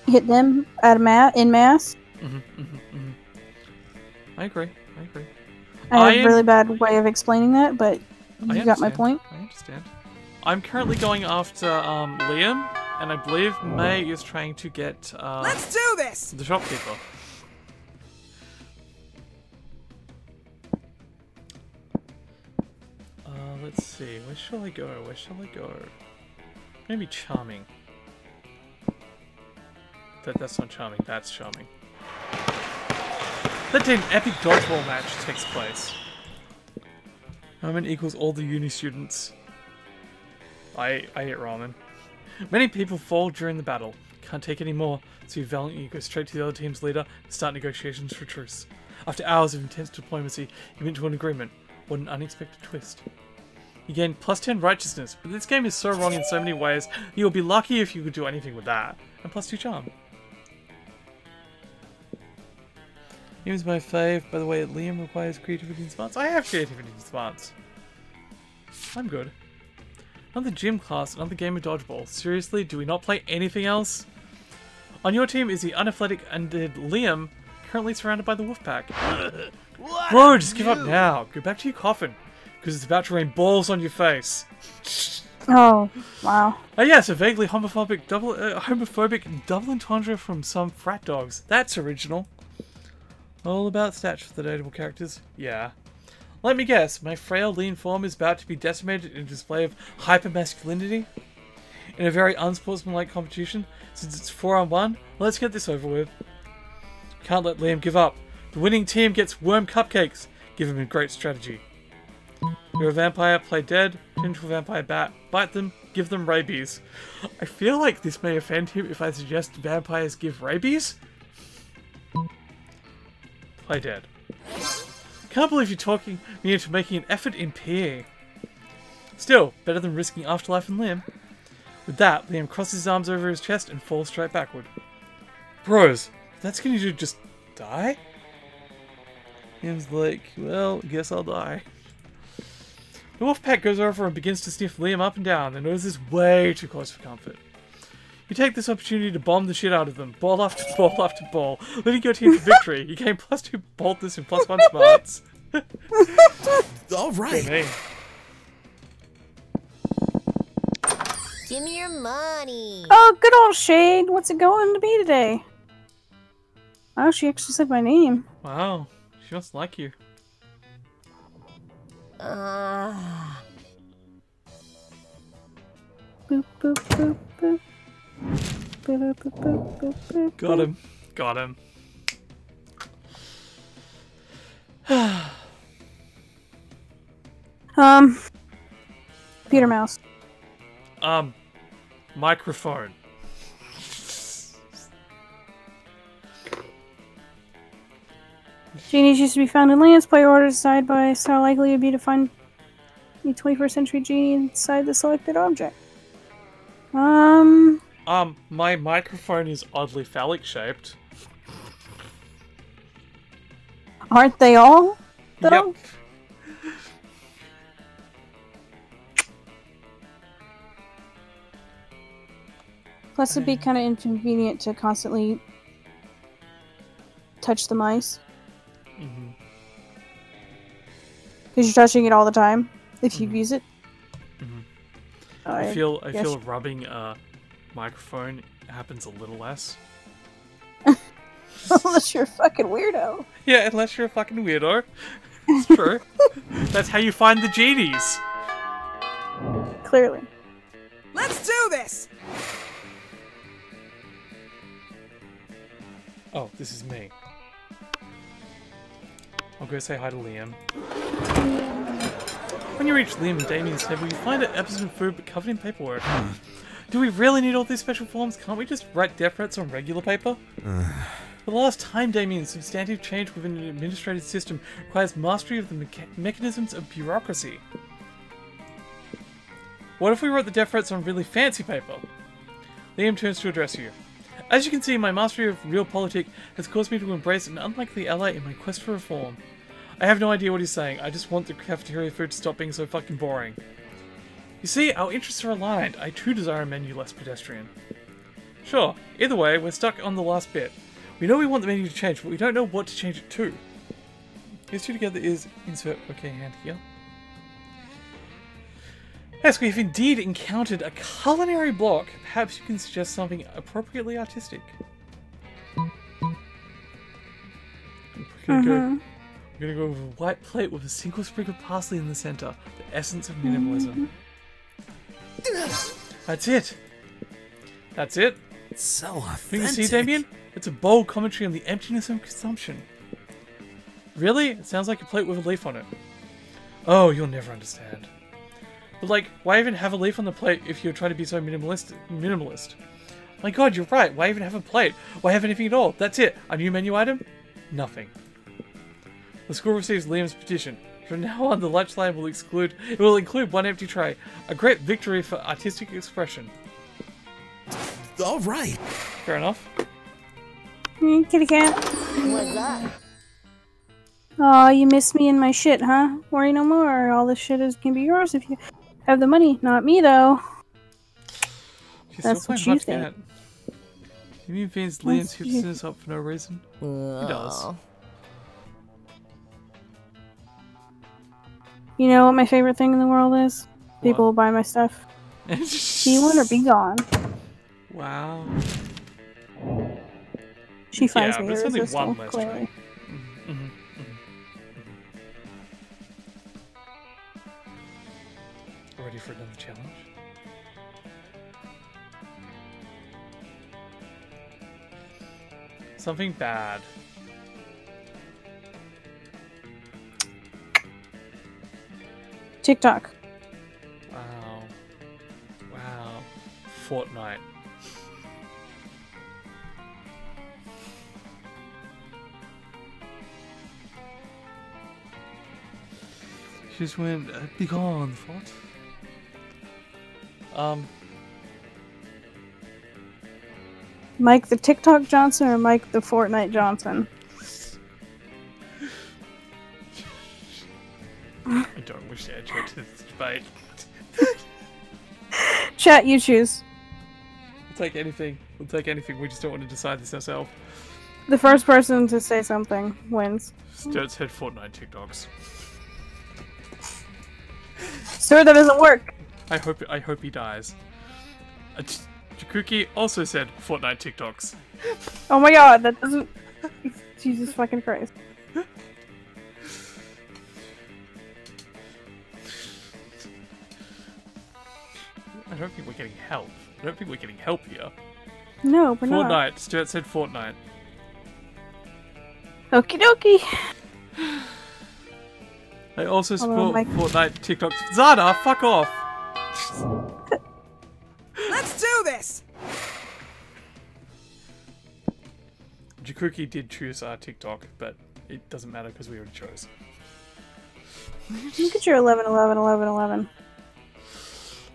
hit them in mass. I agree. I have a really bad way of explaining that, but you got my point. I understand. I'm currently going after Liam, and I believe May is trying to get Let's do this! the shopkeeper. Let's see. Where shall I go? Maybe Charming. That's not Charming. That's Charming. That day an epic dodgeball match takes place. Ramen equals all the uni students. I ate ramen. Many people fall during the battle. Can't take any more, so you valiantly go straight to the other team's leader and start negotiations for truce. After hours of intense diplomacy, you went to an agreement. What an unexpected twist. You gain plus 10 righteousness, but this game is so wrong in so many ways, you'll be lucky if you could do anything with that. And plus 2 charm. Liam's my fave. By the way, Liam requires creativity and smarts. I have creativity and smarts. I'm good. Another gym class, another game of dodgeball. Seriously, do we not play anything else? On your team is the unathletic undead Liam, currently surrounded by the wolf pack. Bro, just give up now. Go back to your coffin, because it's about to rain balls on your face. Oh, wow. Oh yes, a vaguely homophobic double entendre from some frat dogs. That's original. All about stats for the notable characters. Yeah. Let me guess, my frail, lean form is about to be decimated in a display of hyper-masculinity? In a very unsportsmanlike competition? Since it's 4-on-1, let's get this over with. Can't let Liam give up. The winning team gets worm cupcakes. Give him a great strategy. You're a vampire, play dead. Turn into a vampire bat. Bite them, give them rabies. I feel like this may offend him if I suggest vampires give rabies. Play dead. Can't believe you're talking me into making an effort in PE. Still, better than risking afterlife and Liam. With that, Liam crosses his arms over his chest and falls straight backward. Bros, that's gonna do just die? Liam's like, well, guess I'll die. The wolf pack goes over and begins to sniff Liam up and down. Their nose is way too close for comfort. You take this opportunity to bomb the shit out of them, ball after ball after ball, leading your team to victory. You gain plus 2 boldness and plus 1 smarts. All right. Hey. Give me your money. Oh, good old Shade. What's it going to be today? Oh, she actually said my name. Wow, she must like you. Boop, boop, boop, boop. Boop, boop, boop, boop, boop. Got him. Got him. Peter Mouse. Microphone. Genies used to be found in lands. Player orders decide by how likely it would be to find a 21st century genie inside the selected object. My microphone is oddly phallic shaped. Aren't they all? Though? Yep. Plus, it'd be kind of inconvenient to constantly touch the mice. Because you're touching it all the time if you use it. I feel rubbing a microphone happens a little less. Unless you're a fucking weirdo. Yeah, unless you're a fucking weirdo. It's true. That's how you find the genies. Clearly. Let's do this! Oh, this is me. I'll go say hi to Liam. When you reach Liam and Damien's table, you find it absent of food but covered in paperwork. Do we really need all these special forms? Can't we just write death threats on regular paper? For the last time, Damien, substantive change within an administrative system requires mastery of the mechanisms of bureaucracy. What if we wrote the death threats on really fancy paper? Liam turns to address you. As you can see, my mastery of realpolitik has caused me to embrace an unlikely ally in my quest for reform. I have no idea what he's saying, I just want the cafeteria food to stop being so fucking boring. You see, our interests are aligned. I too desire a menu less pedestrian. Sure, either way, we're stuck on the last bit. We know we want the menu to change, but we don't know what to change it to. These two together is insert OK hand here. Yes, we have indeed encountered a culinary block. Perhaps you can suggest something appropriately artistic. We're gonna go with a white plate with a single sprig of parsley in the center. The essence of minimalism. That's it. That's it. So You authentic. can see, Damien? It's a bold commentary on the emptiness of consumption. Really? It sounds like a plate with a leaf on it. Oh, you'll never understand. But like, why even have a leaf on the plate if you're trying to be so minimalist? My god, you're right. Why even have a plate? Why have anything at all? That's it. A new menu item? Nothing. The school receives Liam's petition. From now on, the lunchline will include one empty tray. A great victory for artistic expression. All right. Fair enough. Kitty cat. What's up? Aw, you miss me and my shit, huh? Worry no more. All this shit can be yours if you have the money. Not me, though. She's That's still what playing you Hot think. Cat. You mean Vince Liam's what you- hipsters up for no reason? He does. Oh. You know what my favorite thing in the world is? People will buy my stuff. Be one or be gone. Wow. She finds Yeah, me but it's only irresistible, one less clearly. Ready for another challenge? Something bad. TikTok. Wow. Wow. Fortnite. She just went, be gone, Fort. Mike the TikTok Johnson or Mike the Fortnite Johnson? I don't wish to enter into this debate. Chat, you choose. We'll take anything. We'll take anything. We just don't want to decide this ourselves. The first person to say something wins. Sturt's head Fortnite TikToks. Sir, that doesn't work. I hope he dies. Jakuki also said Fortnite TikToks. Oh my god, that doesn't... Jesus fucking Christ. I don't think we're getting help. I don't think we're getting help here. No, we're not. Fortnite. Sturt said Fortnite. Okie dokie. I also Hello, support Mike. Fortnite TikToks. Zada, fuck off! Let's do this! Jakuki did choose TikTok, but it doesn't matter because we already chose. Look at your 11, 11, 11, 11.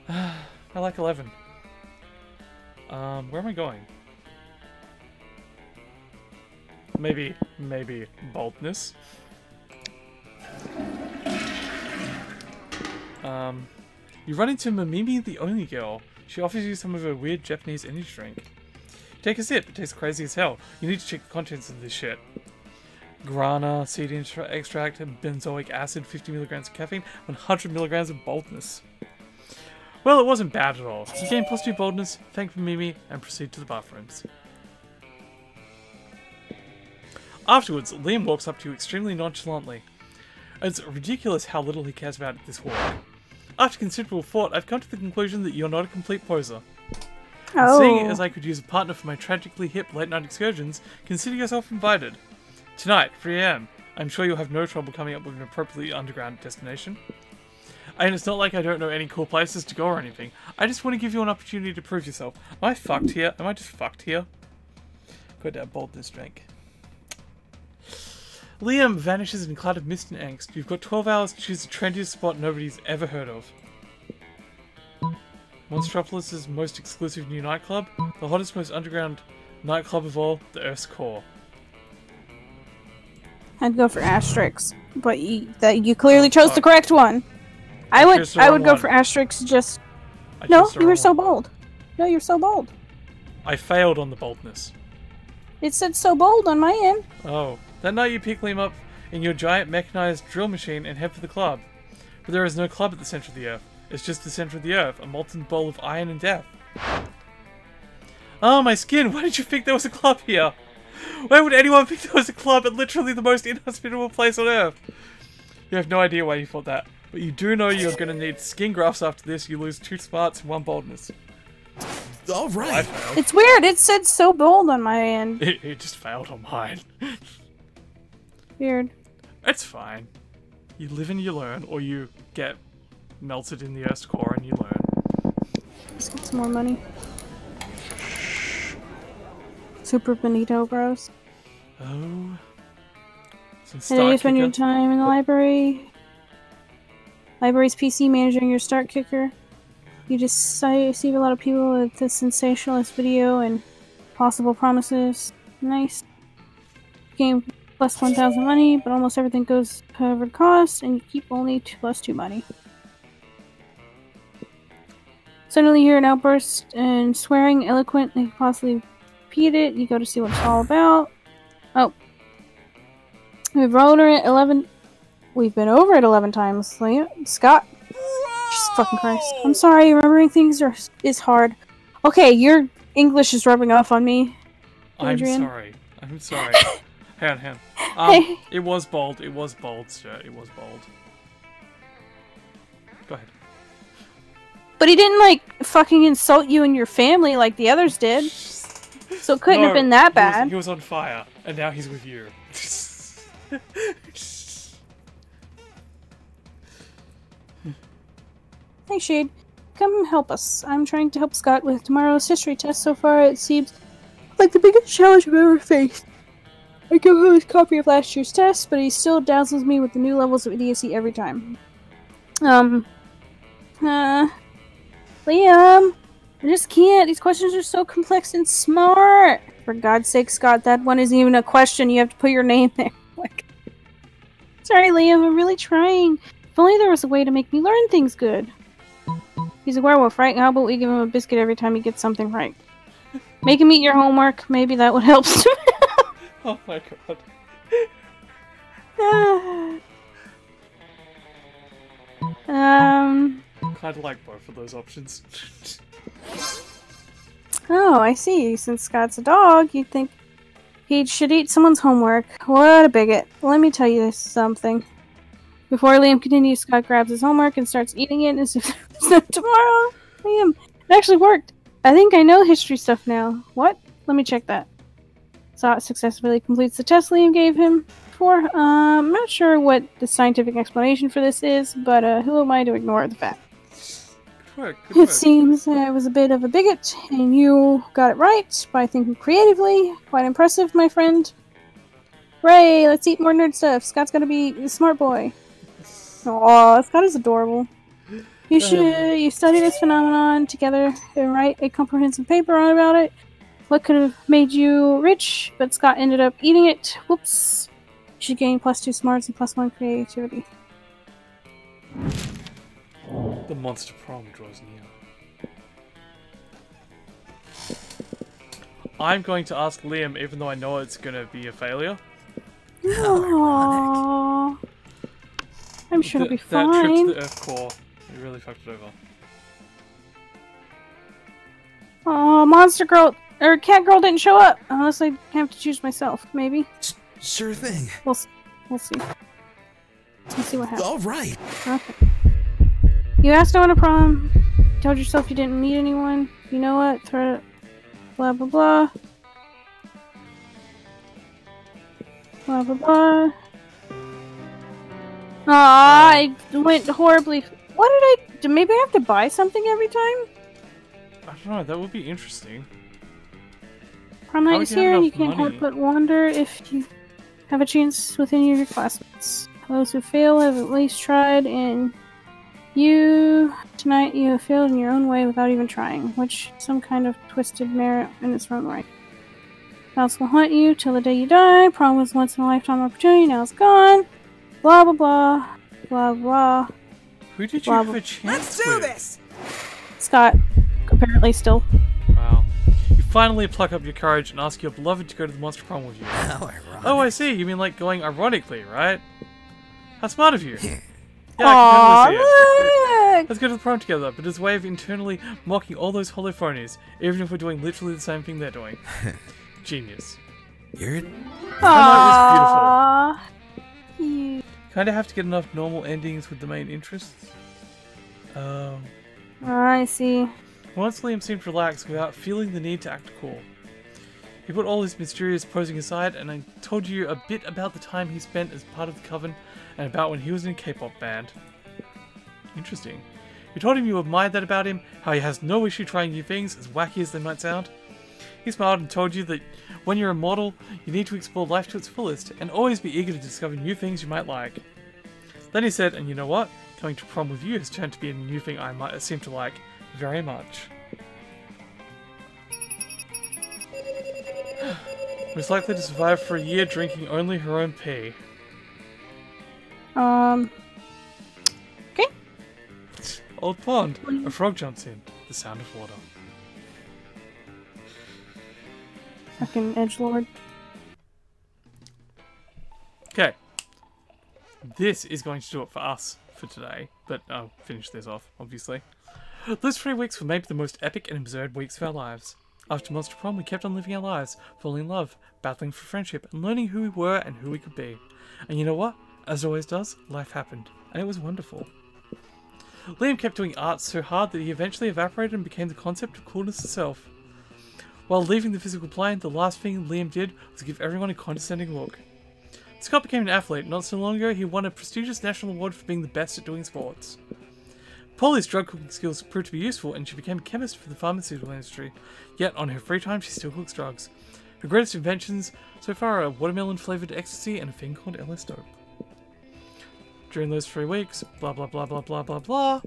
I like 11. Where am I going? Maybe boldness. You run into Mamimi the Only Girl. She offers you some of her weird Japanese energy drink. Take a sip, it tastes crazy as hell. You need to check the contents of this shit. Guarana, seed extract, benzoic acid, 50 milligrams of caffeine, 100 milligrams of boldness. Well, it wasn't bad at all. You gain +2 boldness, thank Mamimi, and proceed to the bathrooms. Afterwards, Liam walks up to you extremely nonchalantly. It's ridiculous how little he cares about this walk. After considerable thought, I've come to the conclusion that you're not a complete poser. Oh. Seeing as I could use a partner for my tragically hip late-night excursions, consider yourself invited. Tonight, 3 AM. I'm sure you'll have no trouble coming up with an appropriately underground destination. And it's not like I don't know any cool places to go or anything. I just want to give you an opportunity to prove yourself. Am I fucked here? Am I just fucked here? Got that boldness drink. Liam vanishes in a cloud of mist and angst. You've got 12 hours to choose the trendiest spot nobody's ever heard of. Monstropolis' most exclusive new nightclub, the hottest, most underground nightclub of all, the Earth's core. I'd go for Asterix, but you clearly chose the correct one. I chose the would wrong go one. for Asterix just... I No, chose the you were wrong so one. bold. No, you're so bold. I failed on the boldness. It said so bold on my end. Oh. That night you pick Liam up in your giant mechanized drill machine and head for the club. But there is no club at the center of the Earth. It's just the center of the Earth, a molten bowl of iron and death. Oh, my skin! Why did you think there was a club here? Why would anyone think there was a club at literally the most inhospitable place on Earth? You have no idea why you thought that, but you do know you're going to need skin grafts after this. You lose 2 smarts and 1 boldness. All I right. failed. It's weird. It said so bold on my end. It just failed on mine. Weird. It's fine. You live and you learn, or you get melted in the Earth's core and you learn. Let's get some more money. Super Benito Bros. Oh. Some And you Star spend your Kicker. time in the library. Library's PC manager and your start kicker. You just receive a lot of people with the sensationalist video and possible promises. Nice. Game plus 1,000 money, but almost everything goes covered costs, and you keep only 2 plus 2 money. Suddenly you hear an outburst and swearing eloquent and you can possibly repeat it. You go to see what it's all about. Oh. We've over it 11. We've been over it 11 times. Scott. Jesus fucking Christ. I'm sorry, remembering things is hard. Okay, your English is rubbing off on me. Adrian. I'm sorry. Hang on. Hey. It was bold, sir. It was bold. Go ahead. But he didn't, like, fucking insult you and your family like the others did. So it couldn't have been that bad. He was on fire, and now he's with you. Hey, Shade. Come help us. I'm trying to help Scott with tomorrow's history test. So far, it seems like the biggest challenge I've ever faced. I give him his copy of last year's test, but he still dazzles me with the new levels of idiocy every time. Liam, I just can't. These questions are so complex and smart. For God's sake, Scott, that one isn't even a question. You have to put your name there. Like, sorry, Liam, I'm really trying. If only there was a way to make me learn things good. He's a werewolf, right? How about we give him a biscuit every time he gets something right? Make him eat your homework. Maybe that would help. Oh my god. Kinda like both of those options. Oh, I see. Since Scott's a dog, you'd think he should eat someone's homework. What a bigot. Let me tell you something. Before Liam continues, Scott grabs his homework and starts eating it as if there's no tomorrow. Liam, it actually worked. I think I know history stuff now. What? Let me check that. Scott successfully completes the test Liam gave him before. I'm not sure what the scientific explanation for this is, but who am I to ignore the fact? Good It work. seems I was a bit of a bigot, and you got it right by thinking creatively. Quite impressive, my friend. Hooray, let's eat more nerd stuff. Scott's gotta be the smart boy. Aw, Scott is adorable. You study this phenomenon together and write a comprehensive paper on about it. What could have made you rich, but Scott ended up eating it. Whoops. You should gain +2 smarts and +1 creativity. The Monster Prom draws near. I'm going to ask Liam, even though I know it's going to be a failure. Aww. I'm sure it'll be That fine. trip to the Earth core, we really fucked it over. Oh, Monster Girl or Cat Girl didn't show up. Unless I have to choose myself, maybe. Sure thing. We'll see. Let's see what happens. All right. Okay. You asked to go on a prom. Told yourself you didn't need anyone. You know what? Throw it. Blah blah blah. Blah blah blah. Aw, I went horribly. What did I do? Maybe I have to buy something every time? I don't know, that would be interesting. Prom How night would is you have here, and you enough can't help money? but wonder if you have a chance with any of your classmates. Those who fail have at least tried, and tonight you have failed in your own way without even trying, which is some kind of twisted merit in its own right. Mouse will haunt you till the day you die. Prom was once in a lifetime opportunity, now it's gone. Blah blah blah. Blah blah. Who did you Blah, have blah. a chance Let's do with? this! Scott, apparently still. Wow. You finally pluck up your courage and ask your beloved to go to the Monster Prom with you. How ironic. Oh, I see. You mean like going ironically, right? How smart of you. Yeah, I Aww, can totally see it. look! Let's go to the prom together, but as a way of internally mocking all those hollow phonies, even if we're doing literally the same thing they're doing. Genius. You're Aww. You- Kinda have to get enough normal endings with the main interests. I see. Once Liam seemed relaxed without feeling the need to act cool. He put all his mysterious posing aside, and I told you a bit about the time he spent as part of the Coven, and about when he was in a K-pop band. Interesting. You told him you admired that about him, how he has no issue trying new things, as wacky as they might sound. He smiled and told you that when you're a model, you need to explore life to its fullest, and always be eager to discover new things you might like. Then he said, and you know what? Going to prom with you has turned to be a new thing I might seem to like very much. Was likely to survive for a year drinking only her own pee. Okay. Old pond. A frog jumps in. The sound of water. Fucking edgelord. Okay. This is going to do it for us for today, but I'll finish this off, obviously. Those 3 weeks were maybe the most epic and absurd weeks of our lives. After Monster Prom, we kept on living our lives, falling in love, battling for friendship, and learning who we were and who we could be. And you know what? As it always does, life happened, and it was wonderful. Liam kept doing art so hard that he eventually evaporated and became the concept of coolness itself. While leaving the physical plane, the last thing Liam did was give everyone a condescending look. Scott became an athlete. Not so long ago, he won a prestigious national award for being the best at doing sports. Polly's drug cooking skills proved to be useful, and she became a chemist for the pharmaceutical industry. Yet, on her free time, she still cooks drugs. Her greatest inventions so far are watermelon-flavoured ecstasy and a thing called LS dope. During those 3 weeks, blah blah blah blah blah blah blah.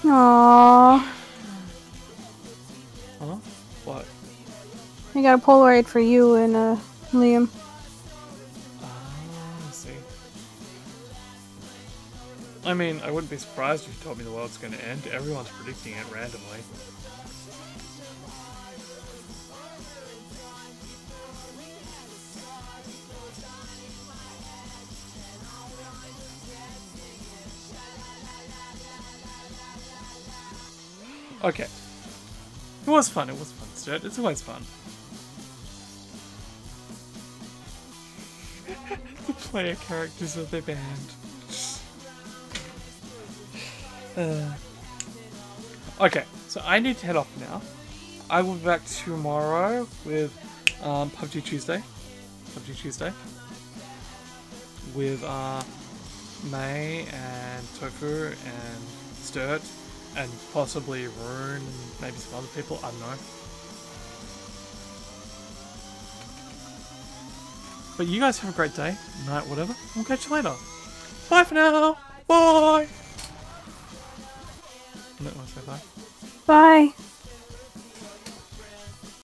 Aww. Huh? What? I got a Polaroid for you and Liam. I see. I mean, I wouldn't be surprised if you told me the world's going to end. Everyone's predicting it randomly. Okay. It was fun, Sturt. It's always fun. The player characters of their band. Okay, so I need to head off now. I will be back tomorrow with PUBG Tuesday. With May and Tofu and Sturt. And possibly Rune, maybe some other people, I don't know. But you guys have a great day, night, whatever. We'll catch you later. Bye for now. Bye. I don't want to say bye. Bye.